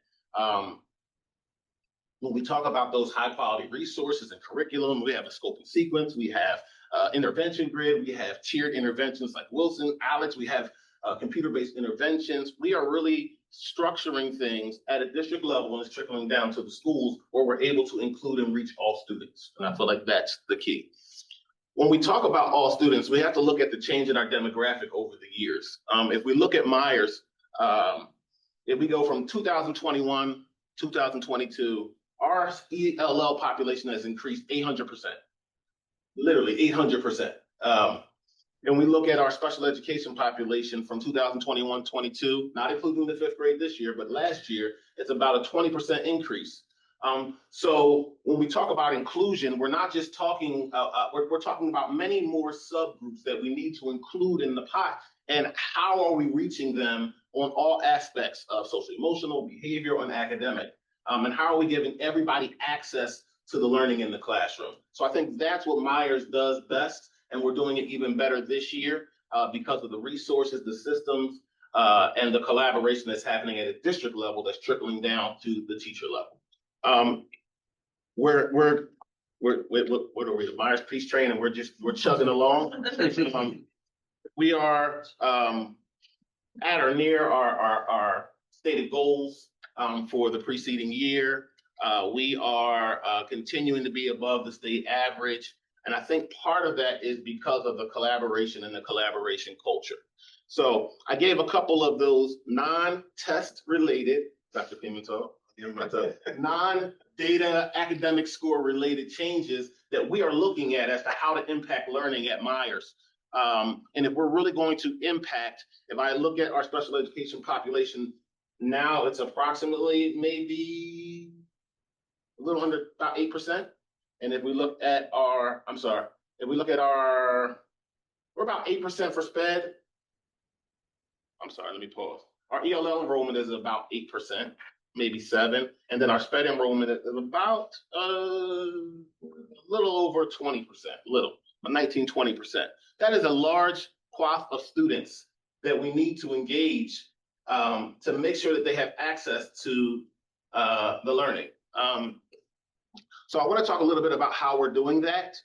When we talk about those high quality resources and curriculum, we have a scope and sequence, we have intervention grid, we have tiered interventions like Wilson, Alex, we have computer-based interventions. We are really structuring things at a district level and it's trickling down to the schools where we're able to include and reach all students. And I feel like that's the key. When we talk about all students, we have to look at the change in our demographic over the years. If we look at Myers, if we go from 2021, 2022, our ELL population has increased 800%, literally 800%. And we look at our special education population from 2021-22, not including the 5th grade this year, but last year, it's about a 20% increase. So when we talk about inclusion, we're not just talking, we're talking about many more subgroups that we need to include in the pot. And how are we reaching them on all aspects of social, emotional, behavioral, and academic? And how are we giving everybody access to the learning in the classroom? So I think that's what Myers does best. And we're doing it even better this year. because of the resources, the systems, and the collaboration that's happening at a district level that's trickling down to the teacher level. We're what are we, the Myers-Briggs train, and we're chugging along. We are at or near our stated goals for the preceding year. We are continuing to be above the state average. And I think part of that is because of the collaboration and the collaboration culture. So I gave a couple of those non-test related, Dr. Pimentel, non-data academic score related changes that we are looking at as to how to impact learning at Myers. And if we're really going to impact, if I look at our special education population, now it's approximately maybe a little under about 8%. And if we look at our, we're about 8% for SPED. I'm sorry, let me pause. Our ELL enrollment is about 8%, maybe 7%. And then our SPED enrollment is about a little over 20%, little, 19, 20%. That is a large swath of students that we need to engage to make sure that they have access to the learning. So I want to talk a little bit about how we're doing that.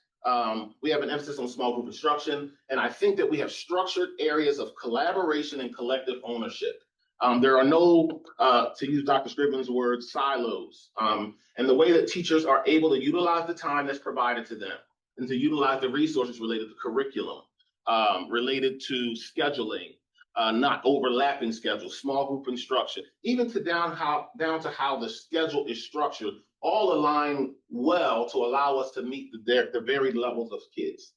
We have an emphasis on small group instruction, and I think that we have structured areas of collaboration and collective ownership. There are no, to use Dr. Scribben's words, silos. And the way that teachers are able to utilize the time that's provided to them and to utilize the resources related to curriculum, related to scheduling, not overlapping schedules, small group instruction, even to down to how the schedule is structured, all align well to allow us to meet the varied levels of kids.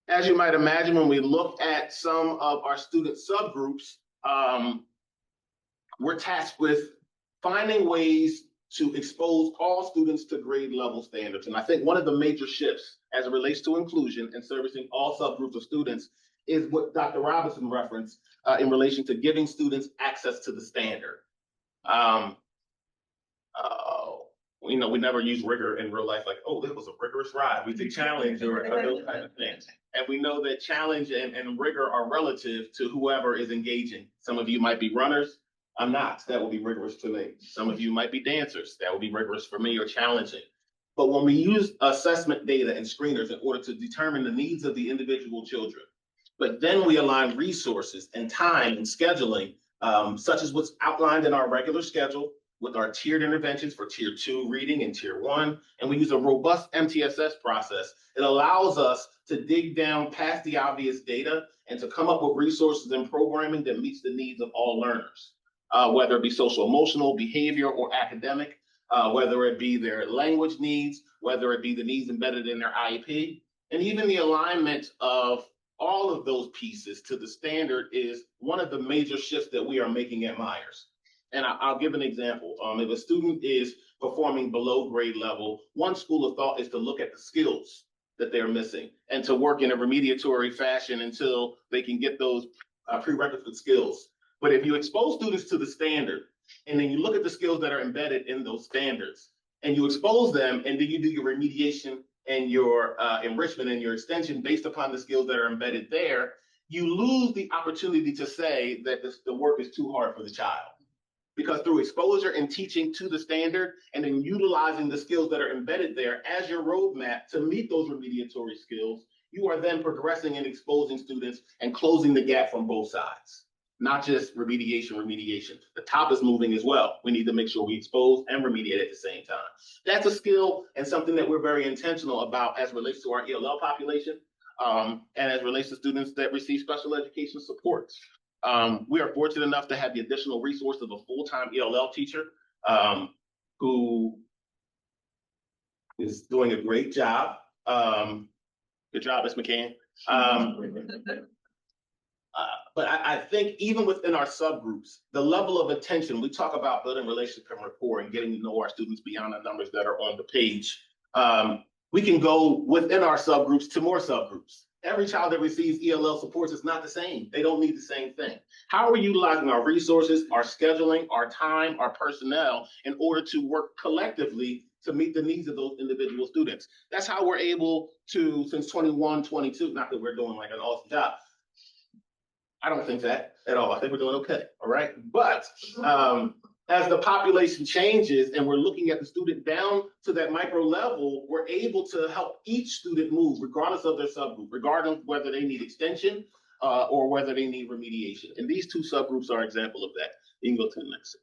As you might imagine, when we look at some of our student subgroups, we're tasked with finding ways to expose all students to grade level standards. And I think one of the major shifts as it relates to inclusion and servicing all subgroups of students is what Dr. Robinson referenced in relation to giving students access to the standard. We never use rigor in real life, like, oh, that was a rigorous ride. We think challenge or those kinds of things. And we know that challenge and rigor are relative to whoever is engaging. Some of you might be runners. I'm not. That will be rigorous to me. Some of you might be dancers. That will be rigorous for me or challenging. But when we use assessment data and screeners in order to determine the needs of the individual children, but then we align resources and time and scheduling, such as what's outlined in our regular schedule with our tiered interventions for tier 2 reading and tier 1, and we use a robust MTSS process. It allows us to dig down past the obvious data and to come up with resources and programming that meets the needs of all learners, whether it be social emotional, behavior, or academic, whether it be their language needs, whether it be the needs embedded in their IEP, and even the alignment of all of those pieces to the standard is one of the major shifts that we are making at Myers. And I'll give an example. If a student is performing below grade level, one school of thought is to look at the skills that they're missing and to work in a remediatory fashion until they can get those prerequisite skills. But if you expose students to the standard, and then you look at the skills that are embedded in those standards, and you expose them, and then you do your remediation and your enrichment and your extension based upon the skills that are embedded there, you lose the opportunity to say that the work is too hard for the child. Because through exposure and teaching to the standard, and then utilizing the skills that are embedded there as your roadmap to meet those remediatory skills, you are then progressing and exposing students and closing the gap from both sides. Not just remediation. The top is moving as well. We need to make sure we expose and remediate at the same time. That's a skill and something that we're very intentional about as it relates to our ELL population, and as it relates to students that receive special education supports. We are fortunate enough to have the additional resource of a full-time ELL teacher who is doing a great job. Good job, Ms. McCann. But I think even within our subgroups, the level of attention, we talk about building relationship and rapport and getting to know our students beyond the numbers that are on the page. We can go within our subgroups to more subgroups. Every child that receives ELL supports is not the same. They don't need the same thing. How are we utilizing our resources, our scheduling, our time, our personnel in order to work collectively to meet the needs of those individual students. That's how we're able to, since 21, 22, not that we're doing like an awesome job. I don't think that at all. I think we're doing okay, all right? But as the population changes and we're looking at the student down to that micro level, we're able to help each student move regardless of their subgroup, regardless of whether they need extension or whether they need remediation. And these two subgroups are an example of that. You can go to the next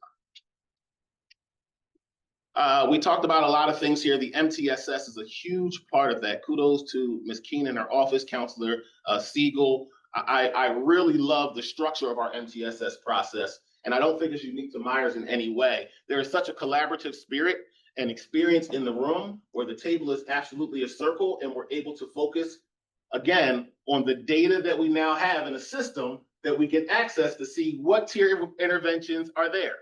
slide. We talked about a lot of things here. The MTSS is a huge part of that. Kudos to Ms. Keenan, our office counselor, Siegel. I really love the structure of our MTSS process, and I don't think it's unique to Myers in any way. There is such a collaborative spirit and experience in the room where the table is absolutely a circle, and we're able to focus, again, on the data that we now have in a system that we get access to see what tier interventions are there.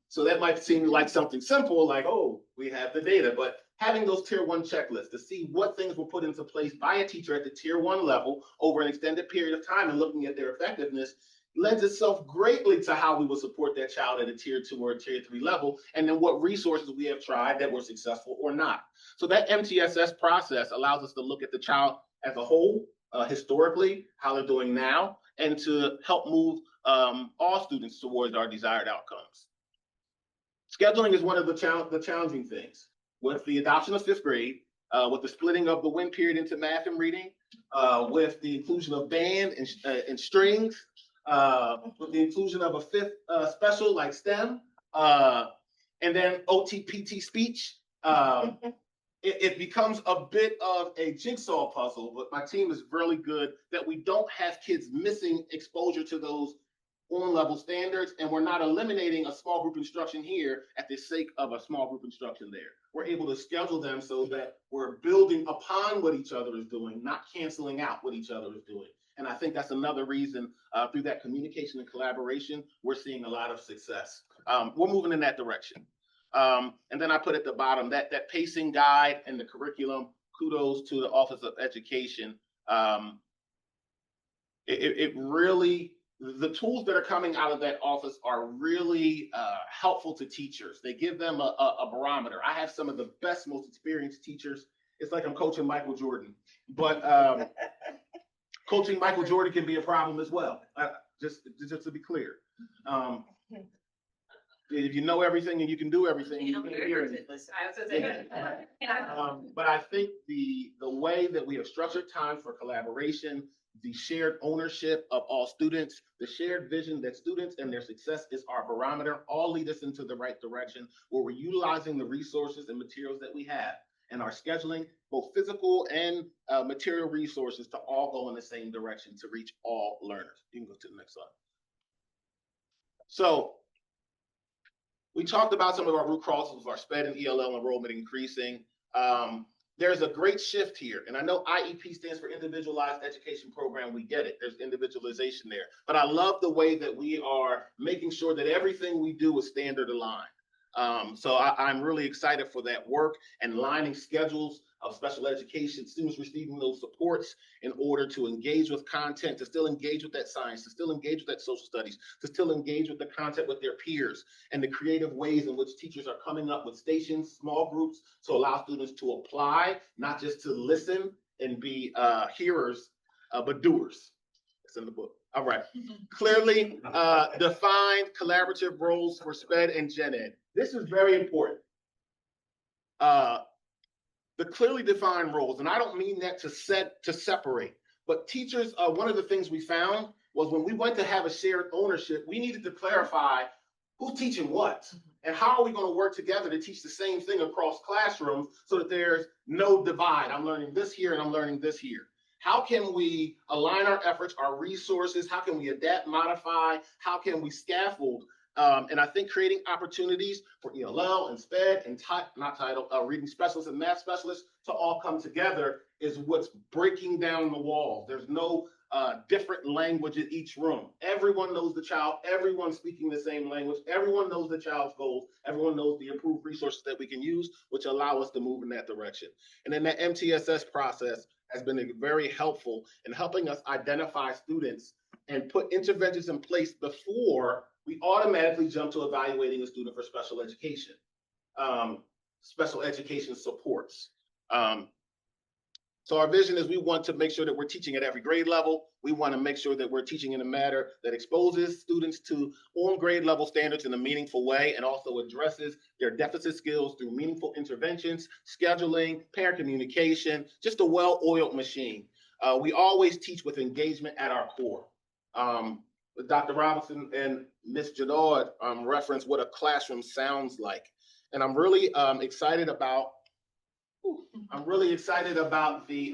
So that might seem like something simple, like, oh, we have the data, but having those tier 1 checklists to see what things were put into place by a teacher at the tier 1 level over an extended period of time and looking at their effectiveness lends itself greatly to how we will support that child at a tier 2 or a tier 3 level, and then what resources we have tried that were successful or not. So that MTSS process allows us to look at the child as a whole, historically, how they're doing now, and to help move all students towards our desired outcomes. Scheduling is one of the challenging things. With the adoption of 5th grade, with the splitting of the WIN period into math and reading, with the inclusion of band and strings, with the inclusion of a 5th special like STEM, and then OTPT speech, it becomes a bit of a jigsaw puzzle, but my team is really good that we don't have kids missing exposure to those on-level standards, and we're not eliminating a small group instruction here at the sake of a small group instruction there. We're able to schedule them so that we're building upon what each other is doing, not canceling out what each other is doing. And I think that's another reason through that communication and collaboration, we're seeing a lot of success. We're moving in that direction. And then I put at the bottom that pacing guide and the curriculum, kudos to the Office of Education. It really, the tools that are coming out of that office are really helpful to teachers. They give them a barometer. I have some of the best, most experienced teachers. It's like I'm coaching Michael Jordan, but coaching Michael Jordan can be a problem as well. Just to be clear. If you know everything and you can do everything, you can't hear anything. But I think the way that we have structured time for collaboration, the shared ownership of all students, the shared vision that students and their success is our barometer, all lead us into the right direction where we're utilizing the resources and materials that we have and our scheduling, both physical and material resources, to all go in the same direction to reach all learners. You can go to the next slide. So we talked about some of our root causes of our SPED and ELL enrollment increasing. There's a great shift here. And I know IEP stands for Individualized Education Program. We get it. There's individualization there. But I love the way that we are making sure that everything we do is standard aligned. So I'm really excited for that work and lining schedules of special education, students receiving those supports in order to engage with content, to still engage with that science, to still engage with that social studies, to still engage with the content with their peers, and the creative ways in which teachers are coming up with stations, small groups, to allow students to apply, not just to listen and be hearers, but doers. It's in the book. All right. Clearly defined collaborative roles for SPED and Gen Ed. This is very important. The clearly defined roles, and I don't mean that to separate, but teachers, one of the things we found was when we went to have a shared ownership, we needed to clarify who's teaching what, and how are we going to work together to teach the same thing across classrooms so that there's no divide. I'm learning this here and I'm learning this here. How can we align our efforts, our resources? How can we adapt, modify? How can we scaffold? And I think creating opportunities for ELL and SPED and reading specialists and math specialists to all come together is what's breaking down the walls. There's no different language in each room. Everyone knows the child, everyone's speaking the same language, everyone knows the child's goals, everyone knows the improved resources that we can use, which allow us to move in that direction. And then that MTSS process has been very helpful in helping us identify students and put interventions in place before we automatically jump to evaluating a student for special education. special education supports. So our vision is we want to make sure that we're teaching at every grade level. We want to make sure that we're teaching in a manner that exposes students to on grade level standards in a meaningful way and also addresses their deficit skills through meaningful interventions, scheduling, parent communication, just a well-oiled machine. We always teach with engagement at our core. Dr. Robinson and Ms. Jadot referenced what a classroom sounds like. And I'm really excited about the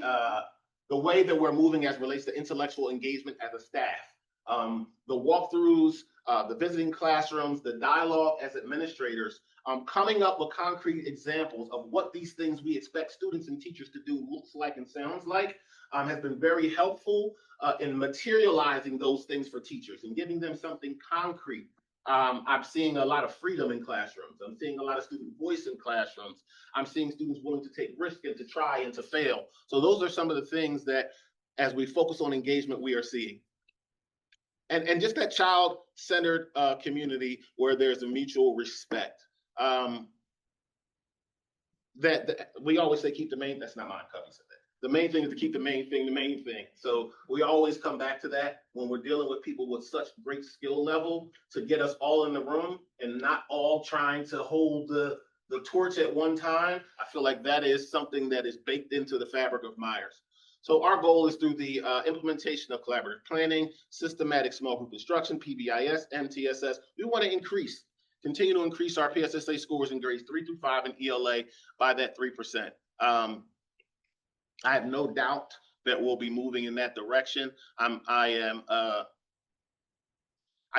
way that we're moving as relates to intellectual engagement as a staff. The walkthroughs, the visiting classrooms, the dialogue as administrators, coming up with concrete examples of what these things we expect students and teachers to do looks like and sounds like, has been very helpful in materializing those things for teachers and giving them something concrete. I'm seeing a lot of freedom in classrooms. I'm seeing a lot of student voice in classrooms. I'm seeing students willing to take risk and to try and to fail. So those are some of the things that, as we focus on engagement, we are seeing. And just that child-centered community where there's a mutual respect. That we always say, keep the main, that's not mine, Cubby said that. The main thing is to keep the main thing the main thing. So we always come back to that when we're dealing with people with such great skill level to get us all in the room and not all trying to hold the torch at one time. I feel like that is something that is baked into the fabric of Myers. So our goal is through the implementation of collaborative planning, systematic small group instruction, PBIS, MTSS. We want to continue to increase our PSSA scores in grades 3 through 5 in ELA by that 3%. I have no doubt that we'll be moving in that direction. I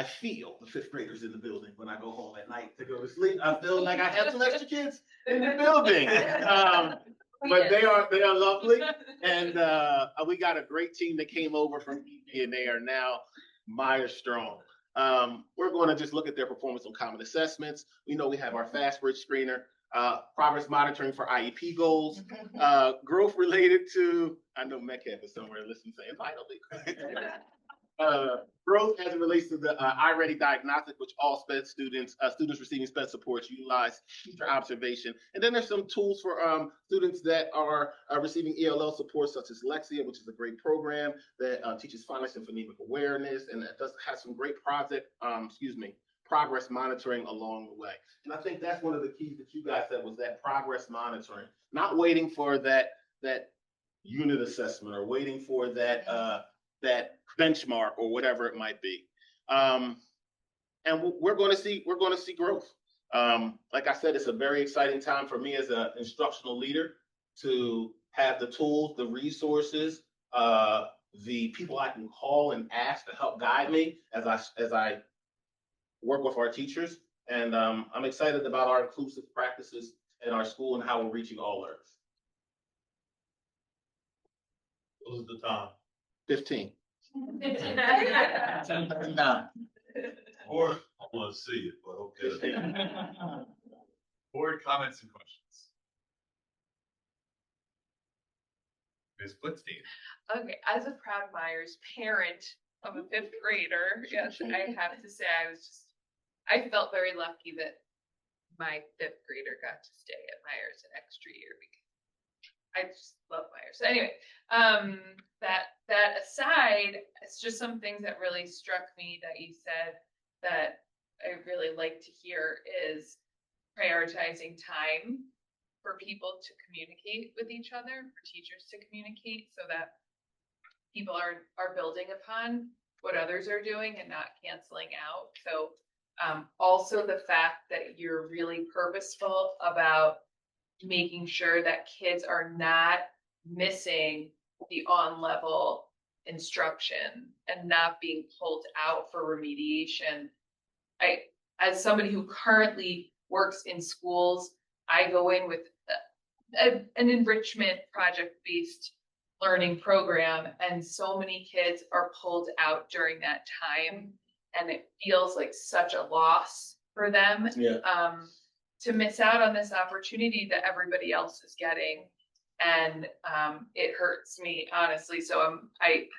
feel the fifth graders in the building when I go home at night to go to sleep. I feel like I have some extra kids in the building. But they are lovely. And we got a great team that came over from EP and they are now Myers strong. We're going to just look at their performance on common assessments. We know we have our Fast Bridge screener, progress monitoring for IEP goals, growth related to, I know Metcalf is somewhere listening saying, finally. Growth as it relates to the iReady diagnostic, which all SPED students receiving SPED supports utilize teacher observation. And then there's some tools for students that are receiving ELL support, such as Lexia, which is a great program that teaches phonics and phonemic awareness, and that does have some great progress monitoring along the way. And I think that's one of the keys that you guys said was that progress monitoring, not waiting for that unit assessment or waiting for that benchmark or whatever it might be. And we're going to see growth. Like I said, it's a very exciting time for me as an instructional leader to have the tools, the resources, the people I can call and ask to help guide me as I work with our teachers. And I'm excited about our inclusive practices in our school and how we're reaching all learners. What was the time? 15. Or I want to see it, but okay. Board comments and questions. Ms. Blitzstein. Okay, as a proud Myers parent of a fifth grader, yes, I have to say I felt very lucky that my fifth grader got to stay at Myers an extra year because I just love Myers. So anyway, that aside, it's just some things that really struck me that you said that I really like to hear is prioritizing time for people to communicate with each other, for teachers to communicate so that people are building upon what others are doing and not canceling out. So also the fact that you're really purposeful about making sure that kids are not missing the on-level instruction and not being pulled out for remediation. As somebody who currently works in schools, I go in with an enrichment project-based learning program, and so many kids are pulled out during that time, and it feels like such a loss for them to miss out on this opportunity that everybody else is getting. And it hurts me, honestly. So I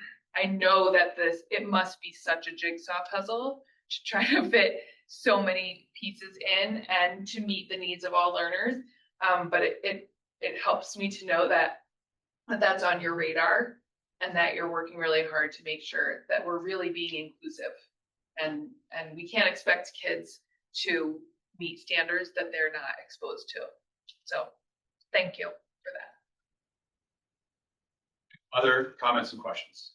know that it must be such a jigsaw puzzle to try to fit so many pieces in and to meet the needs of all learners. But it helps me to know that that's on your radar and that you're working really hard to make sure that we're really being inclusive. And we can't expect kids to meet standards that they're not exposed to. So thank you for that. Other comments and questions?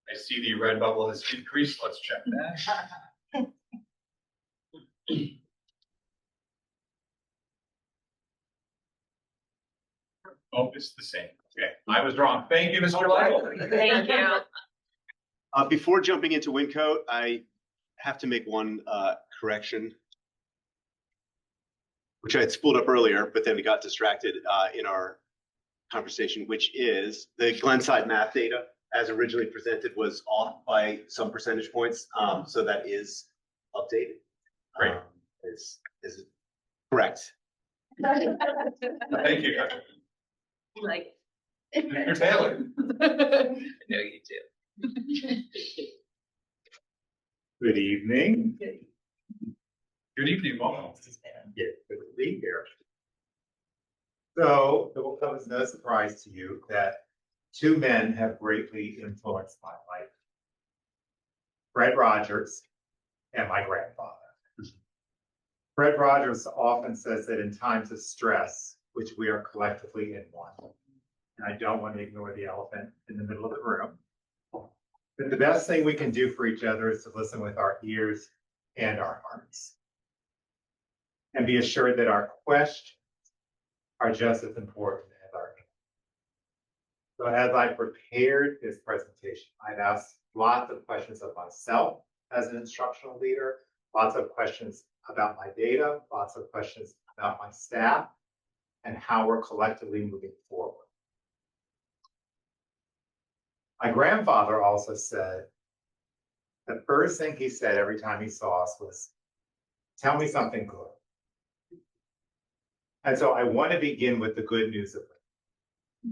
I see the red bubble has increased. Let's check that. Oh, it's the same. Okay, I was wrong. Thank you, Mr. Lytle. Thank you. Before jumping into Wincoat, I have to make one correction, which I had spooled up earlier, but then we got distracted in our conversation, which is the Glenside math data as originally presented was off by some percentage points. So that is updated. Great. Is correct. Thank you. Like. Mr. Taylor. I know you do. Good evening. Good evening, welcome. Yeah, good to be here. So it will come as no surprise to you that two men have greatly influenced my life. Fred Rogers and my grandfather. Fred Rogers often says that in times of stress, which we are collectively in one, and I don't want to ignore the elephant in the middle of the room, but the best thing we can do for each other is to listen with our ears and our hearts. And be assured that our questions are just as important as our answers. So as I prepared this presentation, I've asked lots of questions of myself as an instructional leader, lots of questions about my data, lots of questions about my staff, and how we're collectively moving forward. My grandfather also said, the first thing he said every time he saw us was, tell me something good. And so I want to begin with the good news of it,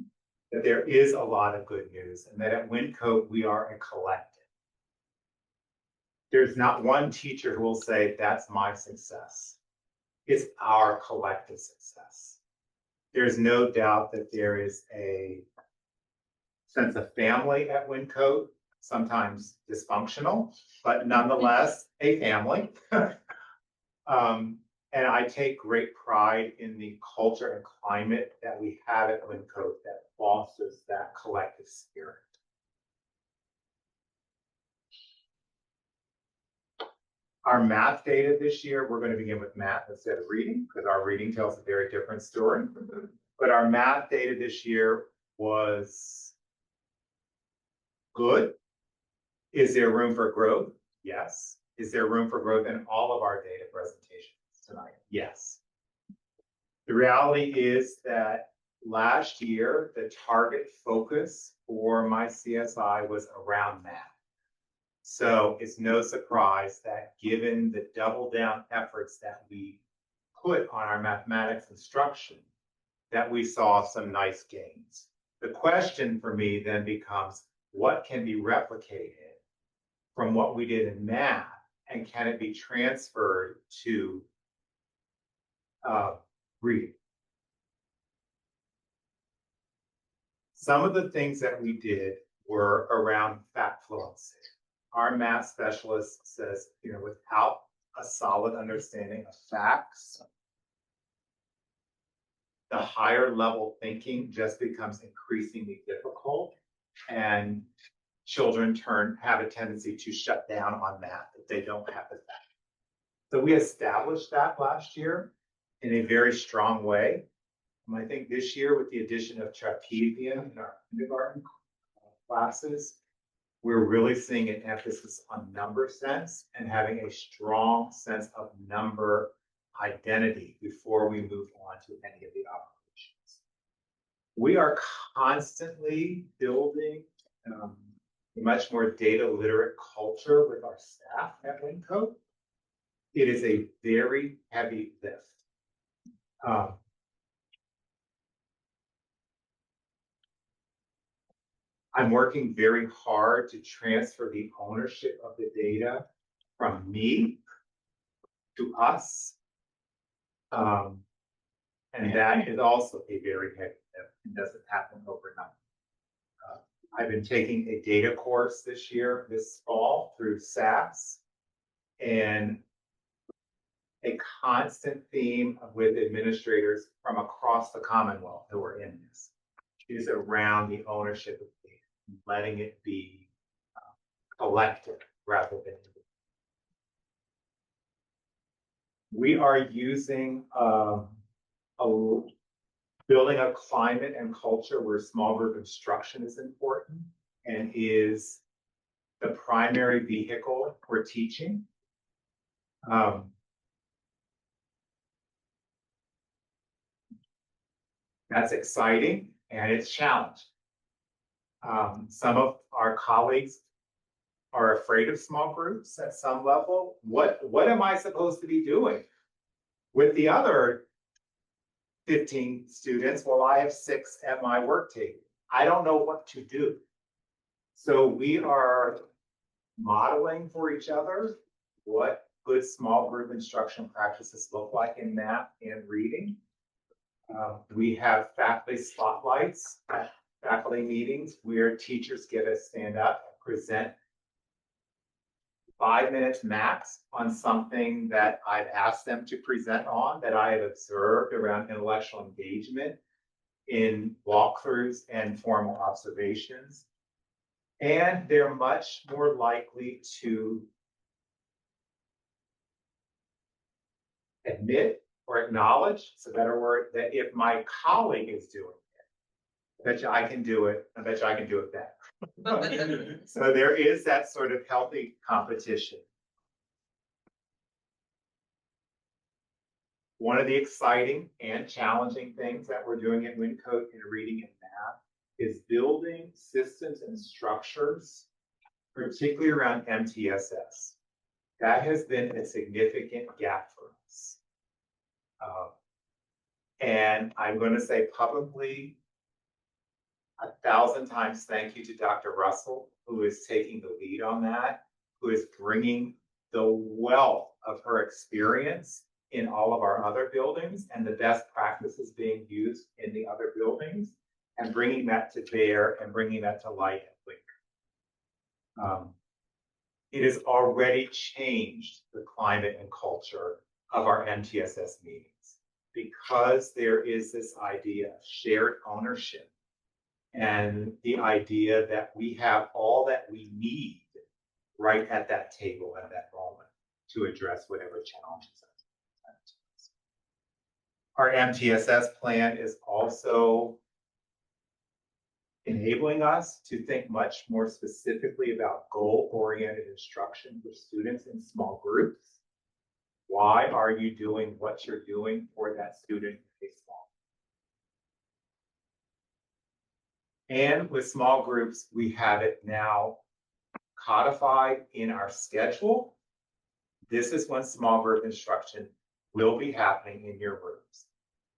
that there is a lot of good news and that at Wincoat we are a collective. There's not one teacher who will say, that's my success. It's our collective success. There's no doubt that there is a sense of family at Wincoat, sometimes dysfunctional, but nonetheless a family. And I take great pride in the culture and climate that we have at Wincoat that fosters that collective spirit. Our math data this year, we're going to begin with math instead of reading, because our reading tells a very different story. But our math data this year was good. Is there room for growth? Yes. Is there room for growth in all of our data presentations tonight? Yes. The reality is that last year, the target focus for my CSI was around math. So it's no surprise that given the double down efforts that we put on our mathematics instruction, that we saw some nice gains. The question for me then becomes, what can be replicated from what we did in math, and can it be transferred to reading? Some of the things that we did were around fact fluency. Our math specialist says, without a solid understanding of facts, the higher level thinking just becomes increasingly difficult, and children have a tendency to shut down on math if they don't have the facts. So we established that last year in a very strong way. And I think this year, with the addition of trapezium in our kindergarten classes, we're really seeing an emphasis on number sense and having a strong sense of number identity before we move on to any of the operations. We are constantly building a much more data literate culture with our staff at Wincoat. It is a very heavy lift. I'm working very hard to transfer the ownership of the data from me to us And that is also a very heavy lift and doesn't happen overnight. I've been taking a data course this fall through SAS. And a constant theme with administrators from across the Commonwealth who are in this is around the ownership of data, letting it be collected rather than. We are using building a climate and culture where small group instruction is important and is the primary vehicle for teaching. That's exciting and it's challenging. Some of our colleagues are afraid of small groups at some level. What am I supposed to be doing with the other 15 students? Well, I have 6 at my work table. I don't know what to do. So we are modeling for each other what good small group instruction practices look like in math and reading. We have faculty spotlights at faculty meetings where teachers get to stand up and present 5 minutes max on something that I've asked them to present on, that I have observed around intellectual engagement in walkthroughs and formal observations. And they're much more likely to admit or acknowledge, it's a better word, that if my colleague is doing it, I bet you I can do it. I bet you I can do it better. So there is that sort of healthy competition. One of the exciting and challenging things that we're doing at Wincote in reading and math is building systems and structures, particularly around MTSS. That has been a significant gap for us. And I'm going to say publicly 1,000 times thank you to Dr. Russell, who is taking the lead on that, who is bringing the wealth of her experience in all of our other buildings and the best practices being used in the other buildings and bringing that to bear and bringing that to light at Wink. It has already changed the climate and culture of our MTSS meetings because there is this idea of shared ownership and the idea that we have all that we need right at that table at that moment to address whatever challenges are. Our MTSS plan is also enabling us to think much more specifically about goal-oriented instruction for students in small groups. Why are you doing what you're doing for that student in a small group? And with small groups, we have it now codified in our schedule. This is when small group instruction will be happening in your rooms,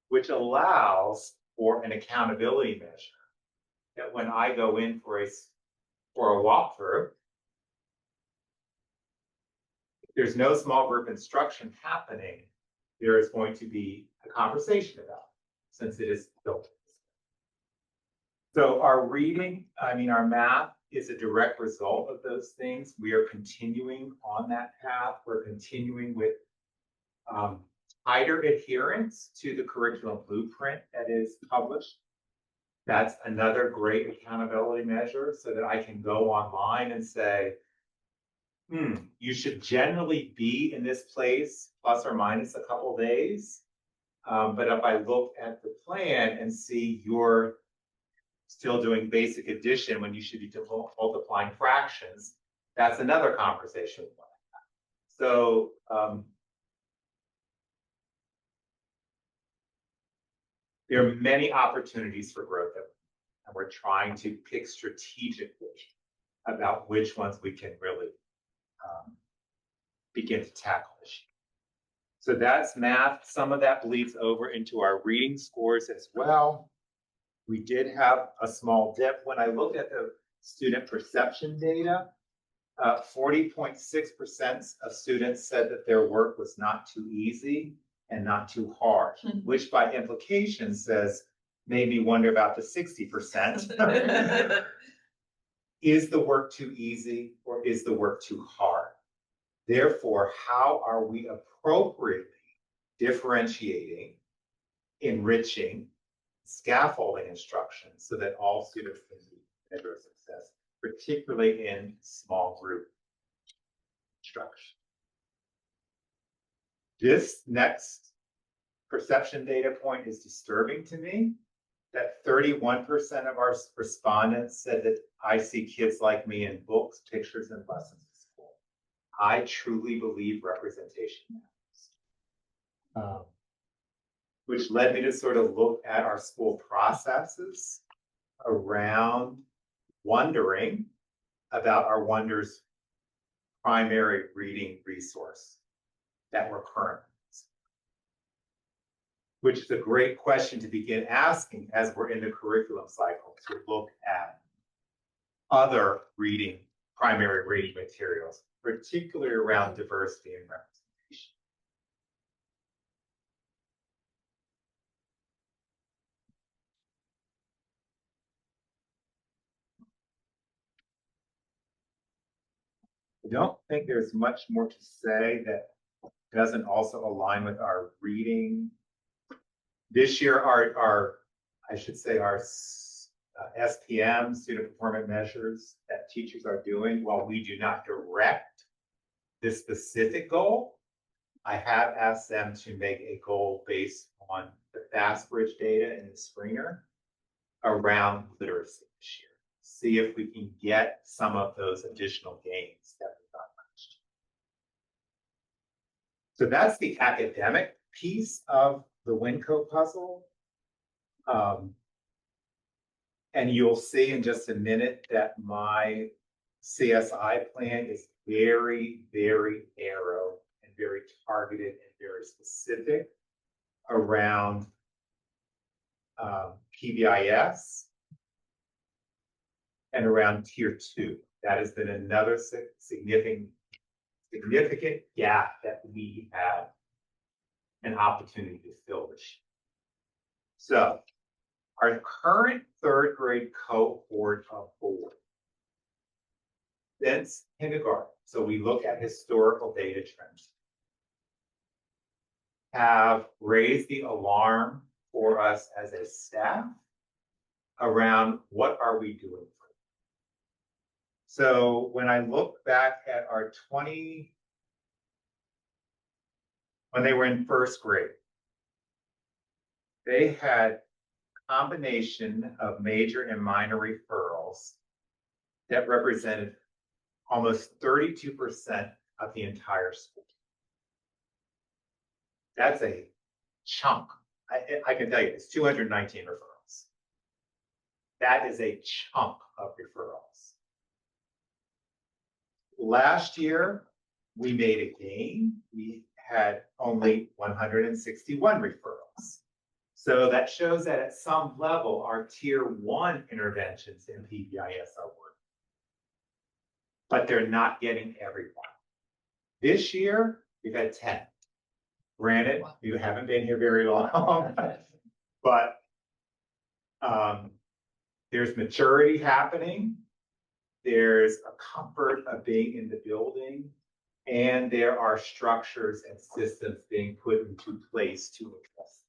which allows for an accountability measure that when I go in for a walkthrough, if there's no small group instruction happening, there is going to be a conversation about it, since it is built. So our our math is a direct result of those things. We are continuing on that path. We're continuing with tighter adherence to the curriculum blueprint that is published. That's another great accountability measure so that I can go online and say, you should generally be in this place plus or minus a couple days. But if I look at the plan and see you're still doing basic addition when you should be multiplying fractions, that's another conversation. So there are many opportunities for growth, and we're trying to pick strategically about which ones we can really begin to tackle this year. So that's math. Some of that bleeds over into our reading scores as well. We did have a small dip. When I looked at the student perception data, 40.6% of students said that their work was not too easy. and not too hard, which by implication says, made me wonder about the 60%. Is the work too easy or is the work too hard? Therefore, how are we appropriately differentiating, enriching, scaffolding instruction so that all students can measure success, particularly in small group instruction? This next perception data point is disturbing to me, that 31% of our respondents said that I see kids like me in books, pictures, and lessons at school. I truly believe representation matters. Which led me to sort of look at our school processes around wondering about our Wonders primary reading resource that we're currently using. Which is a great question to begin asking as we're in the curriculum cycle, to look at other primary reading materials, particularly around diversity and representation. I don't think there's much more to say that doesn't also align with our reading. This year, our SPM, student performance measures that teachers are doing, while we do not direct this specific goal, I have asked them to make a goal based on the FastBridge data in the Springer around literacy this year. See if we can get some of those additional gains that we got last year. So that's the academic piece of the WinCo puzzle. And you'll see in just a minute that my CSI plan is very, very narrow and very targeted and very specific around PBIS and around tier 2. That has been another significant gap that we have an opportunity to fill this year. So our current third grade cohort of 4, since kindergarten, so we look at historical data trends, have raised the alarm for us as a staff around what are we doing for them. So when I look back at our when they were in first grade, they had combination of major and minor referrals that represented almost 32% of the entire school. That's a chunk. I can tell you, it's 219 referrals. That is a chunk of referrals. Last year, we made a gain. We had only 161 referrals. So that shows that at some level, our tier 1 interventions in PBIS are working. But they're not getting everyone. This year, we've had 10. Granted, you haven't been here very long, but there's maturity happening. There's a comfort of being in the building, and there are structures and systems being put into place to address.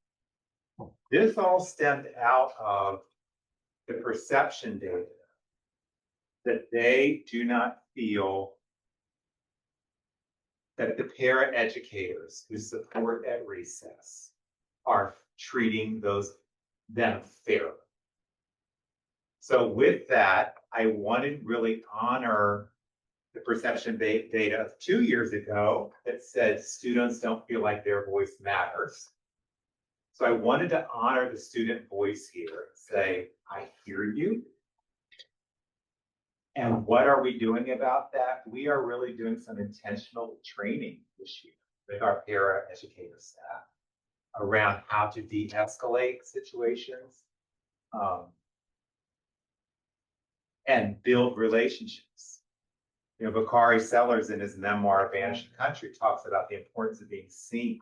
This all stemmed out of the perception data that they do not feel that the para-educators who support at recess are treating them fairly. So with that, I wanted to really honor the perception data of 2 years ago that said students don't feel like their voice matters. So I wanted to honor the student voice here and say, I hear you. And what are we doing about that? We are really doing some intentional training this year with our para-educator staff around how to de-escalate situations and build relationships. You know, Bakari Sellers in his memoir, Vanishing Country, talks about the importance of being seen.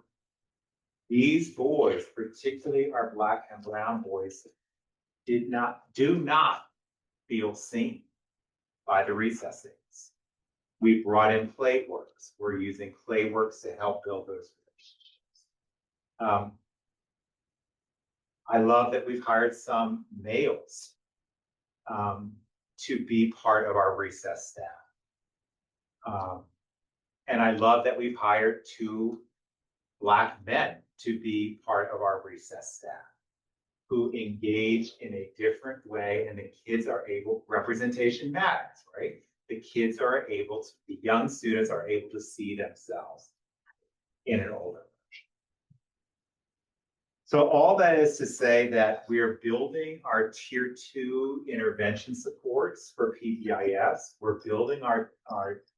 These boys, particularly our Black and brown boys, do not feel seen by the recess aides. We brought in Playworks. We're using Playworks to help build those relationships. I love that we've hired some males to be part of our recess staff. And I love that we've hired 2 Black men to be part of our recess staff who engage in a different way, and the kids are able, representation matters, right? The kids are able to, the young students are able to see themselves in an older version. So all that is to say that we are building our tier 2 intervention supports for PBIS. We're building our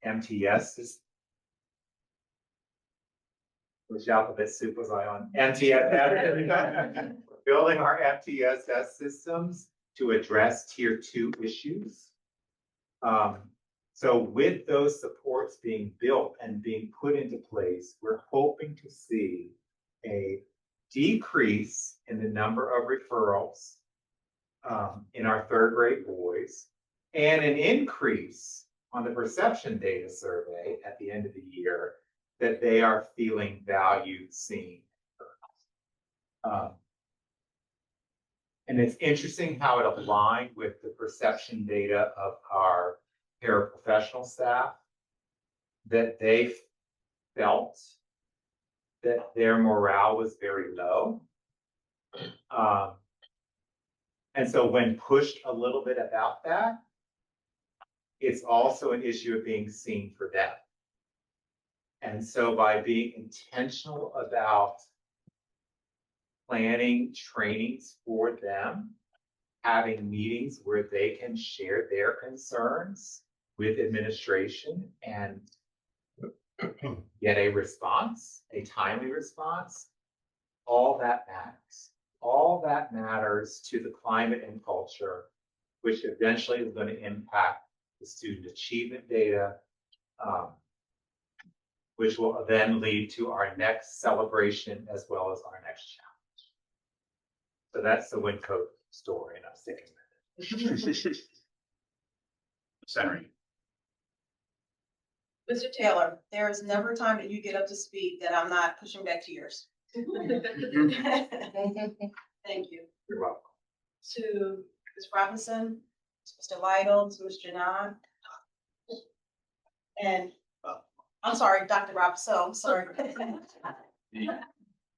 MTS system. Which alphabet soup was I on? MTSS. Building our MTSS systems to address tier 2 issues. So with those supports being built and being put into place, we're hoping to see a decrease in the number of referrals in our 3rd grade boys and an increase on the perception data survey at the end of the year that they are feeling valued, seen. And it's interesting how it aligned with the perception data of our paraprofessional staff, that they felt that their morale was very low. And so when pushed a little bit about that, it's also an issue of being seen for them. And so by being intentional about planning trainings for them, having meetings where they can share their concerns with administration and get a response, a timely response, all that matters. All that matters to the climate and culture, which eventually is going to impact the student achievement data, which will then lead to our next celebration as well as our next challenge. So that's the WinCode story, and I'm sticking with it. Senator. Mr. Taylor, there is never a time that you get up to speed that I'm not pushing back to yours. Thank you. You're welcome. To Ms. Robinson, to Mr. Lytle, to Ms. Janan. And I'm sorry, Dr. Robinson, I'm sorry.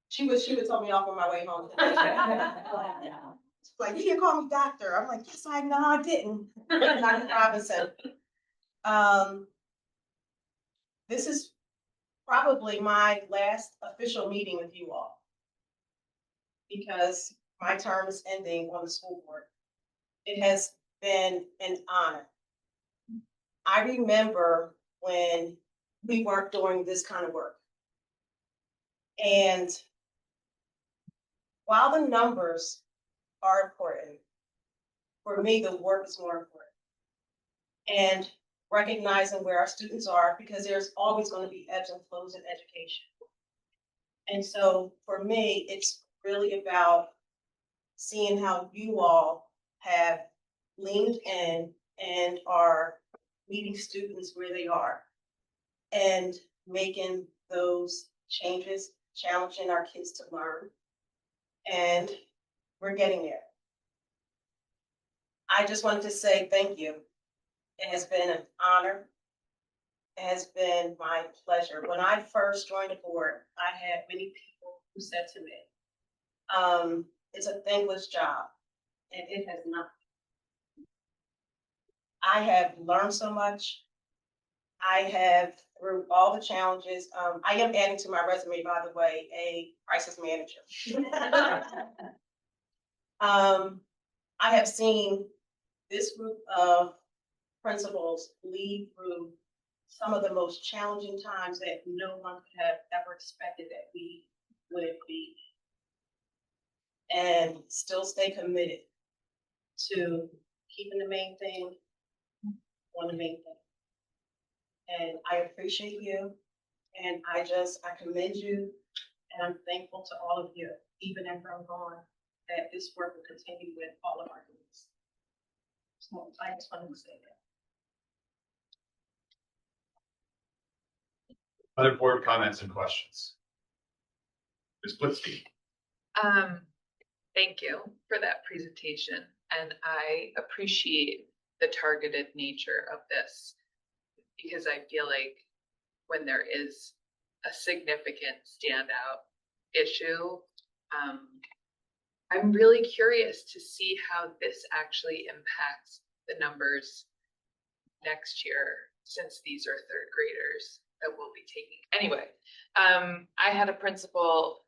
She would tell me off on my way home. Like, you didn't call me doctor. I'm like, yes, I know I didn't. Dr. Robinson. This is probably my last official meeting with you all, because my term is ending on the school board. It has been an honor. I remember when we weren't doing this kind of work. And while the numbers are important, for me, the work is more important. And recognizing where our students are, because there's always going to be ebbs and flows in education. And so for me, it's really about seeing how you all have leaned in and are meeting students where they are and making those changes, challenging our kids to learn. And we're getting there. I just wanted to say thank you. It has been an honor. It has been my pleasure. When I first joined the board, I had many people who said to me, it's a thankless job, and it has not. I have learned so much. I have, through all the challenges, I am adding to my resume, by the way, a crisis manager. I have seen this group of principals lead through some of the most challenging times that no one could have ever expected that we would be, and still stay committed to keeping the main thing on the main thing. And I appreciate you, and I commend you, And I'm thankful to all of you, even after I'm gone, that this work will continue with all of our groups. So I just wanted to say that. Other board comments and questions? Ms. Blitzky. Thank you for that presentation, and I appreciate the targeted nature of this because I feel like when there is a significant standout issue, I'm really curious to see how this actually impacts the numbers next year, since these are third graders that we'll be taking. Anyway, I had a principal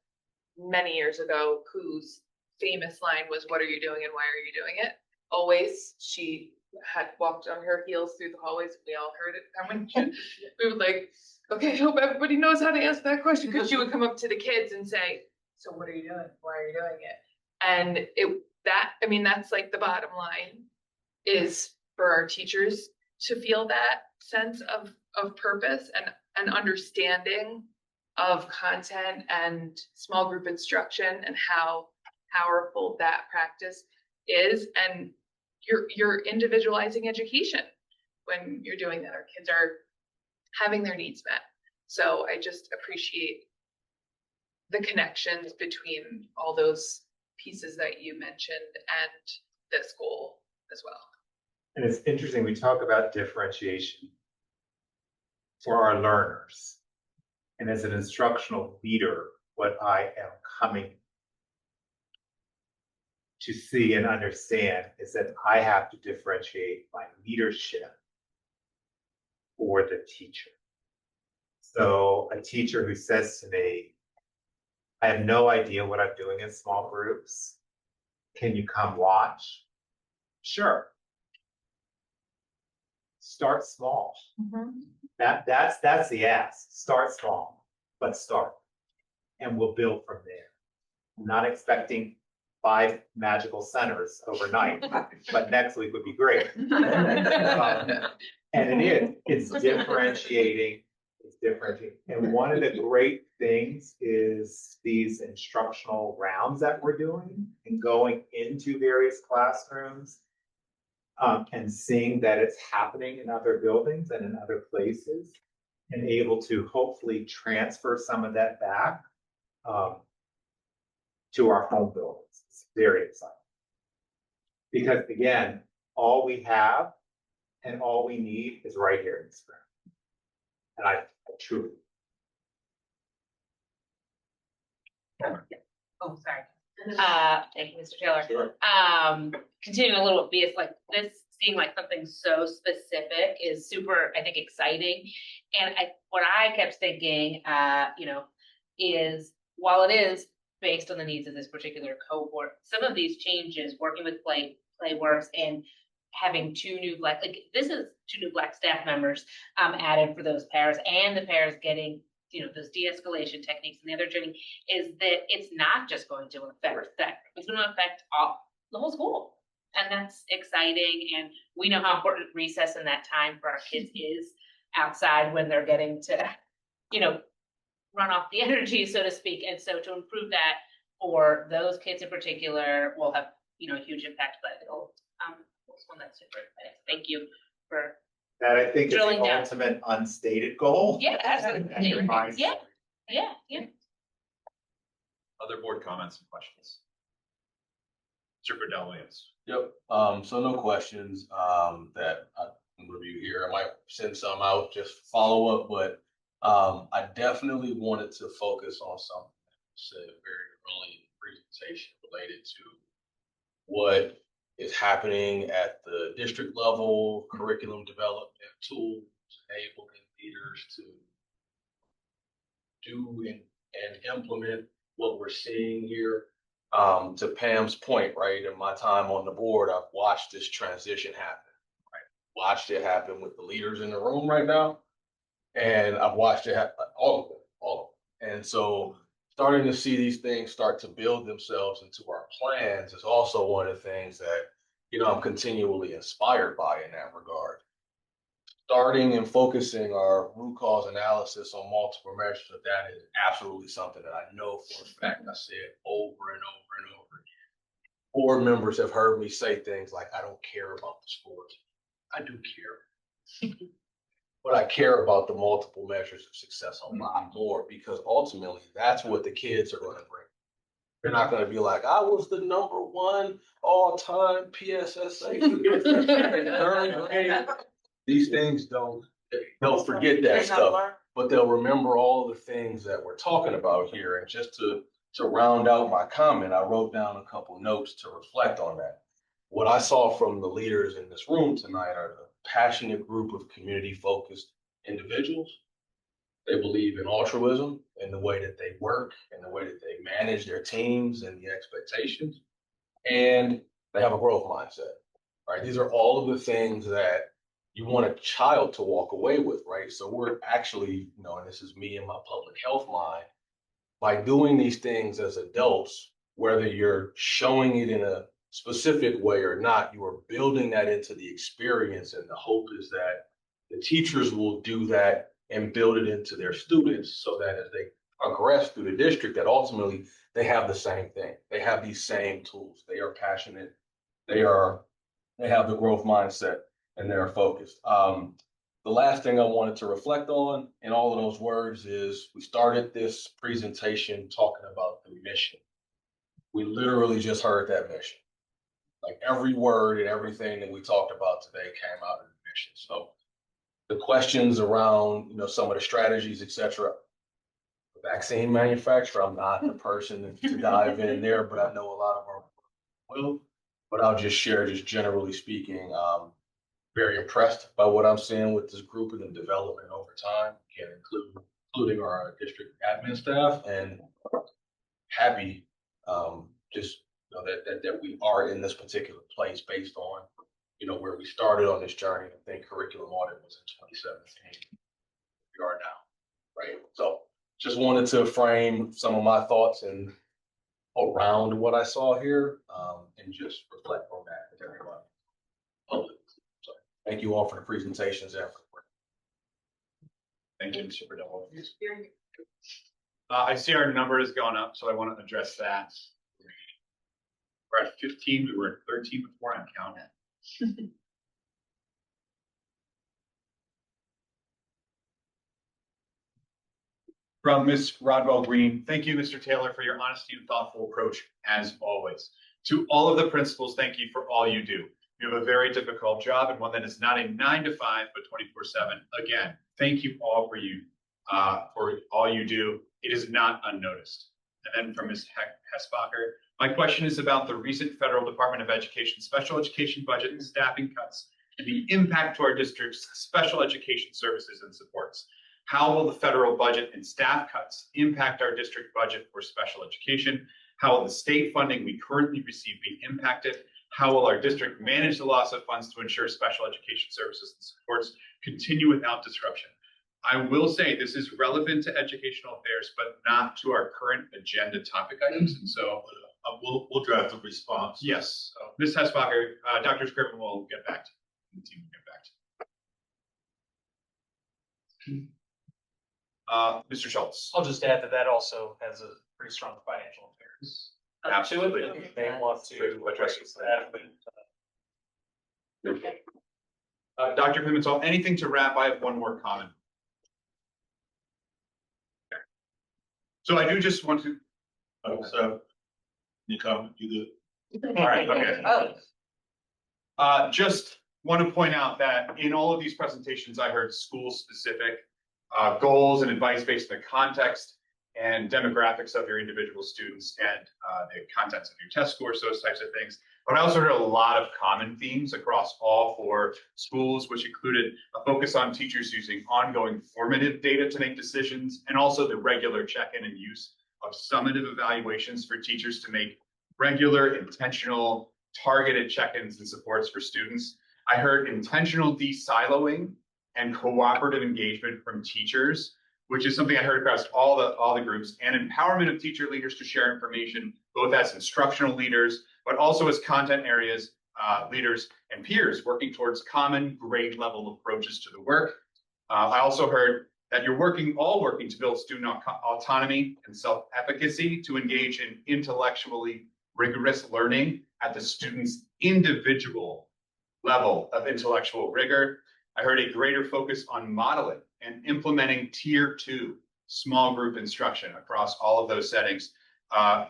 many years ago whose famous line was, "What are you doing and why are you doing it?" Always, she had walked on her heels through the hallways. We all heard it coming. We were like, okay, I hope everybody knows how to answer that question, because she would come up to the kids and say, "So what are you doing? Why are you doing it?" And that's like the bottom line, is for our teachers to feel that sense of purpose and an understanding of content and small group instruction and how powerful that practice is. And you're individualizing education when you're doing that. Our kids are having their needs met. So I just appreciate the connections between all those pieces that you mentioned and this goal as well. And it's interesting, we talk about differentiation for our learners. And as an instructional leader, what I am coming to see and understand is that I have to differentiate my leadership for the teacher. So a teacher who says to me, "I have no idea what I'm doing in small groups. Can you come watch?" Sure. Start small. That's the ask. Start small, but start. And we'll build from there. I'm not expecting 5 magical centers overnight, but next week would be great. And it's differentiating. It's differentiating. And one of the great things is these instructional rounds that we're doing and going into various classrooms and seeing that it's happening in other buildings and in other places, and able to hopefully transfer some of that back to our home buildings. It's very exciting. Because again, all we have and all we need is right here in this room. And I truly. Oh, sorry. Thank you, Mr. Taylor. Sure. Continuing a little bit, like this, seeing like something so specific is super, I think, exciting. And what I kept thinking, is while it is based on the needs of this particular cohort, some of these changes, working with Playworks and having 2 new Black, this is 2 new Black staff members added for those pairs, and the pairs getting, those de-escalation techniques and the other training, is that it's not just going to affect that, it's going to affect the whole school. And that's exciting. And we know how important recess and that time for our kids is outside when they're getting to, run off the energy, so to speak. And so to improve that for those kids in particular will have, a huge impact, but it'll, one that's super exciting. Thank you for That I think is the drilling down. ultimate unstated goal. Yeah, absolutely. Yeah. Other board comments and questions? Mr. Cordell Williams. Yep, so no questions, that I can review here. I might send some out, just follow up, but, I definitely wanted to focus on something that was said very early in the presentation related to what is happening at the district level, curriculum development tools, enabling leaders to do and implement what we're seeing here. To Pam's point, right, in my time on the board, I've watched this transition happen, right? Watched it happen with the leaders in the room right now. And I've watched it happen, all of them. And so starting to see these things start to build themselves into our plans is also one of the things that, I'm continually inspired by in that regard. starting and focusing our root cause analysis on multiple measures of that is absolutely something that I know for a fact. I say it over and over and over again. Board members have heard me say things like, I don't care about the sports. I do care. But I care about the multiple measures of success a lot more, because ultimately that's what the kids are going to bring. They're not going to be like, I was the #1 all-time PSSA. Third grade. These things they'll forget that stuff, but they'll remember all the things that we're talking about here. And just to round out my comment, I wrote down a couple notes to reflect on that. What I saw from the leaders in this room tonight are the passionate group of community-focused individuals. They believe in altruism, in the way that they work, in the way that they manage their teams and the expectations, and they have a growth mindset, right? These are all of the things that you want a child to walk away with, right? So we're actually, and this is me and my public health mind, by doing these things as adults, whether you're showing it in a specific way or not, you are building that into the experience. And the hope is that the teachers will do that and build it into their students, so that as they progress through the district, that ultimately they have the same thing. They have these same tools. They are passionate. They have the growth mindset, and they're focused. The last thing I wanted to reflect on in all of those words is we started this presentation talking about the mission. We literally just heard that mission. Like every word and everything that we talked about today came out of the mission. So the questions around, some of the strategies, et cetera, the vaccine manufacturer, I'm not the person to dive in there, but I know a lot of our will. But I'll just share, just generally speaking, very impressed by what I'm seeing with this group and the development over time, including our district admin staff, and happy that we are in this particular place based on, where we started on this journey. I think curriculum audit was in 2017. We are now, right? So just wanted to frame some of my thoughts and around what I saw here, and just reflect on that with everyone. So thank you all for the presentations. Thank you, Mr. Verdell. I see our number has gone up, so I want to address that. We're at 15. We were at 13 before. I'm counting. From Ms. Rodwell Green, thank you, Mr. Taylor, for your honesty and thoughtful approach, as always. To all of the principals, thank you for all you do. You have a very difficult job, and one that is not a 9 to 5, but 24/7. Again, thank you all for all you do. It is not unnoticed. And then from Ms. Hesbacher, my question is about the recent federal Department of Education special education budget and staffing cuts and the impact to our district's special education services and supports. How will the federal budget and staff cuts impact our district budget for special education? How will the state funding we currently receive be impacted? How will our district manage the loss of funds to ensure special education services and supports continue without disruption? I will say this is relevant to educational affairs, but not to our current agenda topic items. And so we'll draft a response. Yes, Ms. Hesbacher, Dr. Scriven will get back to you. The team will get back to you. Mr. Schultz. I'll just add that also has a pretty strong financial affairs. Absolutely. They want to address that. Dr. Pimentel, anything to wrap? I have one more comment. Okay. So I do just want to. So you comment, you good? All right. Okay. Just want to point out that in all of these presentations, I heard school-specific goals and advice based on the context and demographics of your individual students and the contents of your test scores, those types of things. But I also heard a lot of common themes across all 4 schools, which included a focus on teachers using ongoing formative data to make decisions, and also the regular check-in and use of summative evaluations for teachers to make regular, intentional, targeted check-ins and supports for students. I heard intentional de-siloing and cooperative engagement from teachers, which is something I heard across all the groups, and empowerment of teacher leaders to share information, both as instructional leaders, but also as content areas leaders and peers working towards common grade level approaches to the work. I also heard that you're all working to build student autonomy and self-efficacy to engage in intellectually rigorous learning at the student's individual level of intellectual rigor. I heard a greater focus on modeling and implementing tier 2 small group instruction across all of those settings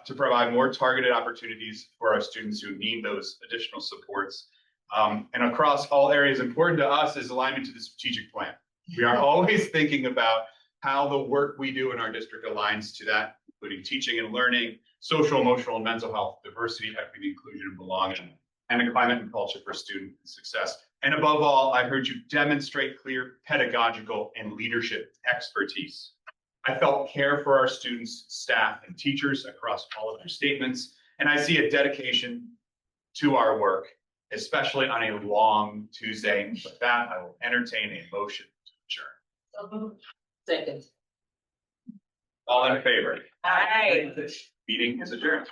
to provide more targeted opportunities for our students who need those additional supports. And across all areas important to us is alignment to the strategic plan. We are always thinking about how the work we do in our district aligns to that, including teaching and learning, social, emotional, and mental health, diversity, equity, inclusion, and belonging, and a climate and culture for student success. And above all, I heard you demonstrate clear pedagogical and leadership expertise. I felt care for our students, staff, and teachers across all of their statements, and I see a dedication to our work, especially on a long Tuesday. With that, I will entertain a motion to adjourn. Second. All in favor? Aye. Meeting is adjourned.